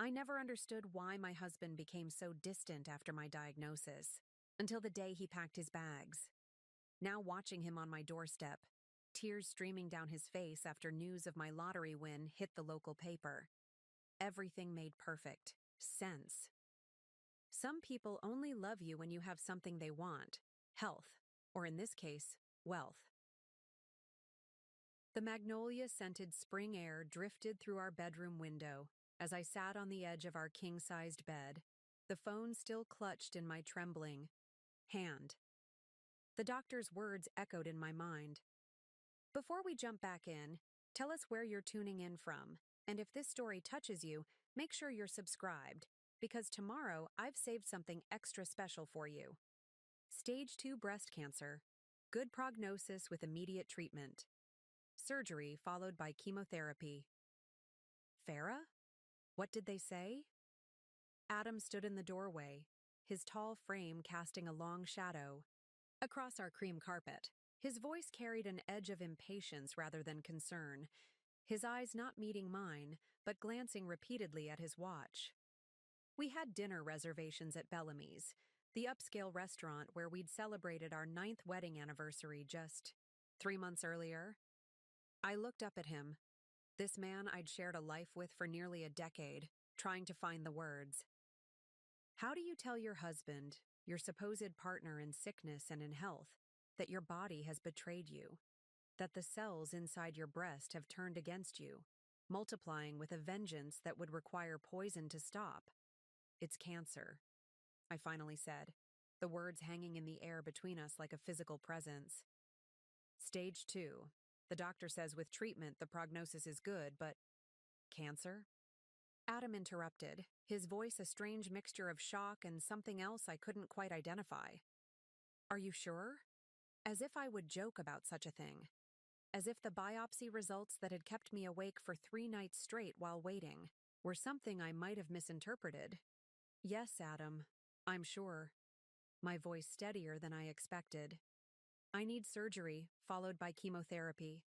I never understood why my husband became so distant after my diagnosis, until the day he packed his bags. Now watching him on my doorstep, tears streaming down his face after news of my lottery win hit the local paper. Everything made perfect sense. Some people only love you when you have something they want, health, or in this case, wealth. The magnolia-scented spring air drifted through our bedroom window as I sat on the edge of our king-sized bed, the phone still clutched in my trembling hand. The doctor's words echoed in my mind. Before we jump back in, tell us where you're tuning in from, and if this story touches you, make sure you're subscribed, because tomorrow I've saved something extra special for you. Stage 2 breast cancer. Good prognosis with immediate treatment. Surgery followed by chemotherapy. Farah? What did they say? Adam stood in the doorway, his tall frame casting a long shadow across our cream carpet. His voice carried an edge of impatience rather than concern, his eyes not meeting mine, but glancing repeatedly at his watch. We had dinner reservations at Bellamy's, the upscale restaurant where we'd celebrated our 9th wedding anniversary just 3 months earlier. I looked up at him, this man I'd shared a life with for nearly a decade, trying to find the words. How do you tell your husband, your supposed partner in sickness and in health, that your body has betrayed you, that the cells inside your breast have turned against you, multiplying with a vengeance that would require poison to stop? It's cancer, I finally said, the words hanging in the air between us like a physical presence. Stage 2. The doctor says with treatment the prognosis is good, but cancer? Adam interrupted, his voice a strange mixture of shock and something else I couldn't quite identify. Are you sure? As if I would joke about such a thing. As if the biopsy results that had kept me awake for 3 nights straight while waiting were something I might have misinterpreted. Yes, Adam, I'm sure. My voice steadier than I expected. I need surgery, followed by chemotherapy.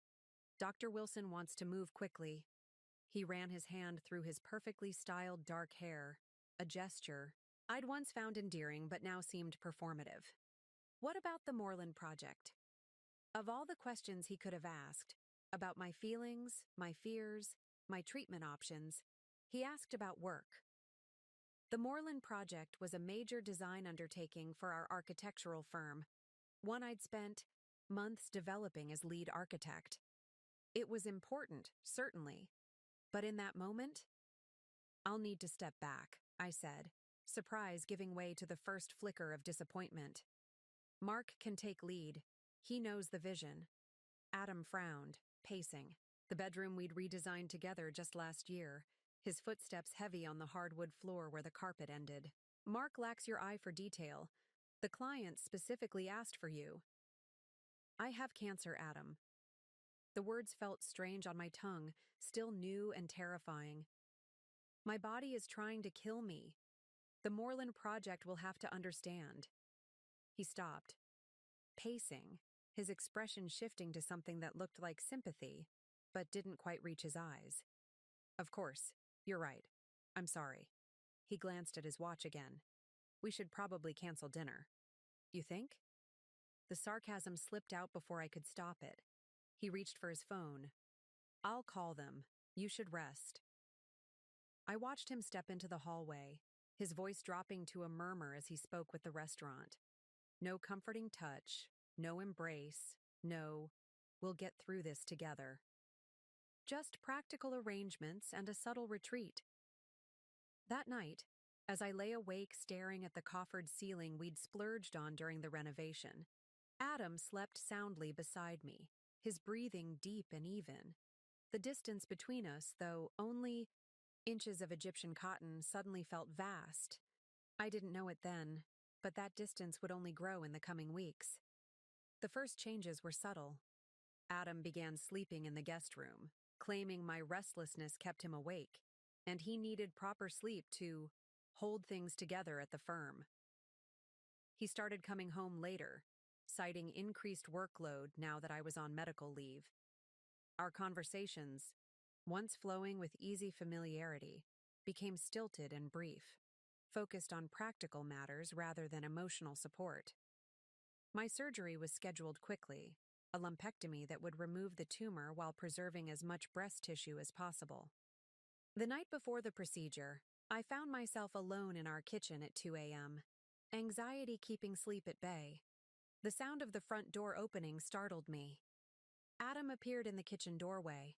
Dr. Wilson wants to move quickly. He ran his hand through his perfectly styled dark hair, a gesture I'd once found endearing but now seemed performative. What about the Moreland Project? Of all the questions he could have asked, about my feelings, my fears, my treatment options, he asked about work. The Moreland Project was a major design undertaking for our architectural firm, one I'd spent months developing as lead architect. It was important, certainly, but in that moment, I'll need to step back, I said, surprise giving way to the first flicker of disappointment. Mark can take lead. He knows the vision. Adam frowned, pacing. The bedroom we'd redesigned together just last year, his footsteps heavy on the hardwood floor where the carpet ended. Mark lacks your eye for detail. The client specifically asked for you. I have cancer, Adam. The words felt strange on my tongue, still new and terrifying. My body is trying to kill me. The Moreland Project will have to understand. He stopped, pacing, his expression shifting to something that looked like sympathy, but didn't quite reach his eyes. Of course, you're right. I'm sorry. He glanced at his watch again. We should probably cancel dinner. You think? The sarcasm slipped out before I could stop it. He reached for his phone. I'll call them. You should rest. I watched him step into the hallway, his voice dropping to a murmur as he spoke with the restaurant. No comforting touch, no embrace, no, we'll get through this together. Just practical arrangements and a subtle retreat. That night, as I lay awake staring at the coffered ceiling we'd splurged on during the renovation, Adam slept soundly beside me, his breathing deep and even. The distance between us, though only inches of Egyptian cotton, suddenly felt vast. I didn't know it then, but that distance would only grow in the coming weeks. The first changes were subtle. Adam began sleeping in the guest room, claiming my restlessness kept him awake, and he needed proper sleep to hold things together at the firm. He started coming home later, citing increased workload now that I was on medical leave. Our conversations, once flowing with easy familiarity, became stilted and brief, focused on practical matters rather than emotional support. My surgery was scheduled quickly, a lumpectomy that would remove the tumor while preserving as much breast tissue as possible. The night before the procedure, I found myself alone in our kitchen at 2 a.m., anxiety keeping sleep at bay. The sound of the front door opening startled me. Adam appeared in the kitchen doorway,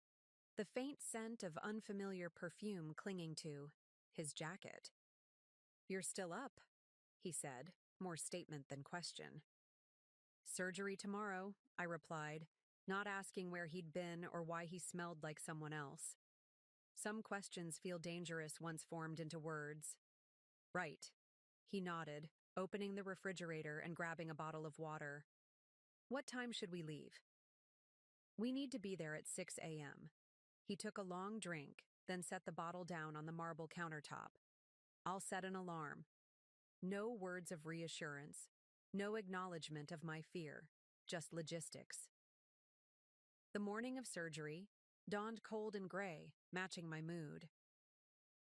the faint scent of unfamiliar perfume clinging to his jacket. "You're still up," he said, more statement than question. "Surgery tomorrow," I replied, not asking where he'd been or why he smelled like someone else. Some questions feel dangerous once formed into words. "Right." He nodded, opening the refrigerator and grabbing a bottle of water. "What time should we leave?" "We need to be there at 6 a.m. He took a long drink, then set the bottle down on the marble countertop. "I'll set an alarm." No words of reassurance, no acknowledgement of my fear, just logistics. The morning of surgery dawned cold and gray, matching my mood.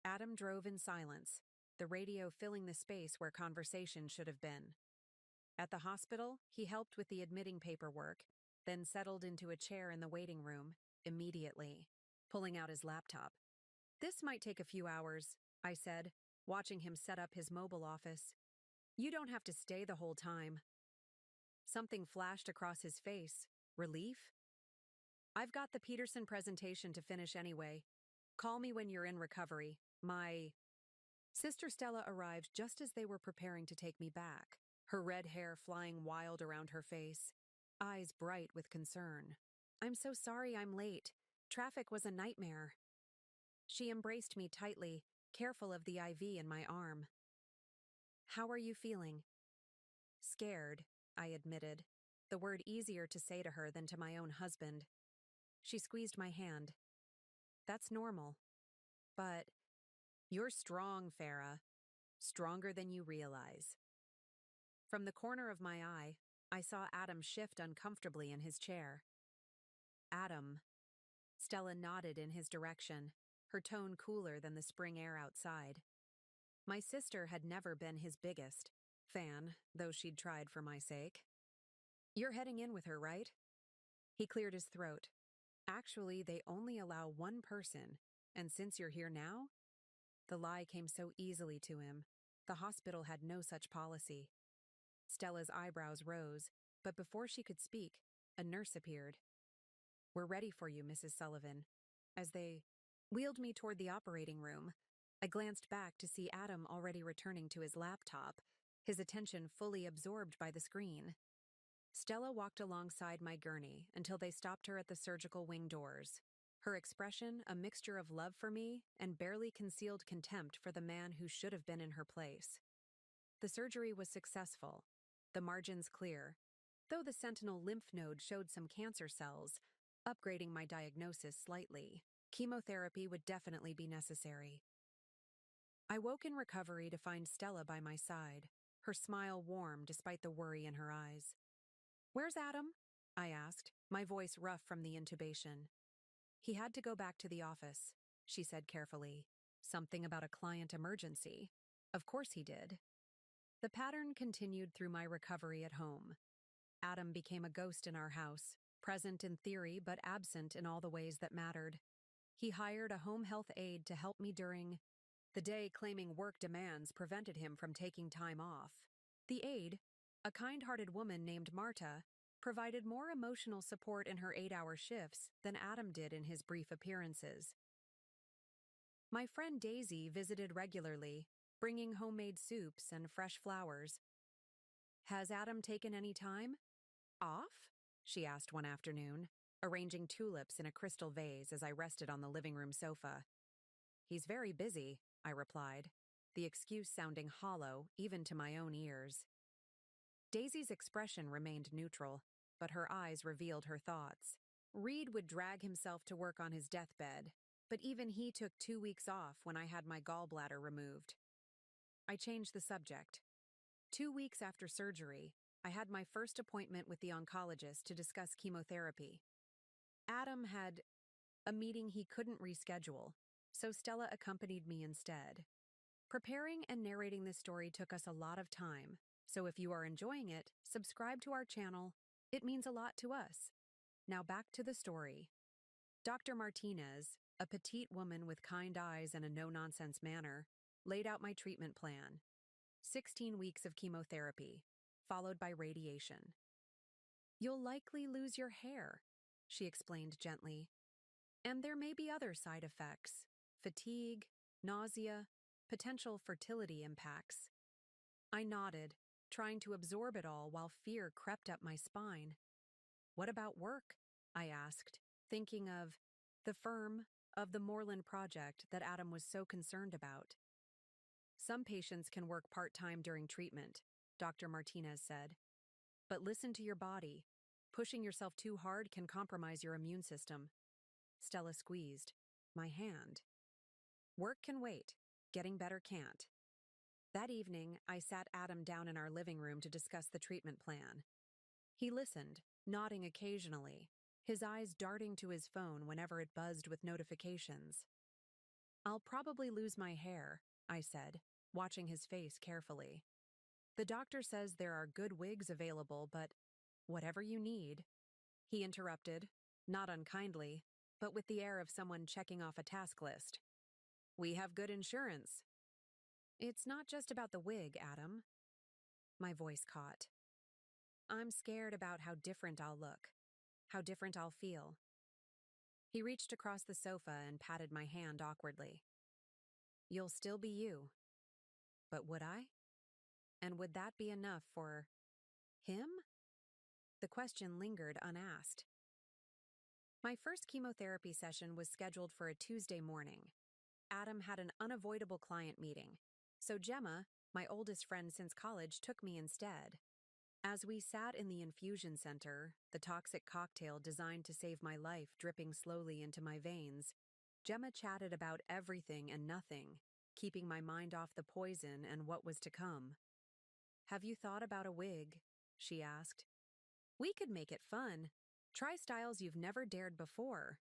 Adam drove in silence, the radio filling the space where conversation should have been. At the hospital, he helped with the admitting paperwork, then settled into a chair in the waiting room, immediately, pulling out his laptop. "This might take a few hours," I said, watching him set up his mobile office. "You don't have to stay the whole time." Something flashed across his face. Relief? "I've got the Peterson presentation to finish anyway. Call me when you're in recovery. My..." Sister Stella arrived just as they were preparing to take me back, her red hair flying wild around her face, eyes bright with concern. "I'm so sorry I'm late. Traffic was a nightmare." She embraced me tightly, careful of the IV in my arm. "How are you feeling?" "Scared," I admitted, the word easier to say to her than to my own husband. She squeezed my hand. "That's normal. But you're strong, Farah. Stronger than you realize." From the corner of my eye, I saw Adam shift uncomfortably in his chair. "Adam." Stella nodded in his direction, her tone cooler than the spring air outside. My sister had never been his biggest fan, though she'd tried for my sake. "You're heading in with her, right?" He cleared his throat. "Actually, they only allow one person, and since you're here now..." The lie came so easily to him. The hospital had no such policy. Stella's eyebrows rose, but before she could speak, a nurse appeared. "We're ready for you, Mrs. Sullivan." As they wheeled me toward the operating room, I glanced back to see Adam already returning to his laptop, his attention fully absorbed by the screen. Stella walked alongside my gurney until they stopped her at the surgical wing doors, her expression a mixture of love for me and barely concealed contempt for the man who should have been in her place. The surgery was successful, the margins clear, though the sentinel lymph node showed some cancer cells, upgrading my diagnosis slightly. Chemotherapy would definitely be necessary. I woke in recovery to find Stella by my side, her smile warm despite the worry in her eyes. "Where's Adam?" I asked, my voice rough from the intubation. "He had to go back to the office," she said carefully. "Something about a client emergency." Of course he did. The pattern continued through my recovery at home. Adam became a ghost in our house, present in theory but absent in all the ways that mattered. He hired a home health aide to help me during the day, claiming work demands prevented him from taking time off. The aide, a kind-hearted woman named Marta, provided more emotional support in her 8-hour shifts than Adam did in his brief appearances. My friend Daisy visited regularly, bringing homemade soups and fresh flowers. "Has Adam taken any time off?" she asked one afternoon, arranging tulips in a crystal vase as I rested on the living room sofa. "He's very busy," I replied, the excuse sounding hollow even to my own ears. Daisy's expression remained neutral, but her eyes revealed her thoughts. Reed would drag himself to work on his deathbed, but even he took 2 weeks off when I had my gallbladder removed. I changed the subject. 2 weeks after surgery, I had my first appointment with the oncologist to discuss chemotherapy. Adam had a meeting he couldn't reschedule, so Stella accompanied me instead. Preparing and narrating this story took us a lot of time, so if you are enjoying it, subscribe to our channel. It means a lot to us. Now back to the story. Dr. Martinez, a petite woman with kind eyes and a no-nonsense manner, laid out my treatment plan. 16 weeks of chemotherapy, followed by radiation. You'll likely lose your hair, she explained gently. And there may be other side effects: fatigue, nausea, potential fertility impacts. I nodded, trying to absorb it all while fear crept up my spine. What about work? I asked, thinking of the firm, of the Moreland project that Adam was so concerned about. Some patients can work part-time during treatment, Dr. Martinez said. But listen to your body. Pushing yourself too hard can compromise your immune system. Stella squeezed my hand. Work can wait. Getting better can't. That evening, I sat Adam down in our living room to discuss the treatment plan. He listened, nodding occasionally, his eyes darting to his phone whenever it buzzed with notifications. I'll probably lose my hair, I said, watching his face carefully. The doctor says there are good wigs available, but whatever you need. He interrupted, not unkindly, but with the air of someone checking off a task list. We have good insurance. It's not just about the wig, Adam. My voice caught. I'm scared about how different I'll look, how different I'll feel. He reached across the sofa and patted my hand awkwardly. You'll still be you. But would I? And would that be enough for him? The question lingered unasked. My first chemotherapy session was scheduled for a Tuesday morning. Adam had an unavoidable client meeting, so Gemma, my oldest friend since college, took me instead. As we sat in the infusion center, the toxic cocktail designed to save my life dripping slowly into my veins, Gemma chatted about everything and nothing, keeping my mind off the poison and what was to come. Have you thought about a wig? She asked. We could make it fun. Try styles you've never dared before.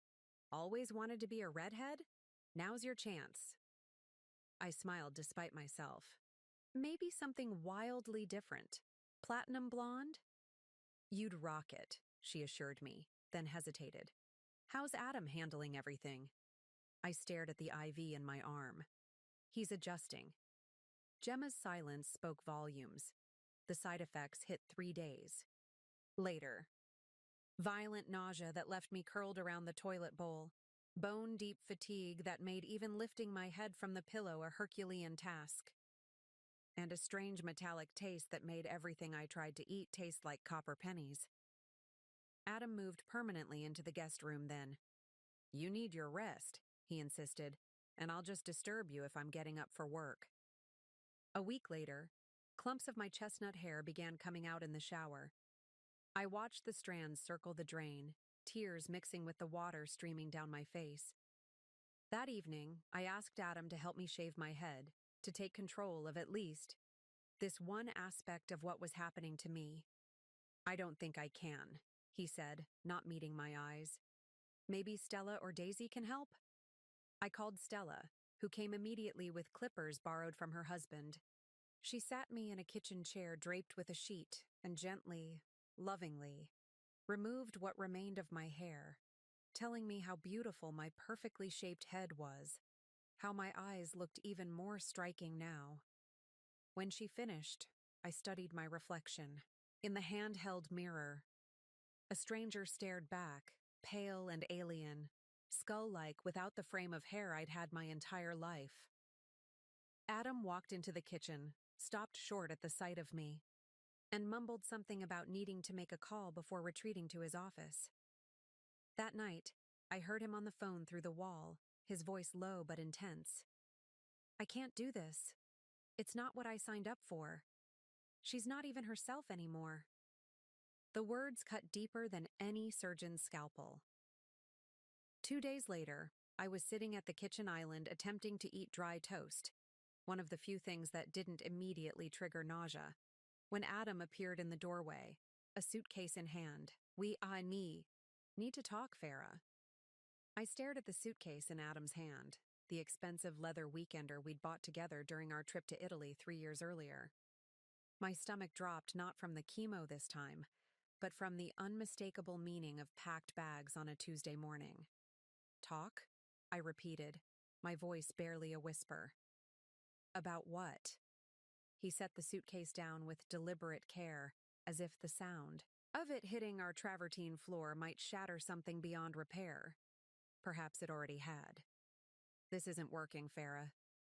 Always wanted to be a redhead? Now's your chance. I smiled despite myself. Maybe something wildly different. Platinum blonde? You'd rock it, she assured me, then hesitated. How's Adam handling everything? I stared at the IV in my arm. He's adjusting. Gemma's silence spoke volumes. The side effects hit 3 days. Later. Violent nausea that left me curled around the toilet bowl. Bone-deep fatigue that made even lifting my head from the pillow a Herculean task. And a strange metallic taste that made everything I tried to eat taste like copper pennies. Adam moved permanently into the guest room then. You need your rest, he insisted, and I'll just disturb you if I'm getting up for work. A week later, clumps of my chestnut hair began coming out in the shower. I watched the strands circle the drain, tears mixing with the water streaming down my face. That evening, I asked Adam to help me shave my head, to take control of at least this one aspect of what was happening to me. I don't think I can, he said, not meeting my eyes. Maybe Stella or Daisy can help? I called Stella, who came immediately with clippers borrowed from her husband. She sat me in a kitchen chair draped with a sheet and gently, lovingly, removed what remained of my hair, telling me how beautiful my perfectly shaped head was, how my eyes looked even more striking now. When she finished, I studied my reflection. In the handheld mirror, a stranger stared back, pale and alien, skull-like without the frame of hair I'd had my entire life. Adam walked into the kitchen, stopped short at the sight of me, and mumbled something about needing to make a call before retreating to his office. That night, I heard him on the phone through the wall, his voice low but intense. I can't do this. It's not what I signed up for. She's not even herself anymore. The words cut deeper than any surgeon's scalpel. 2 days later, I was sitting at the kitchen island attempting to eat dry toast, one of the few things that didn't immediately trigger nausea, when Adam appeared in the doorway, a suitcase in hand. Need to talk, Farah. I stared at the suitcase in Adam's hand, the expensive leather weekender we'd bought together during our trip to Italy 3 years earlier. My stomach dropped not from the chemo this time, but from the unmistakable meaning of packed bags on a Tuesday morning. Talk? I repeated, my voice barely a whisper. About what? He set the suitcase down with deliberate care, as if the sound of it hitting our travertine floor might shatter something beyond repair. Perhaps it already had. This isn't working, Farah,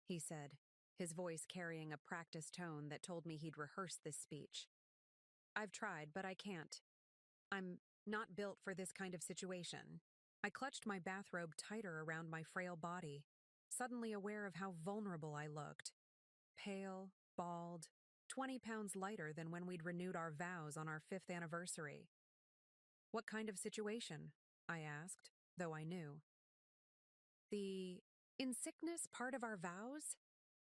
he said, his voice carrying a practiced tone that told me he'd rehearsed this speech. I've tried, but I can't. I'm not built for this kind of situation. I clutched my bathrobe tighter around my frail body, suddenly aware of how vulnerable I looked. Pale, bald, 20 pounds lighter than when we'd renewed our vows on our 5th anniversary. What kind of situation? I asked, though I knew. The in sickness part of our vows?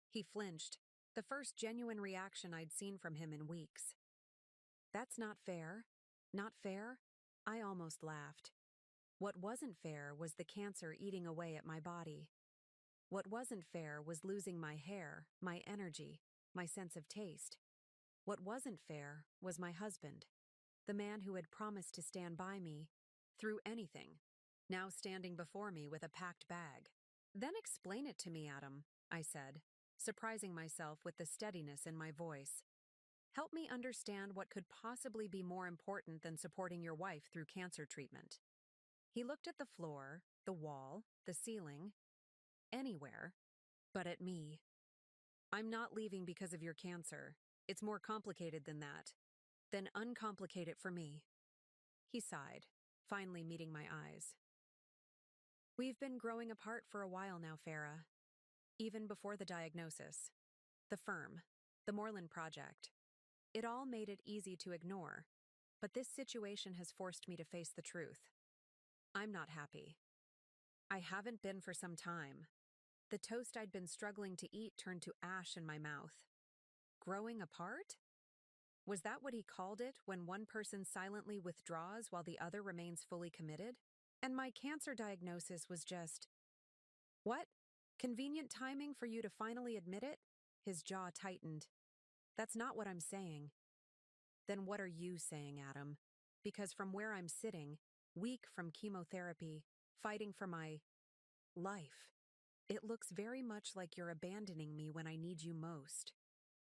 He flinched, the first genuine reaction I'd seen from him in weeks. That's not fair. Not fair? I almost laughed. What wasn't fair was the cancer eating away at my body. What wasn't fair was losing my hair, my energy, my sense of taste. What wasn't fair was my husband, the man who had promised to stand by me through anything, now standing before me with a packed bag. Then explain it to me, Adam, I said, surprising myself with the steadiness in my voice. Help me understand what could possibly be more important than supporting your wife through cancer treatment. He looked at the floor, the wall, the ceiling, anywhere, but at me. I'm not leaving because of your cancer. It's more complicated than that. Then uncomplicate it for me. He sighed, finally meeting my eyes. We've been growing apart for a while now, Farah. Even before the diagnosis. The firm, the Moreland Project. It all made it easy to ignore, but this situation has forced me to face the truth. I'm not happy. I haven't been for some time. The toast I'd been struggling to eat turned to ash in my mouth. Growing apart? Was that what he called it when one person silently withdraws while the other remains fully committed? And my cancer diagnosis was just, what? Convenient timing for you to finally admit it? His jaw tightened. That's not what I'm saying. Then what are you saying, Adam? Because from where I'm sitting, weak from chemotherapy, fighting for my life, it looks very much like you're abandoning me when I need you most.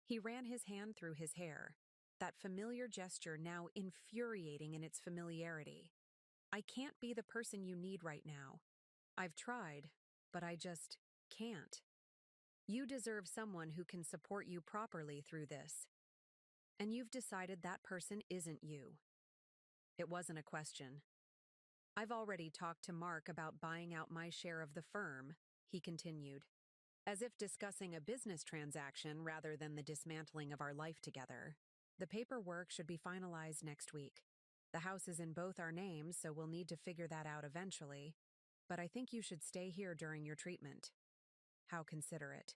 He ran his hand through his hair, that familiar gesture now infuriating in its familiarity. I can't be the person you need right now. I've tried, but I just can't. You deserve someone who can support you properly through this. And you've decided that person isn't you. It wasn't a question. I've already talked to Mark about buying out my share of the firm, he continued, as if discussing a business transaction rather than the dismantling of our life together. The paperwork should be finalized next week. The house is in both our names, so we'll need to figure that out eventually, but I think you should stay here during your treatment. How considerate.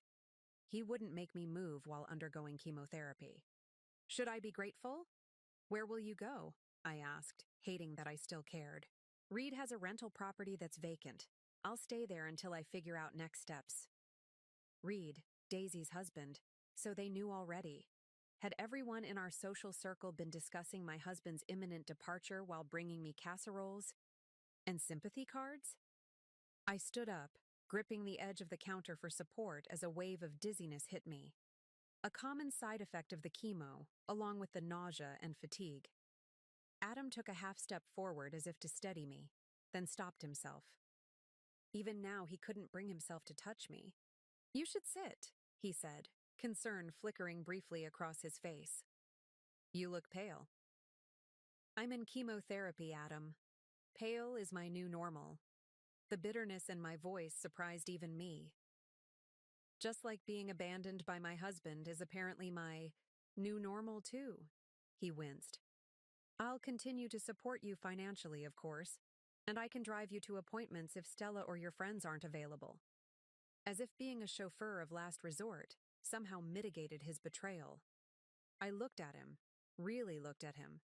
He wouldn't make me move while undergoing chemotherapy. Should I be grateful? Where will you go? I asked, hating that I still cared. Reed has a rental property that's vacant. I'll stay there until I figure out next steps. Reed, Daisy's husband, so they knew already. Had everyone in our social circle been discussing my husband's imminent departure while bringing me casseroles and sympathy cards? I stood up, gripping the edge of the counter for support as a wave of dizziness hit me. A common side effect of the chemo, along with the nausea and fatigue. Adam took a half step forward as if to steady me, then stopped himself. Even now he couldn't bring himself to touch me. You should sit, he said, concern flickering briefly across his face. You look pale. I'm in chemotherapy, Adam. Pale is my new normal. The bitterness in my voice surprised even me. Just like being abandoned by my husband is apparently my new normal too, he winced. I'll continue to support you financially, of course, and I can drive you to appointments if Stella or your friends aren't available. As if being a chauffeur of last resort somehow mitigated his betrayal. I looked at him, really looked at him,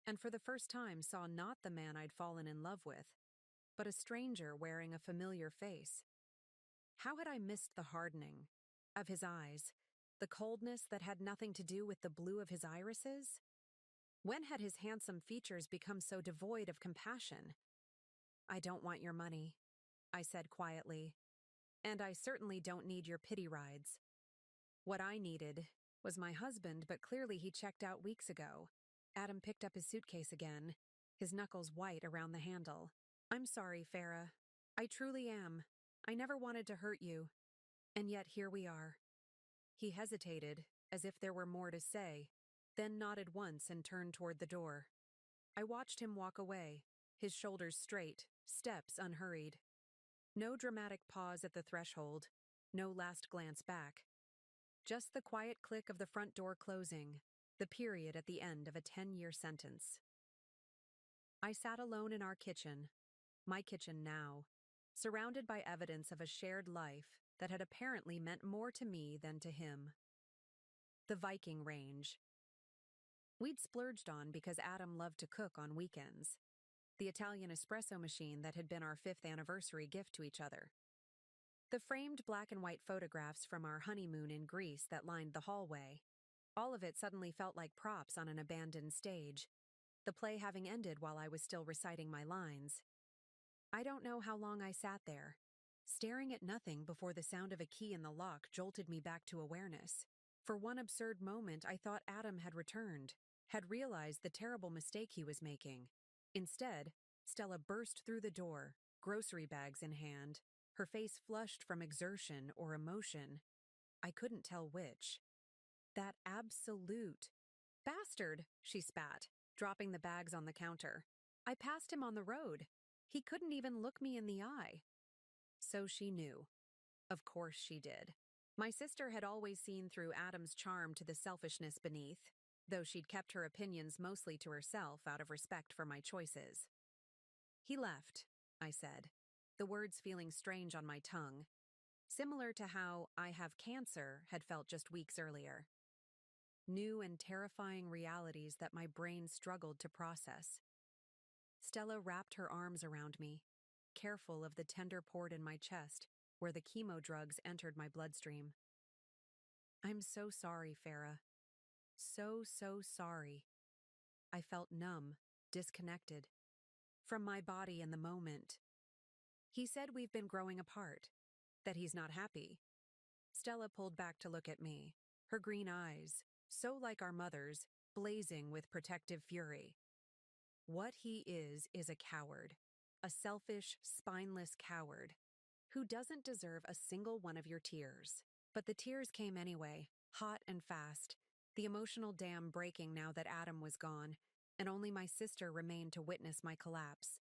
and for the first time saw not the man I'd fallen in love with, but a stranger wearing a familiar face. How had I missed the hardening of his eyes, the coldness that had nothing to do with the blue of his irises? When had his handsome features become so devoid of compassion? "I don't want your money," I said quietly, "and I certainly don't need your pity rides. What I needed was my husband, but clearly he checked out weeks ago." Adam picked up his suitcase again, his knuckles white around the handle. "I'm sorry, Farah. I truly am. I never wanted to hurt you. And yet here we are." He hesitated, as if there were more to say, then nodded once and turned toward the door. I watched him walk away, his shoulders straight, steps unhurried. No dramatic pause at the threshold, no last glance back. Just the quiet click of the front door closing, the period at the end of a 10-year sentence. I sat alone in our kitchen, my kitchen now, surrounded by evidence of a shared life that had apparently meant more to me than to him. The Viking range. We'd splurged on because Adam loved to cook on weekends. The Italian espresso machine that had been our 5th anniversary gift to each other. The framed black and white photographs from our honeymoon in Greece that lined the hallway. All of it suddenly felt like props on an abandoned stage, the play having ended while I was still reciting my lines. I don't know how long I sat there, staring at nothing before the sound of a key in the lock jolted me back to awareness. For one absurd moment, I thought Adam had returned, had realized the terrible mistake he was making. Instead, Stella burst through the door, grocery bags in hand, her face flushed from exertion or emotion. I couldn't tell which. "That absolute bastard," she spat, dropping the bags on the counter. "I passed him on the road. He couldn't even look me in the eye." So she knew. Of course she did. My sister had always seen through Adam's charm to the selfishness beneath, though she'd kept her opinions mostly to herself out of respect for my choices. "He left," I said, the words feeling strange on my tongue, similar to how "I have cancer" had felt just weeks earlier. New and terrifying realities that my brain struggled to process. Stella wrapped her arms around me, careful of the tender port in my chest where the chemo drugs entered my bloodstream. "I'm so sorry, Farah. So sorry." I felt numb, disconnected. From my body in the moment. "He said we've been growing apart. That he's not happy." Stella pulled back to look at me, her green eyes, so like our mother's, blazing with protective fury. "What he is a coward. A selfish, spineless coward. Who doesn't deserve a single one of your tears." But the tears came anyway, hot and fast, the emotional dam breaking now that Adam was gone, and only my sister remained to witness my collapse.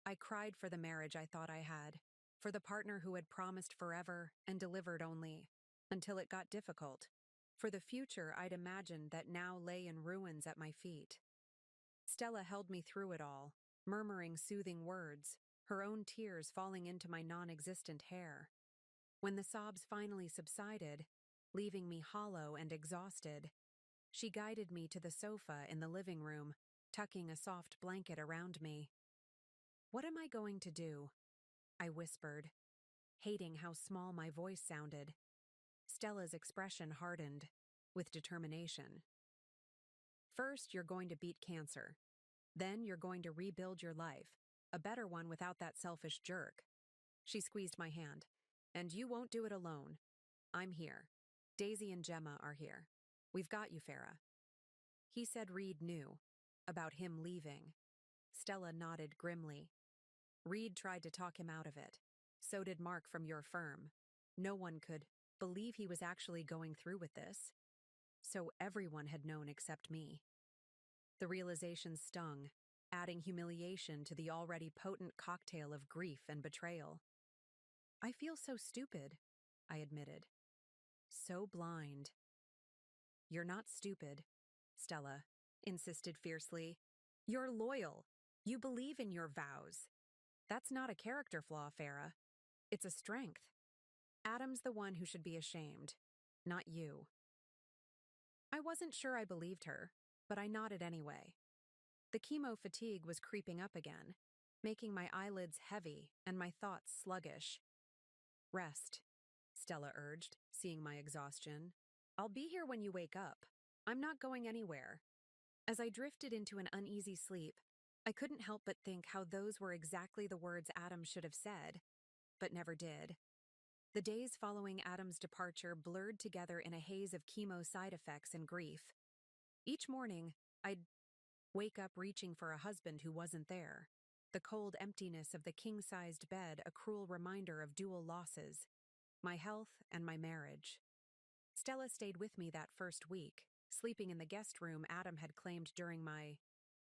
I cried for the marriage I thought I had, for the partner who had promised forever and delivered only, until it got difficult, for the future I'd imagined that now lay in ruins at my feet. Stella held me through it all, murmuring soothing words, her own tears falling into my non-existent hair. When the sobs finally subsided, leaving me hollow and exhausted, she guided me to the sofa in the living room, tucking a soft blanket around me. "What am I going to do?" I whispered, hating how small my voice sounded. Stella's expression hardened, with determination. "First, you're going to beat cancer. Then you're going to rebuild your life, a better one without that selfish jerk." She squeezed my hand. "And you won't do it alone. I'm here. Daisy and Gemma are here. We've got you, Farah." He said Reed knew about him leaving. Stella nodded grimly. "Reed tried to talk him out of it. So did Mark from your firm. No one could believe he was actually going through with this. So everyone had known except me." The realization stung, adding humiliation to the already potent cocktail of grief and betrayal. "I feel so stupid," I admitted. "So blind." "You're not stupid," Stella insisted fiercely. "You're loyal. You believe in your vows. That's not a character flaw, Farah. It's a strength. Adam's the one who should be ashamed, not you." I wasn't sure I believed her, but I nodded anyway. The chemo fatigue was creeping up again, making my eyelids heavy and my thoughts sluggish. Rest, Stella urged, seeing my exhaustion. I'll be here when you wake up. I'm not going anywhere. As I drifted into an uneasy sleep, I couldn't help but think how those were exactly the words Adam should have said, but never did. The days following Adam's departure blurred together in a haze of chemo side effects and grief. Each morning, I'd wake up reaching for a husband who wasn't there. The cold emptiness of the king-sized bed a cruel reminder of dual losses, my health and my marriage. Stella stayed with me that first week, sleeping in the guest room Adam had claimed during my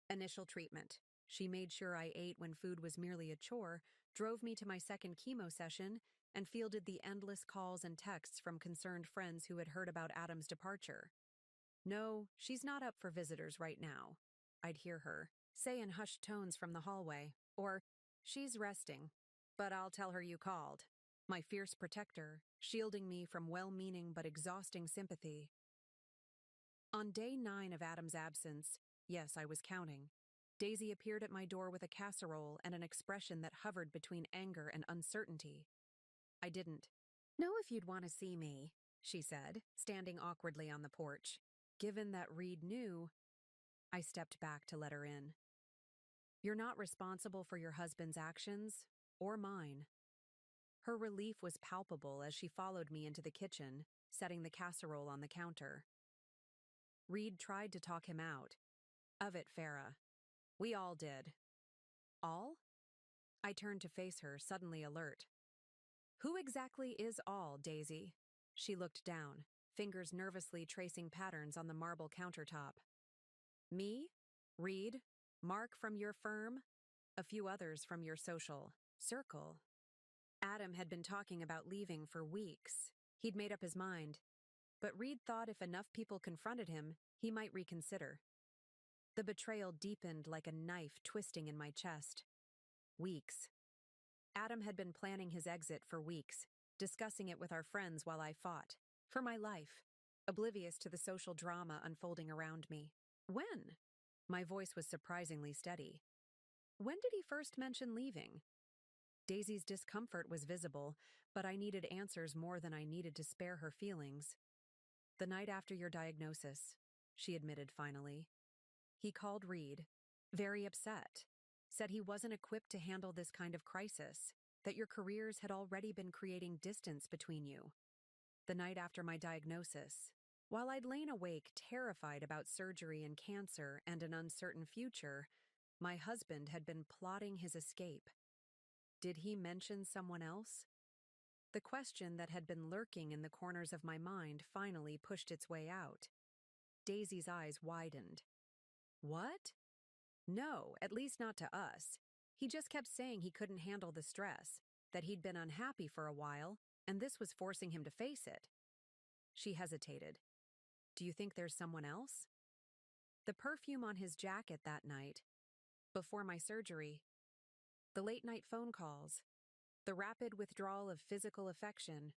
initial treatment. She made sure I ate when food was merely a chore, drove me to my second chemo session, and fielded the endless calls and texts from concerned friends who had heard about Adam's departure. No, she's not up for visitors right now, I'd hear her say in hushed tones from the hallway, or, she's resting, but I'll tell her you called. My fierce protector, shielding me from well-meaning but exhausting sympathy. On day 9 of Adam's absence, yes, I was counting, Daisy appeared at my door with a casserole and an expression that hovered between anger and uncertainty. I didn't know if you'd want to see me, she said, standing awkwardly on the porch. Given that Reed knew, I stepped back to let her in. You're not responsible for your husband's actions, or mine. Her relief was palpable as she followed me into the kitchen, setting the casserole on the counter. Reed tried to talk him out. Of it, Farah. We all did. All? I turned to face her, suddenly alert. Who exactly is all, Daisy? She looked down, fingers nervously tracing patterns on the marble countertop. Me? Reed? Mark from your firm? A few others from your social circle. Adam had been talking about leaving for weeks. He'd made up his mind. But Reed thought if enough people confronted him, he might reconsider. The betrayal deepened like a knife twisting in my chest. Weeks. Adam had been planning his exit for weeks, discussing it with our friends while I fought. For my life, oblivious to the social drama unfolding around me. When? My voice was surprisingly steady. When did he first mention leaving? Daisy's discomfort was visible, but I needed answers more than I needed to spare her feelings. The night after your diagnosis, she admitted finally. He called Reed, very upset, said he wasn't equipped to handle this kind of crisis, that your careers had already been creating distance between you. The night after my diagnosis, while I'd lain awake terrified about surgery and cancer and an uncertain future, my husband had been plotting his escape. Did he mention someone else? The question that had been lurking in the corners of my mind finally pushed its way out. Daisy's eyes widened. What? No, at least not to us. He just kept saying he couldn't handle the stress, that he'd been unhappy for a while, and this was forcing him to face it. She hesitated. Do you think there's someone else? The perfume on his jacket that night, before my surgery, the late-night phone calls, the rapid withdrawal of physical affection,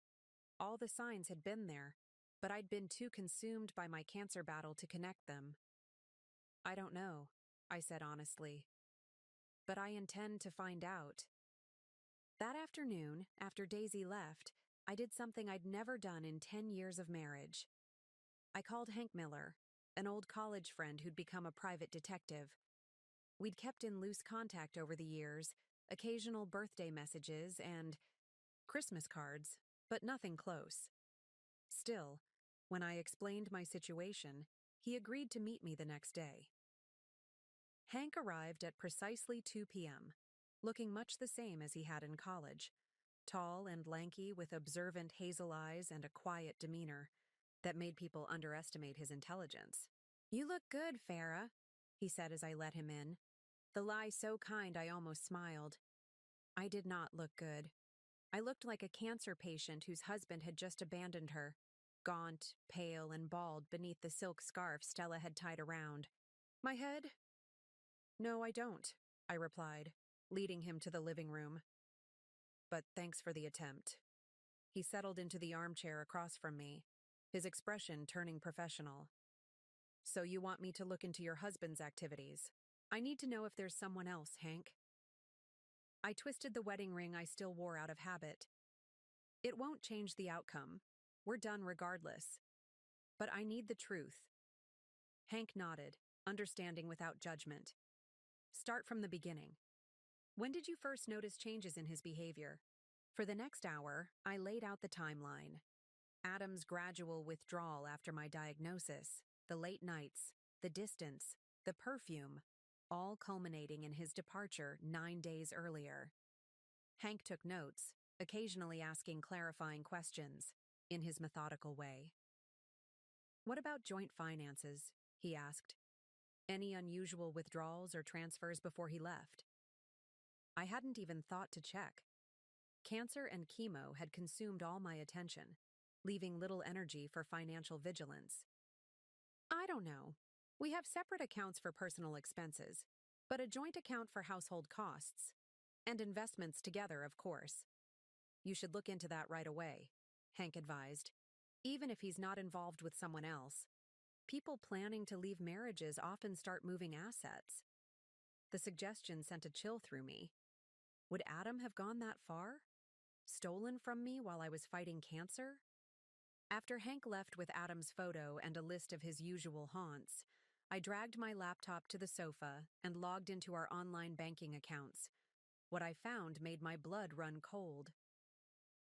all the signs had been there, but I'd been too consumed by my cancer battle to connect them. I don't know, I said honestly. But I intend to find out. That afternoon, after Daisy left, I did something I'd never done in 10 years of marriage. I called Hank Miller, an old college friend who'd become a private detective. We'd kept in loose contact over the years, occasional birthday messages and Christmas cards, but nothing close. Still, when I explained my situation, he agreed to meet me the next day. Hank arrived at precisely 2 p.m., looking much the same as he had in college, tall and lanky with observant hazel eyes and a quiet demeanor that made people underestimate his intelligence. You look good, Farah, he said as I let him in, the lie so kind I almost smiled. I did not look good. I looked like a cancer patient whose husband had just abandoned her, gaunt, pale, and bald beneath the silk scarf Stella had tied around. My head? No, I don't, I replied, leading him to the living room. But thanks for the attempt. He settled into the armchair across from me, his expression turning professional. So you want me to look into your husband's activities? I need to know if there's someone else, Hank. I twisted the wedding ring I still wore out of habit. It won't change the outcome. We're done regardless. But I need the truth. Hank nodded, understanding without judgment. Start from the beginning. When did you first notice changes in his behavior? For the next hour, I laid out the timeline. Adam's gradual withdrawal after my diagnosis, the late nights, the distance, the perfume, all culminating in his departure 9 days earlier. Hank took notes, occasionally asking clarifying questions, in his methodical way. What about joint finances? He asked. Any unusual withdrawals or transfers before he left? I hadn't even thought to check. Cancer and chemo had consumed all my attention, leaving little energy for financial vigilance. I don't know. We have separate accounts for personal expenses, but a joint account for household costs. And investments together, of course. You should look into that right away, Hank advised. Even if he's not involved with someone else, people planning to leave marriages often start moving assets. The suggestion sent a chill through me. Would Adam have gone that far? Stolen from me while I was fighting cancer? After Hank left with Adam's photo and a list of his usual haunts, I dragged my laptop to the sofa and logged into our online banking accounts. What I found made my blood run cold.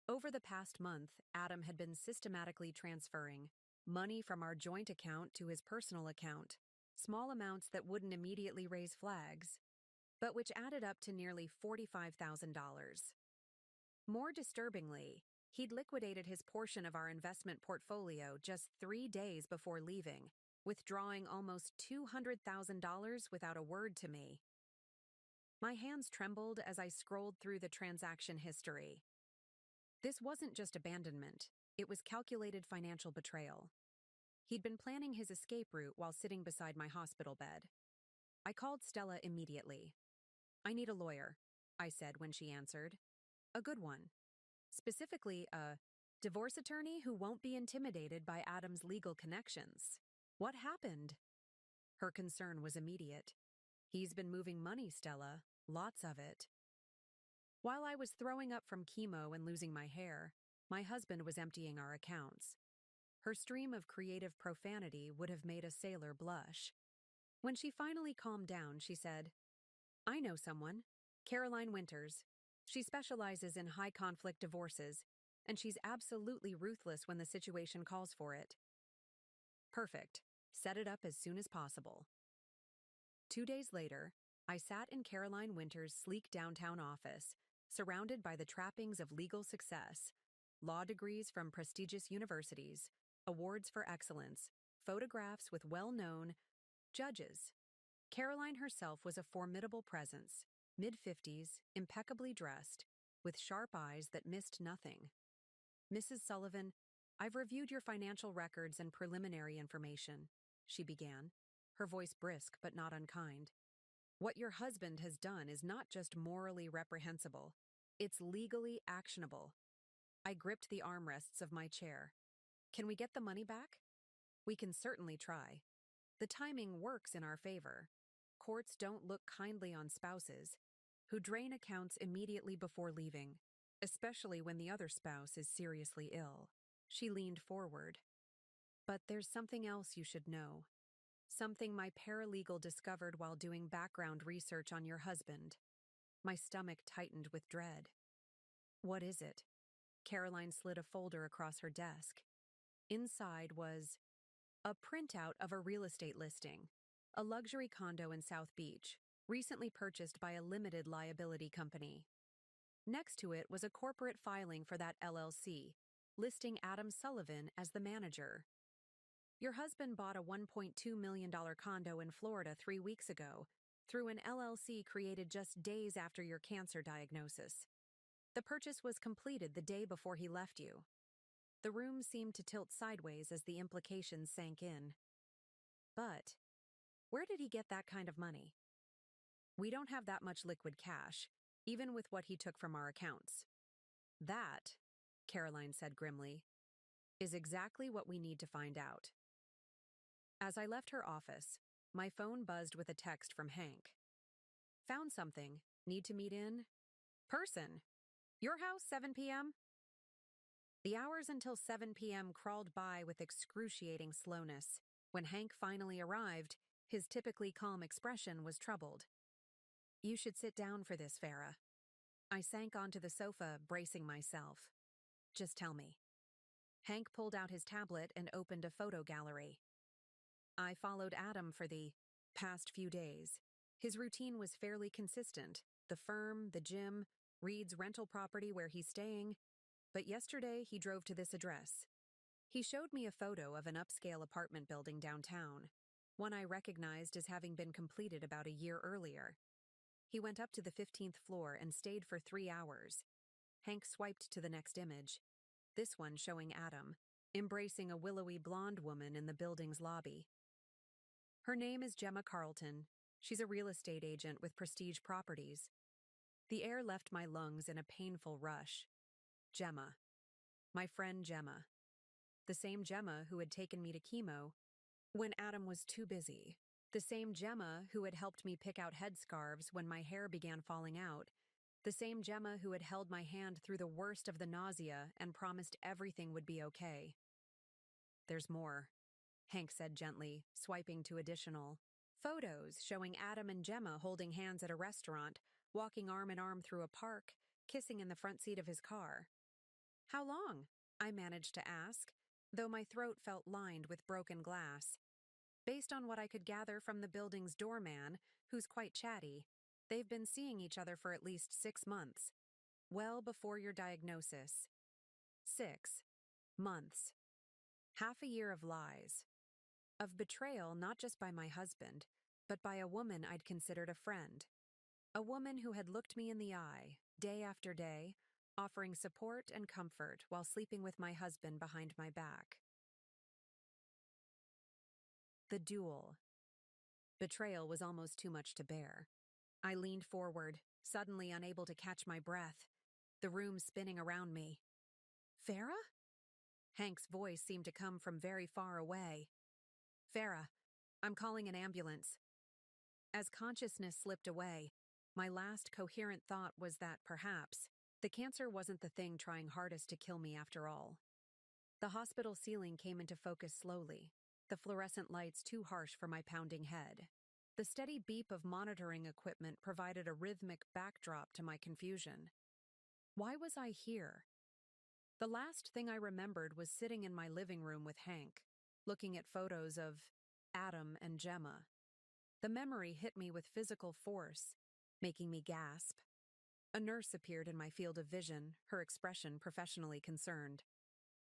Over the past month, Adam had been systematically transferring money from our joint account to his personal account, small amounts that wouldn't immediately raise flags, but which added up to nearly $45,000. More disturbingly, he'd liquidated his portion of our investment portfolio just 3 days before leaving, withdrawing almost $200,000 without a word to me. My hands trembled as I scrolled through the transaction history. This wasn't just abandonment, it was calculated financial betrayal. He'd been planning his escape route while sitting beside my hospital bed. I called Stella immediately. I need a lawyer, I said when she answered. A good one. Specifically, a divorce attorney who won't be intimidated by Adam's legal connections. What happened? Her concern was immediate. He's been moving money, Stella. Lots of it. While I was throwing up from chemo and losing my hair, my husband was emptying our accounts. Her stream of creative profanity would have made a sailor blush. When she finally calmed down, she said, I know someone, Caroline Winters. She specializes in high-conflict divorces, and she's absolutely ruthless when the situation calls for it. Perfect. Set it up as soon as possible. 2 days later, I sat in Caroline Winters' sleek downtown office, surrounded by the trappings of legal success, law degrees from prestigious universities, awards for excellence, photographs with well-known judges. Caroline herself was a formidable presence, mid-50s, impeccably dressed, with sharp eyes that missed nothing. Mrs. Sullivan, I've reviewed your financial records and preliminary information, she began, her voice brisk but not unkind. What your husband has done is not just morally reprehensible, it's legally actionable. I gripped the armrests of my chair. Can we get the money back? We can certainly try. The timing works in our favor. Courts don't look kindly on spouses who drain accounts immediately before leaving, especially when the other spouse is seriously ill. She leaned forward. But there's something else you should know. Something my paralegal discovered while doing background research on your husband. My stomach tightened with dread. What is it? Caroline slid a folder across her desk. Inside was a printout of a real estate listing, a luxury condo in South Beach, recently purchased by a limited liability company. Next to it was a corporate filing for that LLC, listing Adam Sullivan as the manager. Your husband bought a $1.2 million condo in Florida 3 weeks ago through an LLC created just days after your cancer diagnosis. The purchase was completed the day before he left you. The room seemed to tilt sideways as the implications sank in. But where did he get that kind of money? We don't have that much liquid cash, even with what he took from our accounts. That, Caroline said grimly, is exactly what we need to find out. As I left her office, my phone buzzed with a text from Hank. Found something. Need to meet in person. Your house, 7 p.m.? The hours until 7 p.m. crawled by with excruciating slowness. When Hank finally arrived, his typically calm expression was troubled. "You should sit down for this, Farah." I sank onto the sofa, bracing myself. "Just tell me." Hank pulled out his tablet and opened a photo gallery. I followed Adam for the past few days. His routine was fairly consistent. The firm, the gym, Reed's rental property where he's staying. But yesterday he drove to this address. He showed me a photo of an upscale apartment building downtown, one I recognized as having been completed about a year earlier. He went up to the 15th floor and stayed for 3 hours. Hank swiped to the next image, this one showing Adam, embracing a willowy blonde woman in the building's lobby. Her name is Gemma Carlton. She's a real estate agent with Prestige Properties. The air left my lungs in a painful rush. Gemma. My friend Gemma. The same Gemma who had taken me to chemo when Adam was too busy. The same Gemma who had helped me pick out headscarves when my hair began falling out. The same Gemma who had held my hand through the worst of the nausea and promised everything would be okay. "There's more," Hank said gently, swiping to additional photos showing Adam and Gemma holding hands at a restaurant, walking arm in arm through a park, kissing in the front seat of his car. "How long?" I managed to ask, though my throat felt lined with broken glass. Based on what I could gather from the building's doorman, who's quite chatty, they've been seeing each other for at least 6 months. Well before your diagnosis. 6 months. Half a year of lies. Of betrayal not just by my husband, but by a woman I'd considered a friend. A woman who had looked me in the eye, day after day, offering support and comfort while sleeping with my husband behind my back. The duel. Betrayal was almost too much to bear. I leaned forward, suddenly unable to catch my breath, the room spinning around me. "Farah?" Hank's voice seemed to come from very far away. "Farah, I'm calling an ambulance." As consciousness slipped away, my last coherent thought was that perhaps the cancer wasn't the thing trying hardest to kill me after all. The hospital ceiling came into focus slowly, the fluorescent lights too harsh for my pounding head. The steady beep of monitoring equipment provided a rhythmic backdrop to my confusion. Why was I here? The last thing I remembered was sitting in my living room with Hank, looking at photos of Adam and Gemma. The memory hit me with physical force, making me gasp. A nurse appeared in my field of vision, her expression professionally concerned.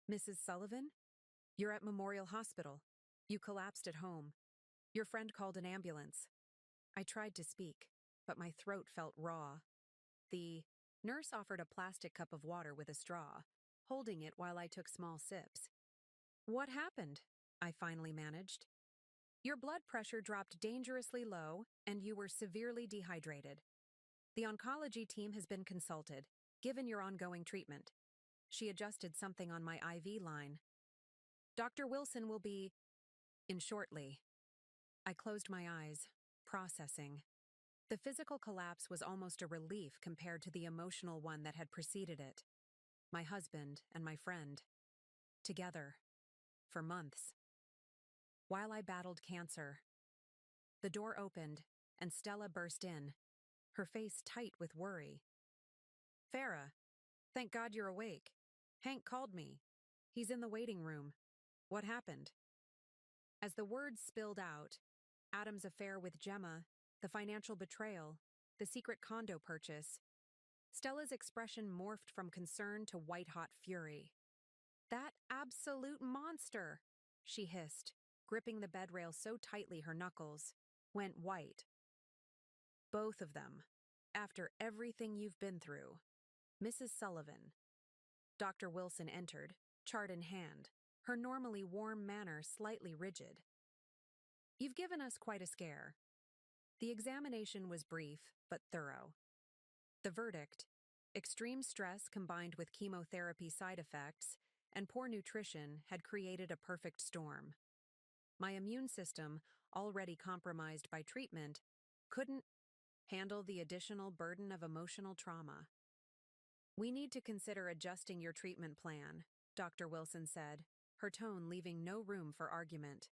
"Mrs. Sullivan? You're at Memorial Hospital. You collapsed at home. Your friend called an ambulance." I tried to speak, but my throat felt raw. The nurse offered a plastic cup of water with a straw, holding it while I took small sips. "What happened?" I finally managed. "Your blood pressure dropped dangerously low, and you were severely dehydrated. The oncology team has been consulted, given your ongoing treatment." She adjusted something on my IV line. "Dr. Wilson will be in shortly." I closed my eyes, processing. The physical collapse was almost a relief compared to the emotional one that had preceded it. My husband and my friend. Together. For months. While I battled cancer. The door opened, and Stella burst in, her face tight with worry. "Farah, thank God you're awake. Hank called me. He's in the waiting room. What happened?" As the words spilled out, Adam's affair with Gemma, the financial betrayal, the secret condo purchase, Stella's expression morphed from concern to white-hot fury. "That absolute monster!" she hissed, gripping the bedrail so tightly her knuckles went white. "Both of them. After everything you've been through." Mrs. Sullivan. Dr. Wilson entered, chart in hand, her normally warm manner slightly rigid. "You've given us quite a scare." The examination was brief, but thorough. The verdict: extreme stress combined with chemotherapy side effects and poor nutrition had created a perfect storm. My immune system, already compromised by treatment, couldn't handle the additional burden of emotional trauma. "We need to consider adjusting your treatment plan," Dr. Wilson said, her tone leaving no room for argument.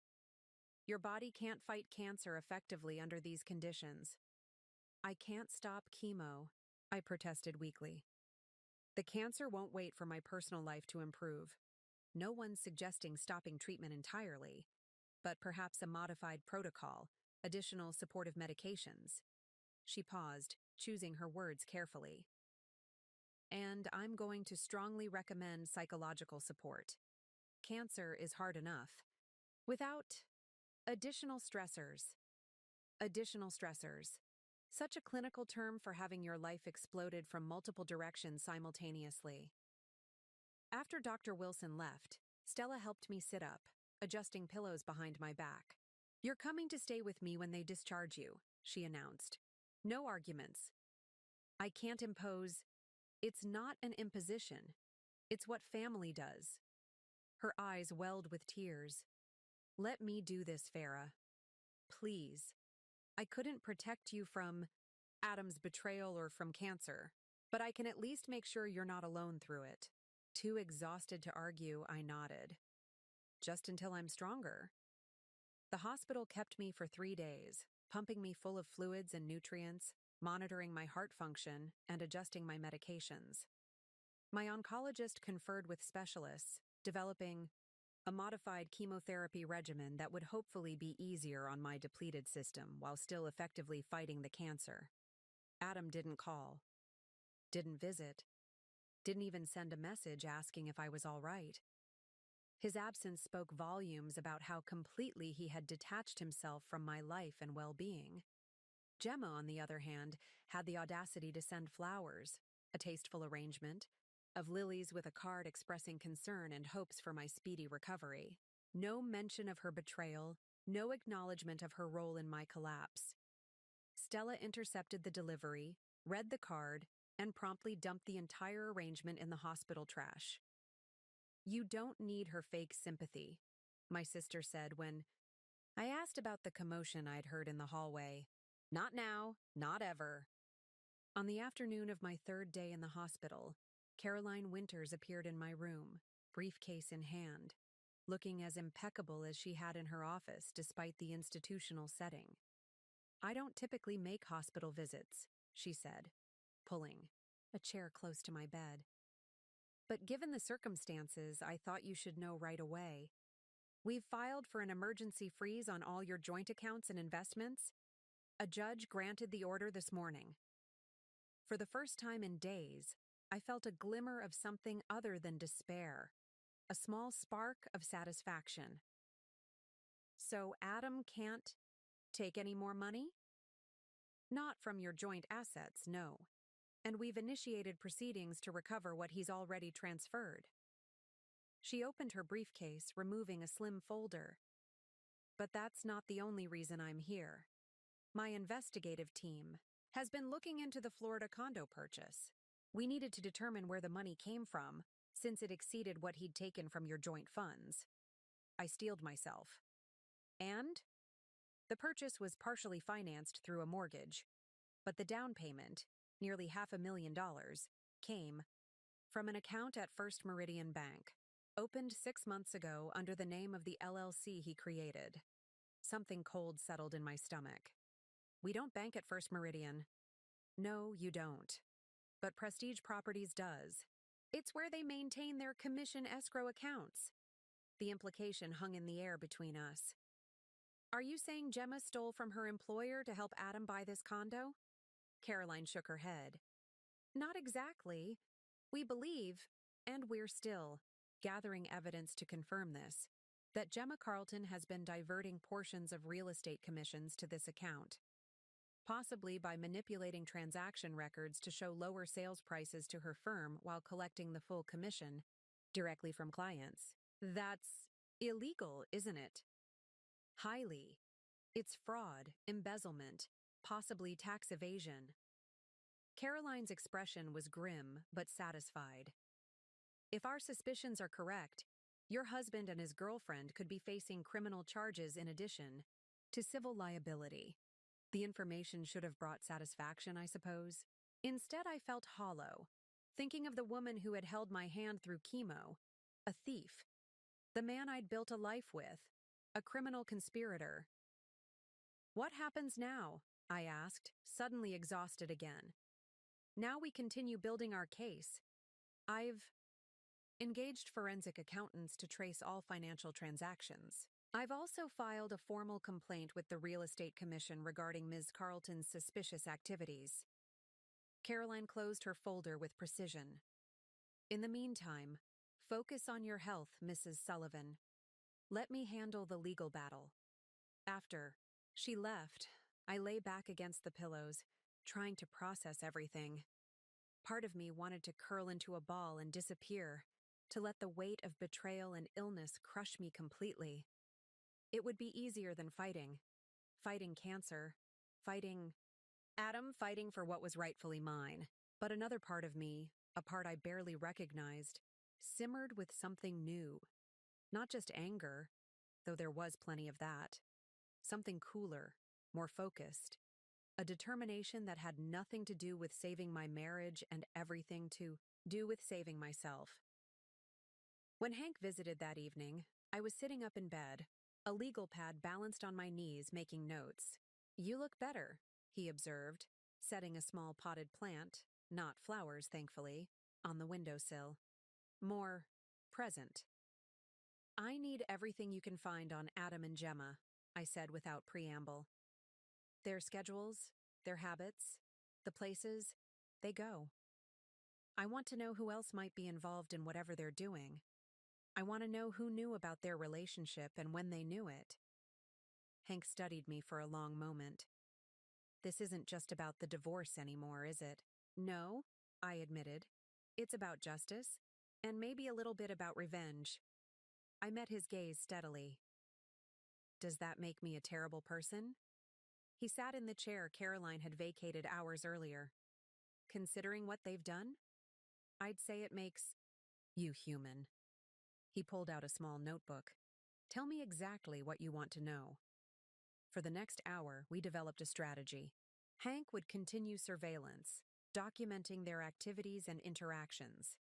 Your body can't fight cancer effectively under these conditions. I can't stop chemo, I protested weakly. The cancer won't wait for my personal life to improve. No one's suggesting stopping treatment entirely, but perhaps a modified protocol, additional supportive medications. She paused, choosing her words carefully. And I'm going to strongly recommend psychological support. Cancer is hard enough. Without additional stressors. Additional stressors. Such a clinical term for having your life exploded from multiple directions simultaneously. After Dr. Wilson left, Stella helped me sit up, adjusting pillows behind my back. You're coming to stay with me when they discharge you, she announced. No arguments. I can't impose. It's not an imposition. It's what family does. Her eyes welled with tears. Let me do this, Farah. Please. I couldn't protect you from Adam's betrayal or from cancer, but I can at least make sure you're not alone through it. Too exhausted to argue, I nodded. Just until I'm stronger. The hospital kept me for 3 days, pumping me full of fluids and nutrients, monitoring my heart function, and adjusting my medications. My oncologist conferred with specialists, developing a modified chemotherapy regimen that would hopefully be easier on my depleted system while still effectively fighting the cancer. Adam didn't call, didn't visit, didn't even send a message asking if I was all right. His absence spoke volumes about how completely he had detached himself from my life and well-being. Gemma, on the other hand, had the audacity to send flowers, a tasteful arrangement, of lilies with a card expressing concern and hopes for my speedy recovery. No mention of her betrayal, no acknowledgement of her role in my collapse. Stella intercepted the delivery, read the card, and promptly dumped the entire arrangement in the hospital trash. You don't need her fake sympathy, my sister said when I asked about the commotion I'd heard in the hallway. Not now, not ever. On the afternoon of my 3rd day in the hospital, Caroline Winters appeared in my room, briefcase in hand, looking as impeccable as she had in her office despite the institutional setting. I don't typically make hospital visits, she said, pulling a chair close to my bed. But given the circumstances, I thought you should know right away. We've filed for an emergency freeze on all your joint accounts and investments. A judge granted the order this morning. For the first time in days, I felt a glimmer of something other than despair, a small spark of satisfaction. So Adam can't take any more money? Not from your joint assets, no. And we've initiated proceedings to recover what he's already transferred. She opened her briefcase, removing a slim folder. But that's not the only reason I'm here. My investigative team has been looking into the Florida condo purchase. We needed to determine where the money came from, since it exceeded what he'd taken from your joint funds. I steeled myself. And? The purchase was partially financed through a mortgage, but the down payment, nearly $500,000, came from an account at First Meridian Bank, opened 6 months ago under the name of the LLC he created. Something cold settled in my stomach. We don't bank at First Meridian. No, you don't. But Prestige Properties does. It's where they maintain their commission escrow accounts. The implication hung in the air between us. Are you saying Gemma stole from her employer to help Adam buy this condo? Caroline shook her head. Not exactly. We believe, and we're still gathering evidence to confirm this, that Gemma Carlton has been diverting portions of real estate commissions to this account, possibly by manipulating transaction records to show lower sales prices to her firm while collecting the full commission directly from clients. That's illegal, isn't it? Highly. It's fraud, embezzlement, possibly tax evasion. Caroline's expression was grim but satisfied. If our suspicions are correct, your husband and his girlfriend could be facing criminal charges in addition to civil liability. The information should have brought satisfaction, I suppose. Instead, I felt hollow, thinking of the woman who had held my hand through chemo, A thief. The man I'd built a life with. A criminal conspirator. What happens now? I asked, suddenly exhausted again. Now we continue building our case. I've engaged forensic accountants to trace all financial transactions. I've also filed a formal complaint with the Real Estate Commission regarding Ms. Carlton's suspicious activities. Caroline closed her folder with precision. In the meantime, focus on your health, Mrs. Sullivan. Let me handle the legal battle. After she left, I lay back against the pillows, trying to process everything. Part of me wanted to curl into a ball and disappear, to let the weight of betrayal and illness crush me completely. It would be easier than fighting. Fighting cancer. Fighting Adam, fighting for what was rightfully mine. But another part of me, a part I barely recognized, simmered with something new. Not just anger, though there was plenty of that. Something cooler, more focused. A determination that had nothing to do with saving my marriage and everything to do with saving myself. When Hank visited that evening, I was sitting up in bed, a legal pad balanced on my knees, making notes. "You look better," he observed, setting a small potted plant, not flowers, thankfully, on the windowsill. "More present." "I need everything you can find on Adam and Gemma," I said without preamble. "Their schedules, their habits, the places they go. I want to know who else might be involved in whatever they're doing. I want to know who knew about their relationship and when they knew it." Hank studied me for a long moment. "This isn't just about the divorce anymore, is it?" "No," I admitted. "It's about justice, and maybe a little bit about revenge." I met his gaze steadily. "Does that make me a terrible person?" He sat in the chair Caroline had vacated hours earlier. "Considering what they've done? I'd say it makes you human." He pulled out a small notebook. "Tell me exactly what you want to know." For the next hour, we developed a strategy. Hank would continue surveillance, documenting their activities and interactions.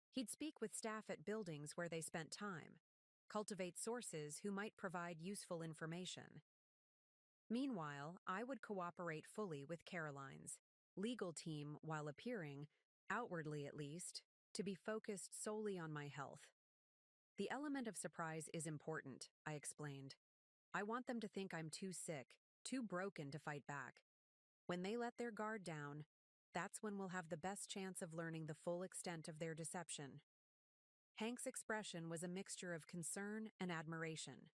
He'd speak with staff at buildings where they spent time, cultivate sources who might provide useful information. Meanwhile, I would cooperate fully with Caroline's legal team while appearing, outwardly at least, to be focused solely on my health. "The element of surprise is important," I explained. "I want them to think I'm too sick, too broken to fight back. When they let their guard down, that's when we'll have the best chance of learning the full extent of their deception." Hank's expression was a mixture of concern and admiration.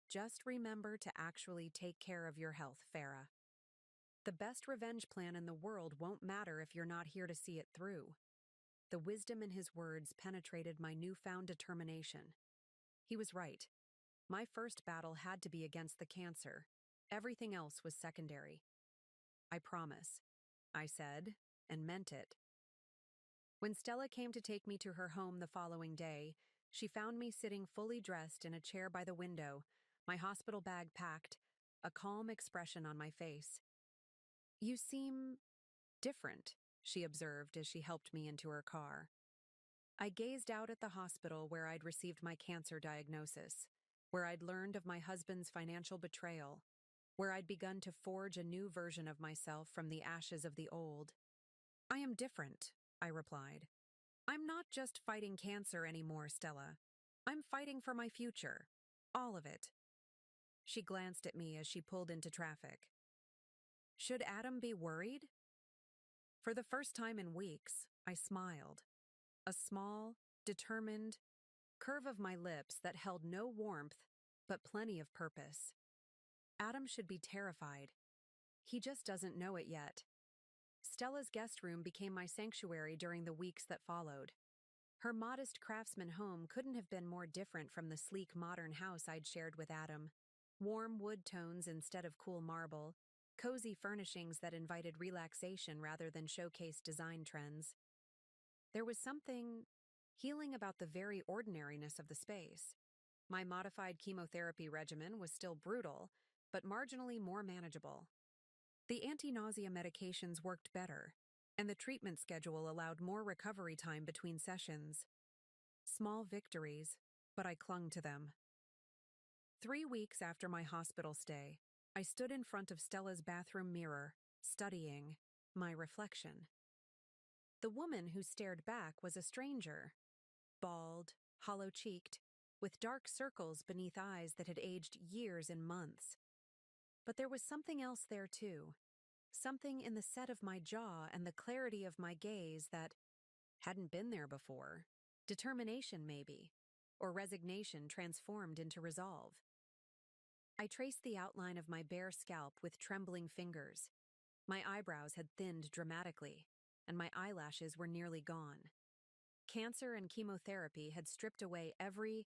"Just remember to actually take care of your health, Farah. The best revenge plan in the world won't matter if you're not here to see it through." The wisdom in his words penetrated my newfound determination. He was right. My first battle had to be against the cancer. Everything else was secondary. "I promise," I said, and meant it. When Stella came to take me to her home the following day, she found me sitting fully dressed in a chair by the window, my hospital bag packed, a calm expression on my face. "You seem different," she observed as she helped me into her car. I gazed out at the hospital where I'd received my cancer diagnosis, where I'd learned of my husband's financial betrayal, where I'd begun to forge a new version of myself from the ashes of the old. "I am different," I replied. "I'm not just fighting cancer anymore, Stella. I'm fighting for my future. All of it." She glanced at me as she pulled into traffic. "Should Adam be worried?" For the first time in weeks, I smiled. A small, determined curve of my lips that held no warmth, but plenty of purpose. "Adam should be terrified. He just doesn't know it yet." Stella's guest room became my sanctuary during the weeks that followed. Her modest craftsman home couldn't have been more different from the sleek modern house I'd shared with Adam. Warm wood tones instead of cool marble, cozy furnishings that invited relaxation rather than showcased design trends. There was something healing about the very ordinariness of the space. My modified chemotherapy regimen was still brutal, but marginally more manageable. The anti-nausea medications worked better, and the treatment schedule allowed more recovery time between sessions. Small victories, but I clung to them. 3 weeks after my hospital stay, I stood in front of Stella's bathroom mirror, studying my reflection. The woman who stared back was a stranger, bald, hollow-cheeked, with dark circles beneath eyes that had aged years and months. But there was something else there too, something in the set of my jaw and the clarity of my gaze that hadn't been there before. Determination, maybe, or resignation transformed into resolve. I traced the outline of my bare scalp with trembling fingers. My eyebrows had thinned dramatically, and my eyelashes were nearly gone. Cancer and chemotherapy had stripped away every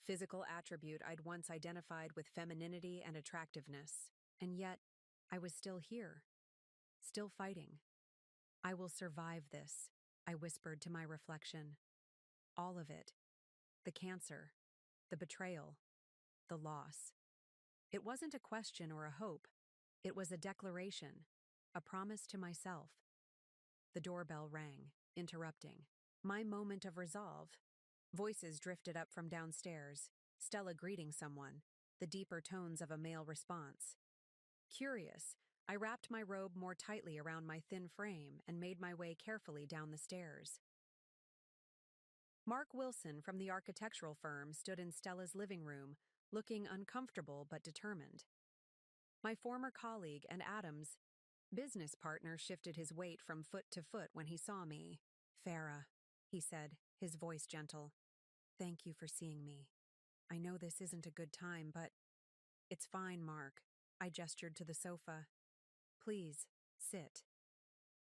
physical attribute I'd once identified with femininity and attractiveness, and yet I was still here, still fighting. I will survive this, I whispered to my reflection. All of it. The cancer, the betrayal, the loss. It wasn't a question or a hope. It was a declaration, a promise to myself. The doorbell rang, interrupting my moment of resolve. Voices drifted up from downstairs, Stella greeting someone, the deeper tones of a male response. Curious, I wrapped my robe more tightly around my thin frame and made my way carefully down the stairs. Mark Wilson from the architectural firm stood in Stella's living room, looking uncomfortable but determined. My former colleague and Adam's business partner shifted his weight from foot to foot when he saw me. "Farah," he said, his voice gentle. "Thank you for seeing me. I know this isn't a good time, but—" "It's fine, Mark." I gestured to the sofa. "Please, sit."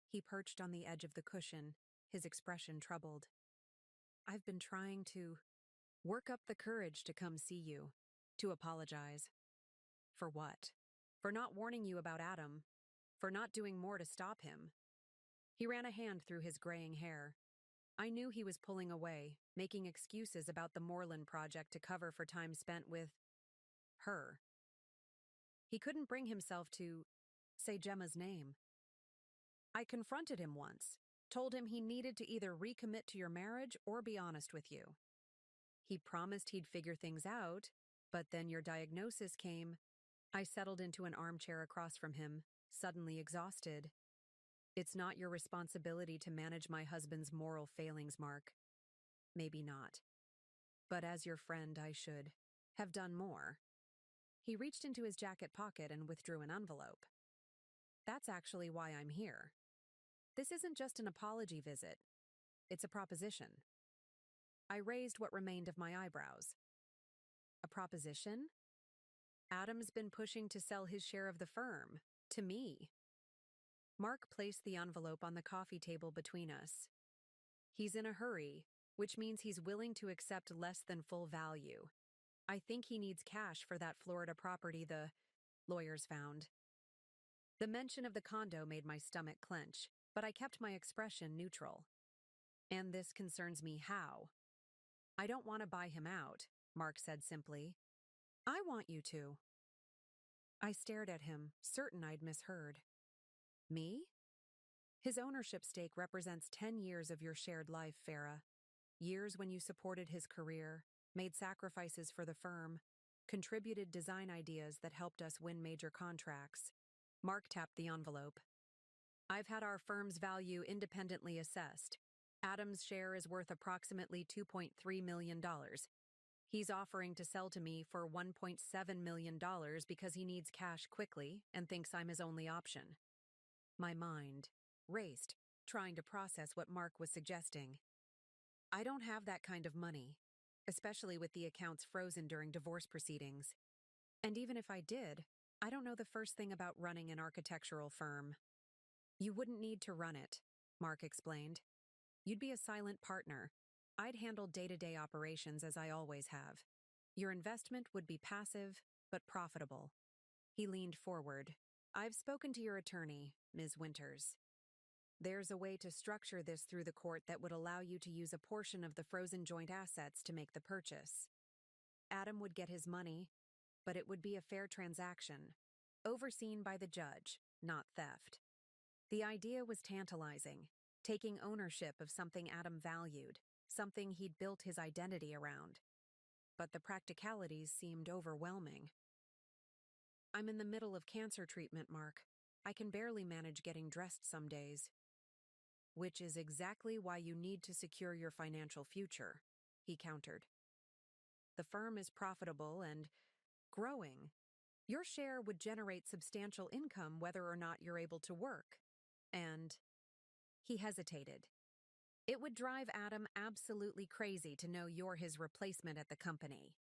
He perched on the edge of the cushion, his expression troubled. "I've been trying to work up the courage to come see you, to apologize." "For what?" "For not warning you about Adam. For not doing more to stop him." He ran a hand through his graying hair. I knew he was pulling away, making excuses about the Moreland project to cover for time spent with her. He couldn't bring himself to say Gemma's name. "I confronted him once, told him he needed to either recommit to your marriage or be honest with you. He promised he'd figure things out, but then your diagnosis came." I settled into an armchair across from him, suddenly exhausted. "It's not your responsibility to manage my husband's moral failings, Mark." "Maybe not. But as your friend, I should have done more." He reached into his jacket pocket and withdrew an envelope. "That's actually why I'm here. This isn't just an apology visit. It's a proposition." I raised what remained of my eyebrows. "A proposition?" "Adam's been pushing to sell his share of the firm. To me." Mark placed the envelope on the coffee table between us. "He's in a hurry, which means he's willing to accept less than full value. I think he needs cash for that Florida property the lawyers found." The mention of the condo made my stomach clench, but I kept my expression neutral. "And this concerns me how?" "I don't want to buy him out," Mark said simply. "I want you to." I stared at him, certain I'd misheard. "Me?" "His ownership stake represents 10 years of your shared life, Farah. Years when you supported his career, made sacrifices for the firm, contributed design ideas that helped us win major contracts." Mark tapped the envelope. "I've had our firm's value independently assessed. Adam's share is worth approximately $2.3 million. He's offering to sell to me for $1.7 million because he needs cash quickly and thinks I'm his only option." My mind raced, trying to process what Mark was suggesting. "I don't have that kind of money, especially with the accounts frozen during divorce proceedings. And even if I did, I don't know the first thing about running an architectural firm." "You wouldn't need to run it," Mark explained. "You'd be a silent partner. I'd handle day-to-day operations as I always have. Your investment would be passive, but profitable." He leaned forward. "I've spoken to your attorney, Ms. Winters. There's a way to structure this through the court that would allow you to use a portion of the frozen joint assets to make the purchase. Adam would get his money, but it would be a fair transaction, overseen by the judge, not theft." The idea was tantalizing, taking ownership of something Adam valued, something he'd built his identity around. But the practicalities seemed overwhelming. I'm in the middle of cancer treatment, Mark. I can barely manage getting dressed some days. Which is exactly why you need to secure your financial future, he countered. The firm is profitable and growing. Your share would generate substantial income whether or not you're able to work. And he hesitated. It would drive Adam absolutely crazy to know you're his replacement at the company.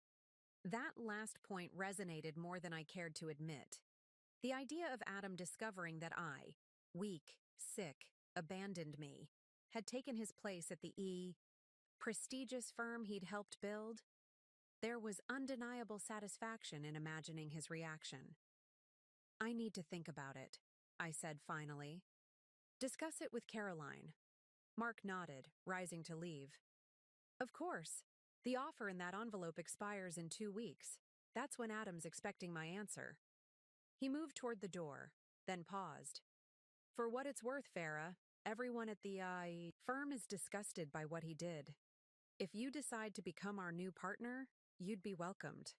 That last point resonated more than I cared to admit. The idea of Adam discovering that I, weak, sick, abandoned me, had taken his place at the prestigious firm he'd helped build, there was undeniable satisfaction in imagining his reaction. I need to think about it, I said finally. Discuss it with Caroline. Mark nodded, rising to leave. Of course. The offer in that envelope expires in 2 weeks. That's when Adam's expecting my answer. He moved toward the door, then paused. For what it's worth, Farah, everyone at the firm is disgusted by what he did. If you decide to become our new partner, you'd be welcomed.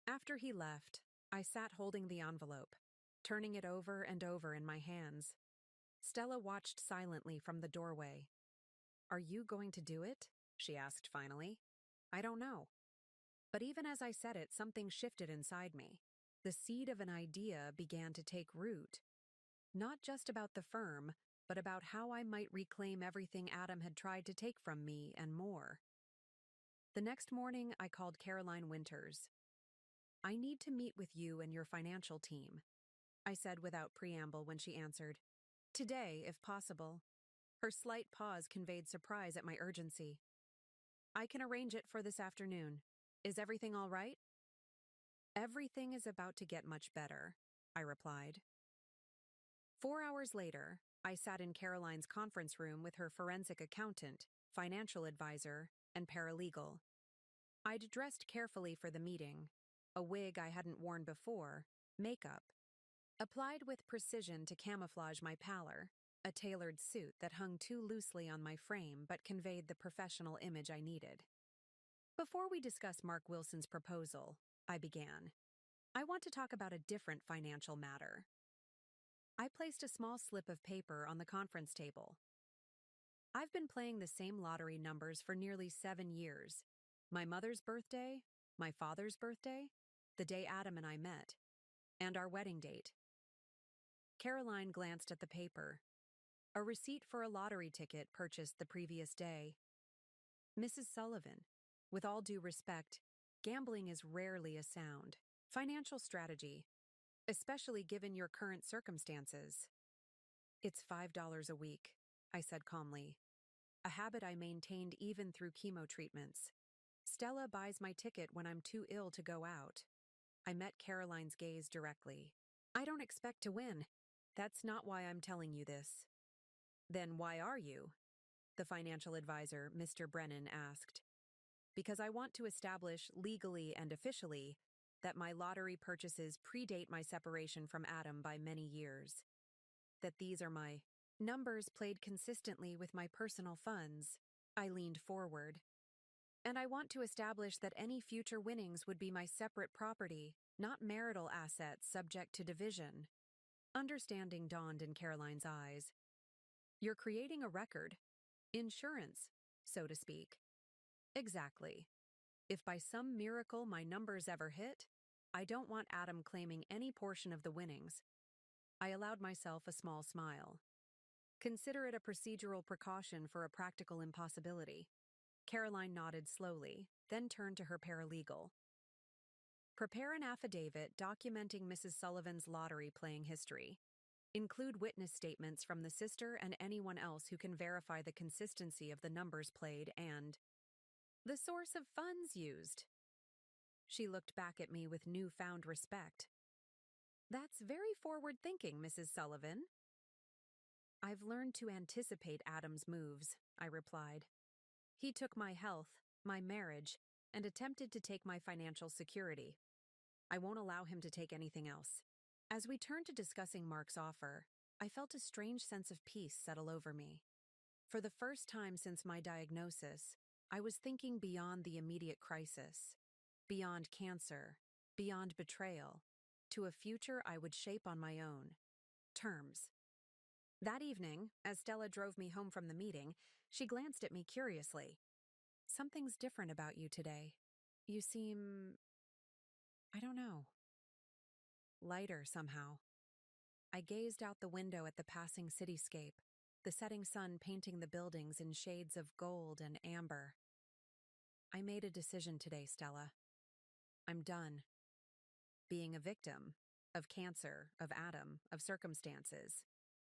After he left, I sat holding the envelope, turning it over and over in my hands. Stella watched silently from the doorway. Are you going to do it? She asked finally. I don't know. But even as I said it, something shifted inside me. The seed of an idea began to take root. Not just about the firm, but about how I might reclaim everything Adam had tried to take from me and more. The next morning, I called Caroline Winters. I need to meet with you and your financial team, I said without preamble when she answered. Today, if possible. Her slight pause conveyed surprise at my urgency. I can arrange it for this afternoon. Is everything all right? Everything is about to get much better, I replied. 4 hours later, I sat in Caroline's conference room with her forensic accountant, financial advisor, and paralegal. I'd dressed carefully for the meeting, a wig I hadn't worn before, makeup, applied with precision to camouflage my pallor, a tailored suit that hung too loosely on my frame but conveyed the professional image I needed. Before we discuss Mark Wilson's proposal, I began, I want to talk about a different financial matter. I placed a small slip of paper on the conference table. I've been playing the same lottery numbers for nearly 7 years. My mother's birthday, my father's birthday, the day Adam and I met, and our wedding date. Caroline glanced at the paper. A receipt for a lottery ticket purchased the previous day. Mrs. Sullivan, with all due respect, gambling is rarely a sound financial strategy, especially given your current circumstances. It's $5 a week, I said calmly, a habit I maintained even through chemo treatments. Stella buys my ticket when I'm too ill to go out. I met Caroline's gaze directly. I don't expect to win. That's not why I'm telling you this. Then why are you? The financial advisor, Mr. Brennan, asked. Because I want to establish legally and officially that my lottery purchases predate my separation from Adam by many years. That these are my numbers played consistently with my personal funds. I leaned forward. And I want to establish that any future winnings would be my separate property, not marital assets subject to division. Understanding dawned in Caroline's eyes. You're creating a record. Insurance, so to speak. Exactly. If by some miracle my numbers ever hit, I don't want Adam claiming any portion of the winnings. I allowed myself a small smile. Consider it a procedural precaution for a practical impossibility. Caroline nodded slowly, then turned to her paralegal. Prepare an affidavit documenting Mrs. Sullivan's lottery playing history. Include witness statements from the sister and anyone else who can verify the consistency of the numbers played and the source of funds used. She looked back at me with newfound respect. That's very forward-thinking, Mrs. Sullivan. I've learned to anticipate Adam's moves, I replied. He took my health, my marriage, and attempted to take my financial security. I won't allow him to take anything else. As we turned to discussing Mark's offer, I felt a strange sense of peace settle over me. For the first time since my diagnosis, I was thinking beyond the immediate crisis, beyond cancer, beyond betrayal, to a future I would shape on my own terms. That evening, as Stella drove me home from the meeting, she glanced at me curiously. "Something's different about you today. You seem, I don't know, lighter somehow." I gazed out the window at the passing cityscape, the setting sun painting the buildings in shades of gold and amber. "I made a decision today, Stella. I'm done being a victim of cancer, of Adam, of circumstances.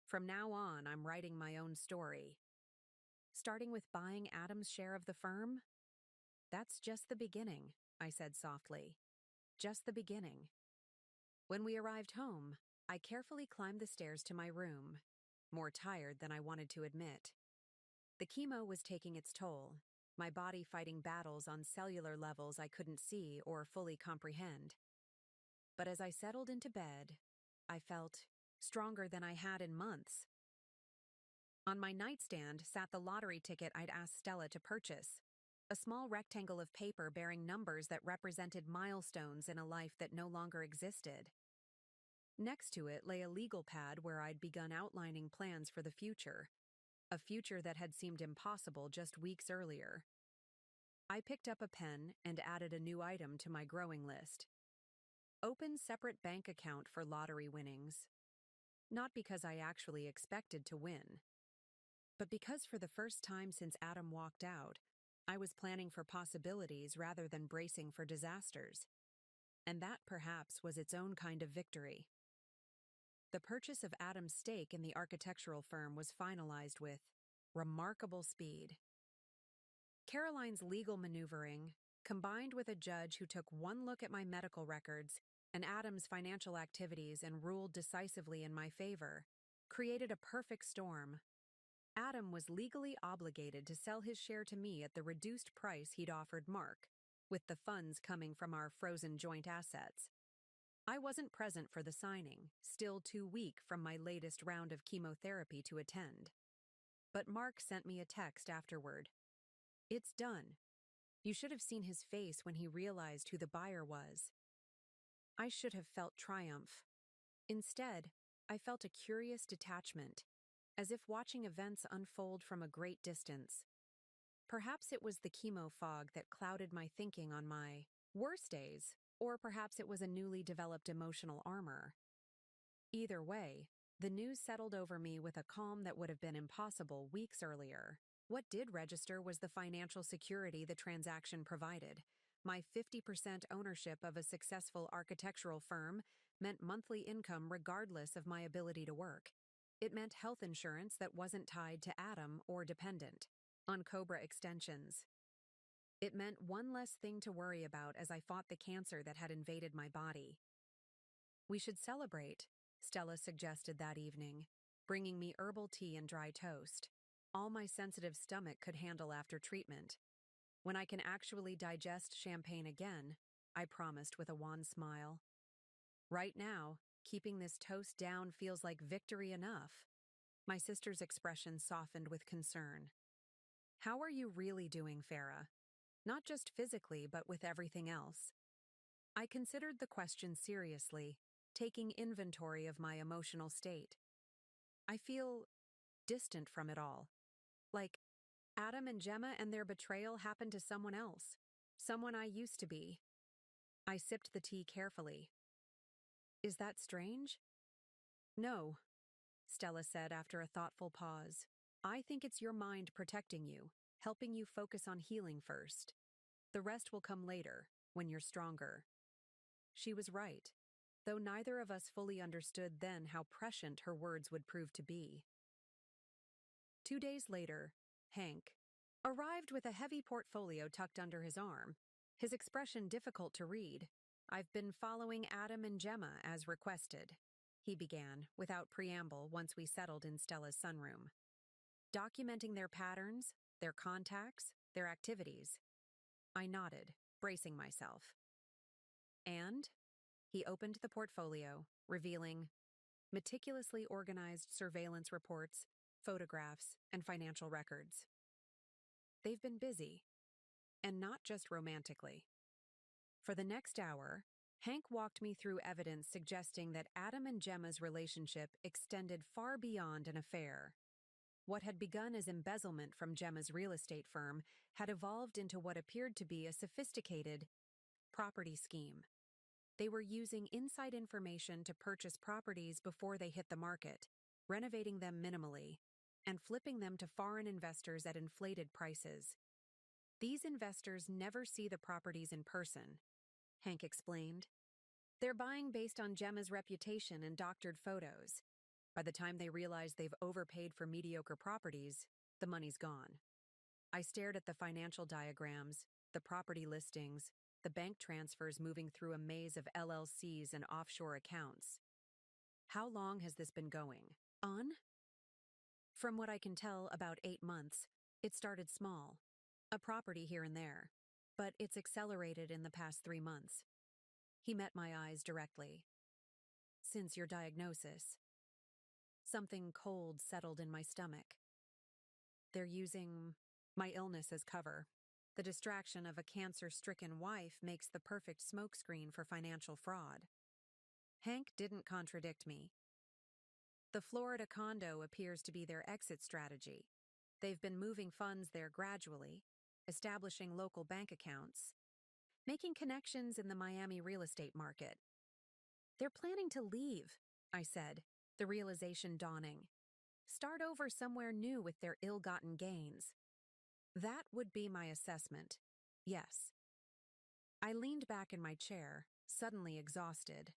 From now on, I'm writing my own story. Starting with buying Adam's share of the firm? That's just the beginning," I said softly. "Just the beginning." When we arrived home, I carefully climbed the stairs to my room, more tired than I wanted to admit. The chemo was taking its toll, my body fighting battles on cellular levels I couldn't see or fully comprehend. But as I settled into bed, I felt stronger than I had in months. On my nightstand sat the lottery ticket I'd asked Stella to purchase, a small rectangle of paper bearing numbers that represented milestones in a life that no longer existed. Next to it lay a legal pad where I'd begun outlining plans for the future, a future that had seemed impossible just weeks earlier. I picked up a pen and added a new item to my growing list. Open separate bank account for lottery winnings. Not because I actually expected to win, but because for the first time since Adam walked out, I was planning for possibilities rather than bracing for disasters. And that perhaps was its own kind of victory. The purchase of Adam's stake in the architectural firm was finalized with remarkable speed. Caroline's legal maneuvering, combined with a judge who took one look at my medical records and Adam's financial activities and ruled decisively in my favor, created a perfect storm. Adam was legally obligated to sell his share to me at the reduced price he'd offered Mark, with the funds coming from our frozen joint assets. I wasn't present for the signing, still too weak from my latest round of chemotherapy to attend. But Mark sent me a text afterward. "It's done. You should have seen his face when he realized who the buyer was." I should have felt triumph. Instead, I felt a curious detachment, as if watching events unfold from a great distance. Perhaps it was the chemo fog that clouded my thinking on my worst days, or perhaps it was a newly developed emotional armor. Either way, the news settled over me with a calm that would have been impossible weeks earlier. What did register was the financial security the transaction provided. My 50% ownership of a successful architectural firm meant monthly income regardless of my ability to work. It meant health insurance that wasn't tied to Adam or dependent on Cobra extensions. It meant one less thing to worry about as I fought the cancer that had invaded my body. "We should celebrate," Stella suggested that evening, bringing me herbal tea and dry toast, all my sensitive stomach could handle after treatment. "When I can actually digest champagne again," I promised with a wan smile. "Right now, keeping this toast down feels like victory enough." My sister's expression softened with concern. "How are you really doing, Farah? Not just physically, but with everything else?" I considered the question seriously, taking inventory of my emotional state. "I feel distant from it all. Like Adam and Gemma and their betrayal happened to someone else. Someone I used to be." I sipped the tea carefully. "Is that strange?" "No," Stella said after a thoughtful pause. "I think it's your mind protecting you, helping you focus on healing first. The rest will come later, when you're stronger." She was right, though neither of us fully understood then how prescient her words would prove to be. 2 days later, Hank arrived with a heavy portfolio tucked under his arm, his expression difficult to read. "I've been following Adam and Gemma as requested," he began, without preamble once we settled in Stella's sunroom. "Documenting their patterns, their contacts, their activities." I nodded, bracing myself. "And?" He opened the portfolio, revealing meticulously organized surveillance reports, photographs, and financial records. They've been busy, and not just romantically. For the next hour, Hank walked me through evidence suggesting that Adam and Gemma's relationship extended far beyond an affair. What had begun as embezzlement from Gemma's real estate firm had evolved into what appeared to be a sophisticated property scheme. They were using inside information to purchase properties before they hit the market, renovating them minimally, and flipping them to foreign investors at inflated prices. These investors never see the properties in person, Hank explained. They're buying based on Gemma's reputation and doctored photos. By the time they realize they've overpaid for mediocre properties, the money's gone. I stared at the financial diagrams, the property listings, the bank transfers moving through a maze of LLCs and offshore accounts. How long has this been going on? From what I can tell, about 8 months. It started small, a property here and there, but it's accelerated in the past 3 months. He met my eyes directly. Since your diagnosis, something cold settled in my stomach. They're using my illness as cover. The distraction of a cancer-stricken wife makes the perfect smokescreen for financial fraud. Hank didn't contradict me. The Florida condo appears to be their exit strategy. They've been moving funds there gradually, establishing local bank accounts, making connections in the Miami real estate market. They're planning to leave, I said, the realization dawning. Start over somewhere new with their ill-gotten gains. That would be my assessment. Yes. I leaned back in my chair, suddenly exhausted.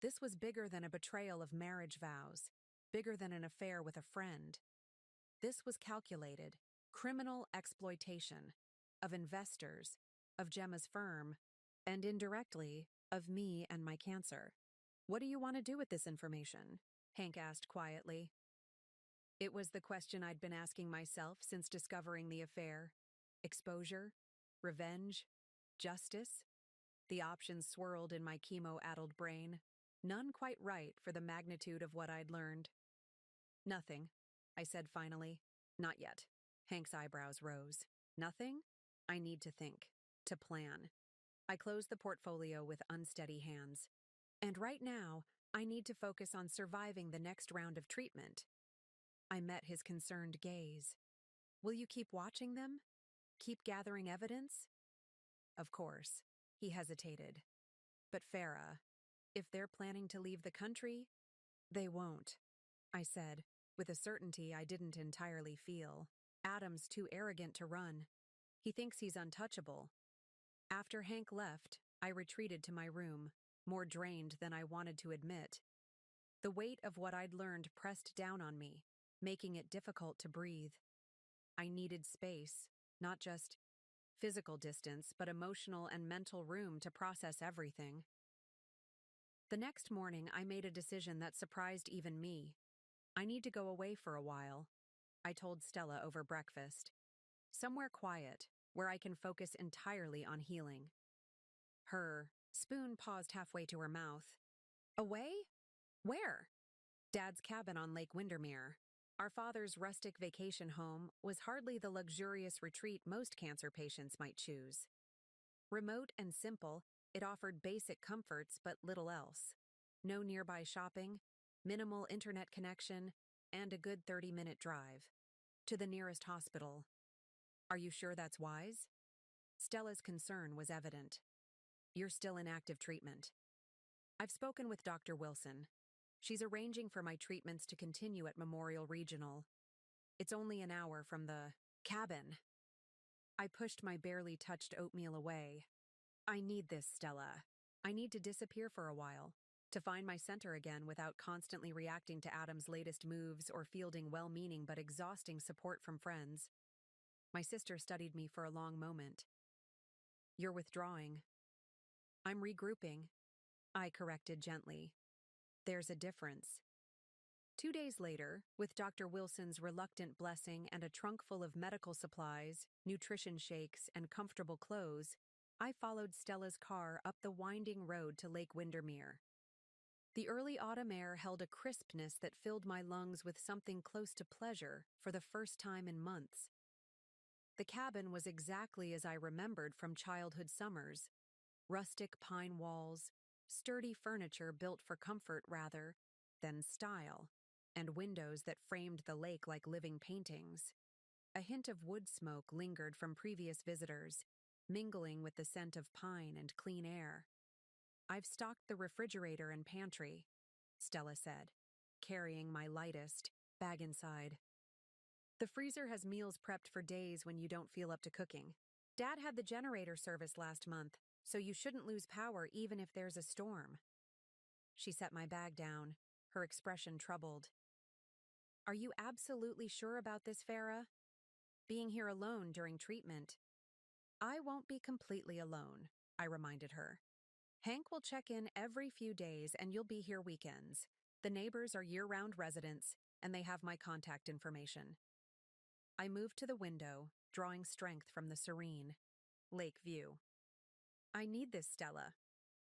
This was bigger than a betrayal of marriage vows, bigger than an affair with a friend. This was calculated, criminal exploitation of investors, of Gemma's firm, and indirectly, of me and my cancer. What do you want to do with this information? Hank asked quietly. It was the question I'd been asking myself since discovering the affair. Exposure? Revenge? Justice? The options swirled in my chemo-addled brain, none quite right for the magnitude of what I'd learned. Nothing, I said finally. Not yet. Hank's eyebrows rose. Nothing? I need to think, to plan. I closed the portfolio with unsteady hands. And right now, I need to focus on surviving the next round of treatment. I met his concerned gaze. Will you keep watching them? Keep gathering evidence? Of course. He hesitated. But Farah, if they're planning to leave the country, they won't, I said, with a certainty I didn't entirely feel. Adam's too arrogant to run. He thinks he's untouchable. After Hank left, I retreated to my room, more drained than I wanted to admit. The weight of what I'd learned pressed down on me, making it difficult to breathe. I needed space, not just physical distance, but emotional and mental room to process everything. The next morning, I made a decision that surprised even me. I need to go away for a while, I told Stella over breakfast. Somewhere quiet, where I can focus entirely on healing. Her spoon paused halfway to her mouth. Away? Where? Dad's cabin on Lake Windermere. Our father's rustic vacation home was hardly the luxurious retreat most cancer patients might choose. Remote and simple, it offered basic comforts but little else. No nearby shopping, minimal internet connection, and a good 30-minute drive to the nearest hospital. Are you sure that's wise? Stella's concern was evident. You're still in active treatment. I've spoken with Dr. Wilson. She's arranging for my treatments to continue at Memorial Regional. It's only an hour from the cabin. I pushed my barely touched oatmeal away. I need this, Stella. I need to disappear for a while, to find my center again without constantly reacting to Adam's latest moves or fielding well-meaning but exhausting support from friends. My sister studied me for a long moment. You're withdrawing. I'm regrouping, I corrected gently. There's a difference. 2 days later, with Dr. Wilson's reluctant blessing and a trunk full of medical supplies, nutrition shakes, and comfortable clothes, I followed Stella's car up the winding road to Lake Windermere. The early autumn air held a crispness that filled my lungs with something close to pleasure for the first time in months. The cabin was exactly as I remembered from childhood summers: rustic pine walls, sturdy furniture built for comfort rather than style, and windows that framed the lake like living paintings. A hint of wood smoke lingered from previous visitors, mingling with the scent of pine and clean air. "I've stocked the refrigerator and pantry," Stella said, carrying my lightest bag inside. "The freezer has meals prepped for days when you don't feel up to cooking. Dad had the generator service last month, so you shouldn't lose power even if there's a storm." She set my bag down, her expression troubled. "Are you absolutely sure about this, Farah? Being here alone during treatment—" "I won't be completely alone," I reminded her. "Hank will check in every few days and you'll be here weekends. The neighbors are year-round residents, and they have my contact information." I moved to the window, drawing strength from the serene lake view. "I need this, Stella.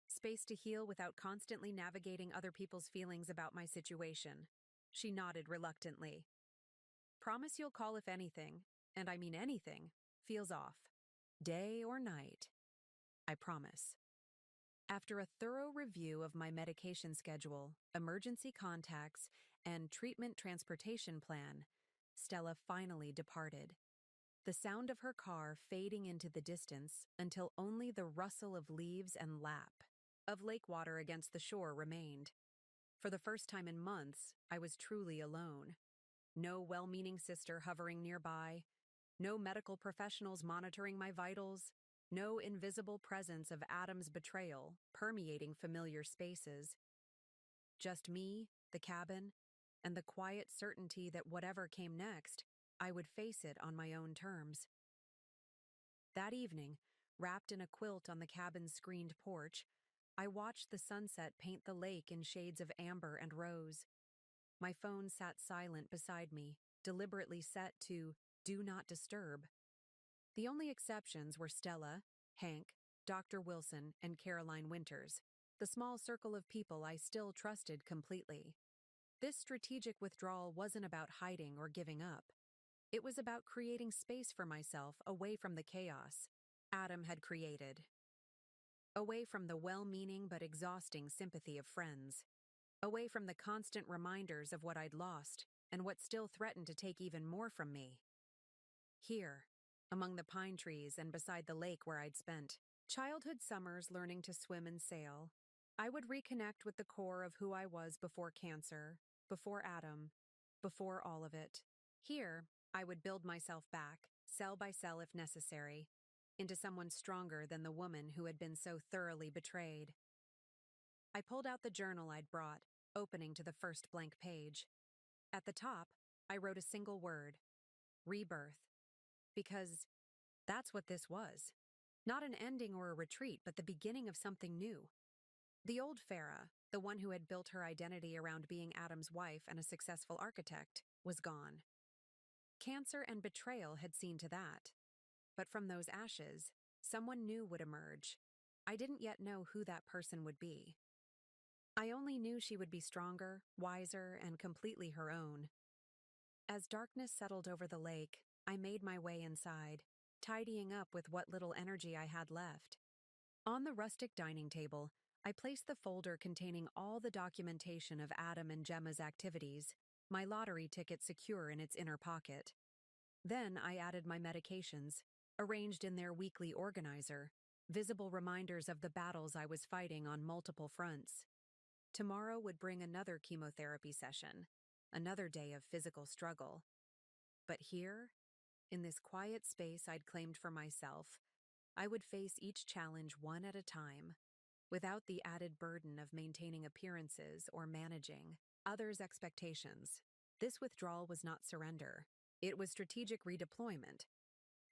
Space to heal without constantly navigating other people's feelings about my situation." She nodded reluctantly. "Promise you'll call if anything, and I mean anything, feels off. Day or night." "I promise." After a thorough review of my medication schedule, emergency contacts, and treatment transportation plan, Stella finally departed. The sound of her car fading into the distance until only the rustle of leaves and lap of lake water against the shore remained. For the first time in months, I was truly alone. No well-meaning sister hovering nearby, no medical professionals monitoring my vitals, no invisible presence of Adam's betrayal permeating familiar spaces. Just me, the cabin, and the quiet certainty that whatever came next, I would face it on my own terms. That evening, wrapped in a quilt on the cabin's screened porch, I watched the sunset paint the lake in shades of amber and rose. My phone sat silent beside me, deliberately set to "Do Not Disturb." The only exceptions were Stella, Hank, Dr. Wilson, and Caroline Winters, the small circle of people I still trusted completely. This strategic withdrawal wasn't about hiding or giving up. It was about creating space for myself away from the chaos Adam had created, away from the well-meaning but exhausting sympathy of friends, away from the constant reminders of what I'd lost and what still threatened to take even more from me. Here, among the pine trees and beside the lake where I'd spent childhood summers learning to swim and sail, I would reconnect with the core of who I was before cancer, before Adam, before all of it. Here, I would build myself back, cell by cell if necessary, into someone stronger than the woman who had been so thoroughly betrayed. I pulled out the journal I'd brought, opening to the first blank page. At the top, I wrote a single word: rebirth. Because that's what this was. Not an ending or a retreat, but the beginning of something new. The old Farah, the one who had built her identity around being Adam's wife and a successful architect, was gone. Cancer and betrayal had seen to that. But from those ashes, someone new would emerge. I didn't yet know who that person would be. I only knew she would be stronger, wiser, and completely her own. As darkness settled over the lake, I made my way inside, tidying up with what little energy I had left. On the rustic dining table, I placed the folder containing all the documentation of Adam and Gemma's activities, my lottery ticket secure in its inner pocket. Then I added my medications, arranged in their weekly organizer, visible reminders of the battles I was fighting on multiple fronts. Tomorrow would bring another chemotherapy session, another day of physical struggle. But here, in this quiet space I'd claimed for myself, I would face each challenge one at a time, without the added burden of maintaining appearances or managing others' expectations. This withdrawal was not surrender. It was strategic redeployment.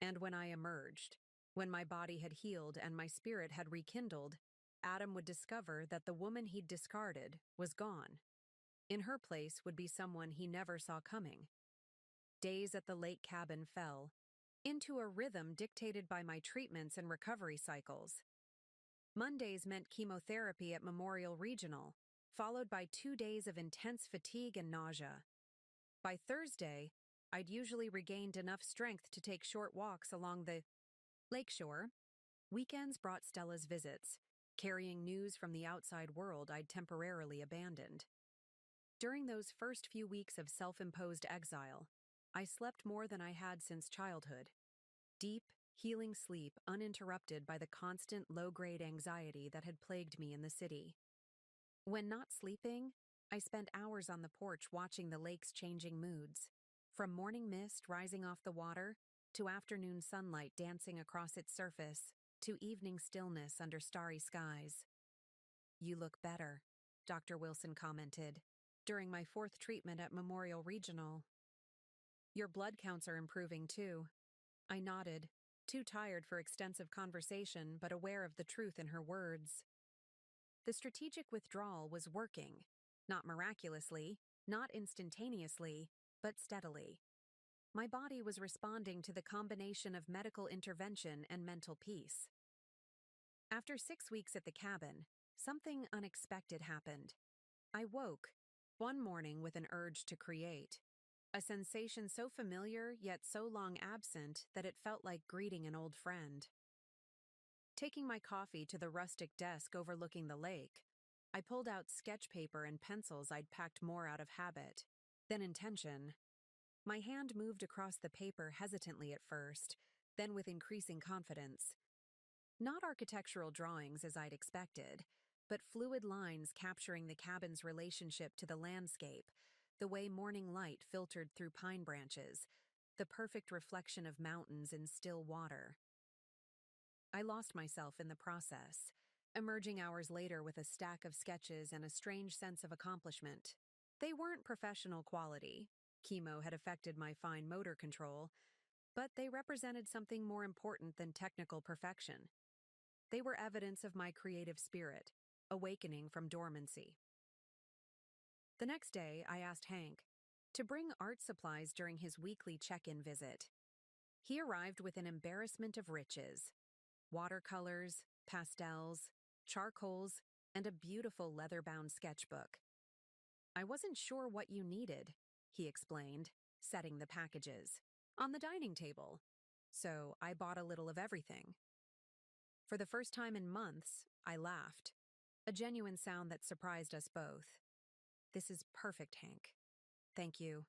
And when I emerged, when my body had healed and my spirit had rekindled, Adam would discover that the woman he'd discarded was gone. In her place would be someone he never saw coming. Days at the lake cabin fell into a rhythm dictated by my treatments and recovery cycles. Mondays meant chemotherapy at Memorial Regional, followed by 2 days of intense fatigue and nausea. By Thursday, I'd usually regained enough strength to take short walks along the lakeshore. Weekends brought Stella's visits, carrying news from the outside world I'd temporarily abandoned. During those first few weeks of self-imposed exile, I slept more than I had since childhood. Deep, healing sleep uninterrupted by the constant low-grade anxiety that had plagued me in the city. When not sleeping, I spent hours on the porch watching the lake's changing moods, from morning mist rising off the water to afternoon sunlight dancing across its surface to evening stillness under starry skies. "You look better," Dr. Wilson commented, during my 4th treatment at Memorial Regional. "Your blood counts are improving too." I nodded, too tired for extensive conversation but aware of the truth in her words. The strategic withdrawal was working, not miraculously, not instantaneously, but steadily. My body was responding to the combination of medical intervention and mental peace. After 6 weeks at the cabin, something unexpected happened. I woke, one morning with an urge to create. A sensation so familiar yet so long absent that it felt like greeting an old friend. Taking my coffee to the rustic desk overlooking the lake, I pulled out sketch paper and pencils I'd packed more out of habit than intention. My hand moved across the paper hesitantly at first, then with increasing confidence. Not architectural drawings as I'd expected, but fluid lines capturing the cabin's relationship to the landscape, the way morning light filtered through pine branches, the perfect reflection of mountains in still water. I lost myself in the process, emerging hours later with a stack of sketches and a strange sense of accomplishment. They weren't professional quality. Chemo had affected my fine motor control, but they represented something more important than technical perfection. They were evidence of my creative spirit, awakening from dormancy. The next day, I asked Hank to bring art supplies during his weekly check-in visit. He arrived with an embarrassment of riches: watercolors, pastels, charcoals, and a beautiful leather-bound sketchbook. "I wasn't sure what you needed," he explained, setting the packages on the dining table. "So I bought a little of everything." For the first time in months, I laughed, a genuine sound that surprised us both. "This is perfect, Hank. Thank you."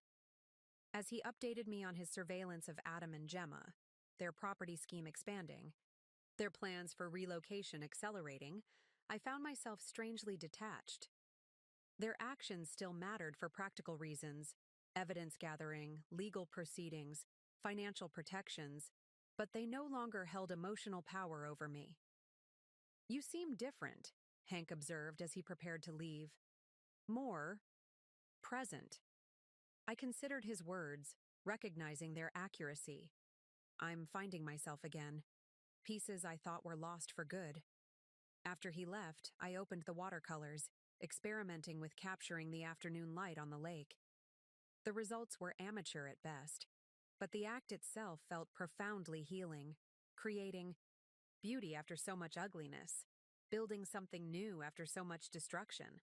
As he updated me on his surveillance of Adam and Gemma, their property scheme expanding, their plans for relocation accelerating, I found myself strangely detached. Their actions still mattered for practical reasons: evidence gathering, legal proceedings, financial protections, but they no longer held emotional power over me. "You seem different," Hank observed as he prepared to leave. "More present." I considered his words, recognizing their accuracy. I'm finding myself again. Pieces I thought were lost for good. After he left, I opened the watercolors, experimenting with capturing the afternoon light on the lake. The results were amateur at best, but the act itself felt profoundly healing, creating beauty after so much ugliness, building something new after so much destruction.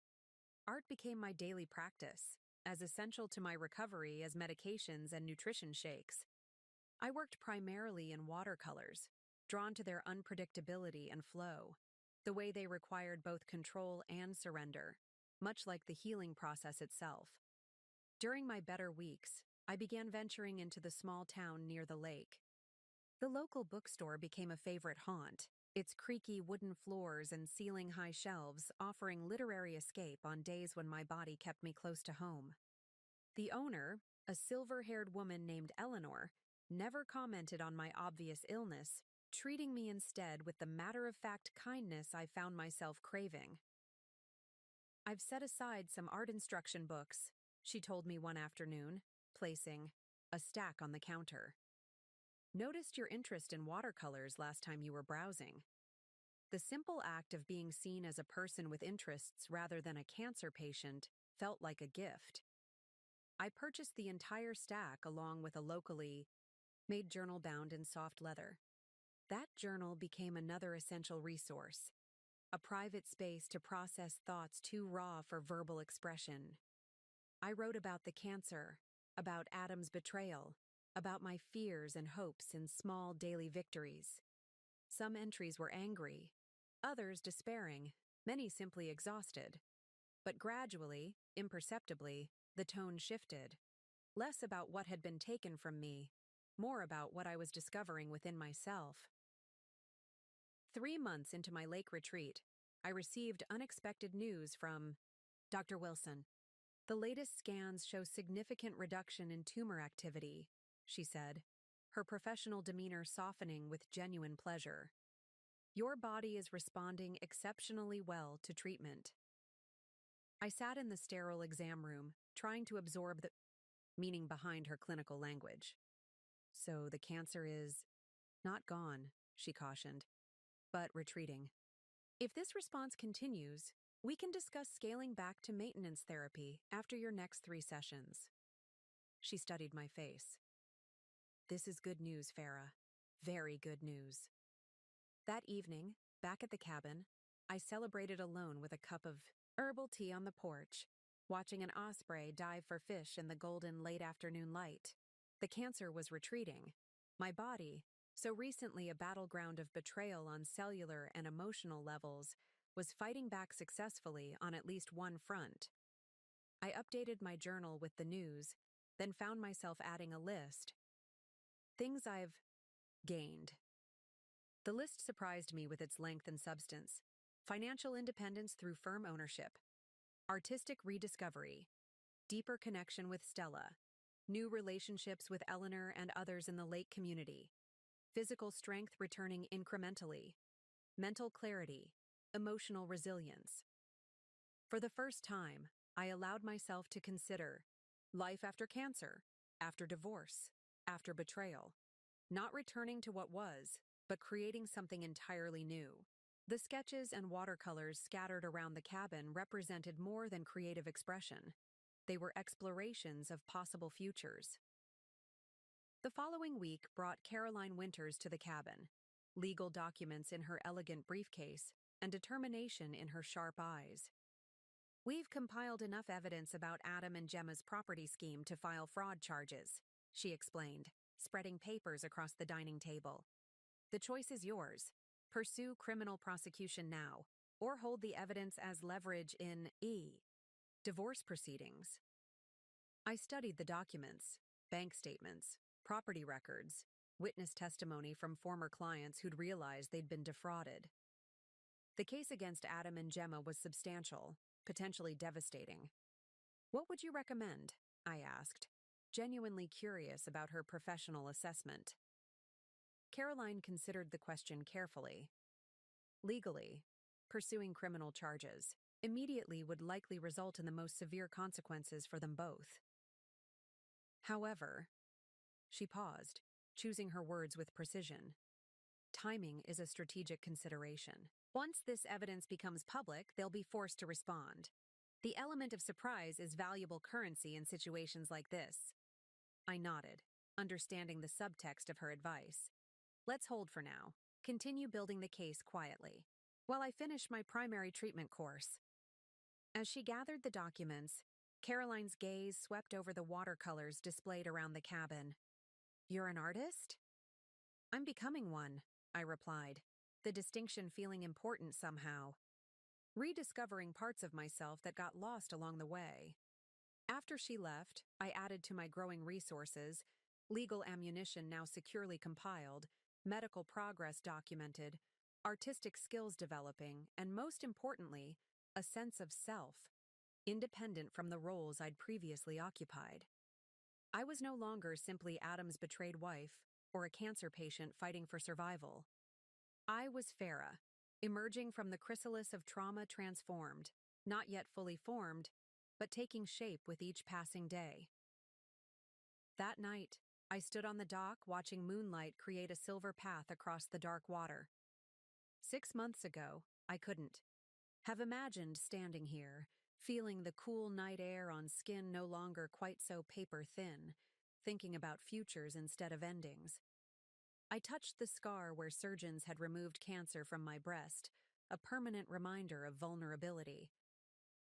Art became my daily practice, as essential to my recovery as medications and nutrition shakes. I worked primarily in watercolors, drawn to their unpredictability and flow, the way they required both control and surrender, much like the healing process itself. During my better weeks, I began venturing into the small town near the lake. The local bookstore became a favorite haunt, its creaky wooden floors and ceiling-high shelves offering literary escape on days when my body kept me close to home. The owner, a silver-haired woman named Eleanor, never commented on my obvious illness, treating me instead with the matter-of-fact kindness I found myself craving. "I've set aside some art instruction books," she told me one afternoon, placing a stack on the counter. "Noticed your interest in watercolors last time you were browsing." The simple act of being seen as a person with interests rather than a cancer patient felt like a gift. I purchased the entire stack along with a locally made journal bound in soft leather. That journal became another essential resource. a private space to process thoughts too raw for verbal expression. I wrote about the cancer, about Adam's betrayal, about my fears and hopes in small daily victories. Some entries were angry, others despairing, many simply exhausted. But gradually, imperceptibly, the tone shifted. Less about what had been taken from me, more about what I was discovering within myself. 3 months into my lake retreat, I received unexpected news from Dr. Wilson. The latest scans show significant reduction in tumor activity, she said, her professional demeanor softening with genuine pleasure. Your body is responding exceptionally well to treatment. I sat in the sterile exam room, trying to absorb the meaning behind her clinical language. So the cancer is not gone, she cautioned, but retreating. If this response continues, we can discuss scaling back to maintenance therapy after your next 3 sessions. She studied my face. This is good news, Farah. Very good news. That evening, back at the cabin, I celebrated alone with a cup of herbal tea on the porch, watching an osprey dive for fish in the golden late afternoon light. The cancer was retreating. My body, so recently a battleground of betrayal on cellular and emotional levels, was fighting back successfully on at least one front. I updated my journal with the news, then found myself adding a list. Things I've gained. The list surprised me with its length and substance. Financial independence through firm ownership. Artistic rediscovery. Deeper connection with Stella. New relationships with Eleanor and others in the lake community. Physical strength returning incrementally. Mental clarity. Emotional resilience. For the first time, I allowed myself to consider life after cancer, after divorce, after betrayal. Not returning to what was, but creating something entirely new. The sketches and watercolors scattered around the cabin represented more than creative expression. They were explorations of possible futures. The following week brought Caroline Winters to the cabin, legal documents in her elegant briefcase and determination in her sharp eyes. We've compiled enough evidence about Adam and Gemma's property scheme to file fraud charges, she explained, spreading papers across the dining table. The choice is yours. Pursue criminal prosecution now, or hold the evidence as leverage in divorce proceedings. I studied the documents, bank statements, property records, witness testimony from former clients who'd realized they'd been defrauded. The case against Adam and Gemma was substantial, potentially devastating. What would you recommend? I asked, genuinely curious about her professional assessment. Caroline considered the question carefully. Legally, pursuing criminal charges immediately would likely result in the most severe consequences for them both. However, she paused, choosing her words with precision. Timing is a strategic consideration. Once this evidence becomes public, they'll be forced to respond. The element of surprise is valuable currency in situations like this. I nodded, understanding the subtext of her advice. Let's hold for now. Continue building the case quietly, while I finish my primary treatment course. As she gathered the documents, Caroline's gaze swept over the watercolors displayed around the cabin. You're an artist? I'm becoming one, I replied, the distinction feeling important somehow. Rediscovering parts of myself that got lost along the way. After she left, I added to my growing resources, legal ammunition now securely compiled, medical progress documented, artistic skills developing, and most importantly, a sense of self, independent from the roles I'd previously occupied. I was no longer simply Adam's betrayed wife or a cancer patient fighting for survival. I was Farah, emerging from the chrysalis of trauma transformed, not yet fully formed, but taking shape with each passing day. That night, I stood on the dock watching moonlight create a silver path across the dark water. 6 months ago, I couldn't have imagined standing here, feeling the cool night air on skin no longer quite so paper thin, thinking about futures instead of endings. I touched the scar where surgeons had removed cancer from my breast, a permanent reminder of vulnerability.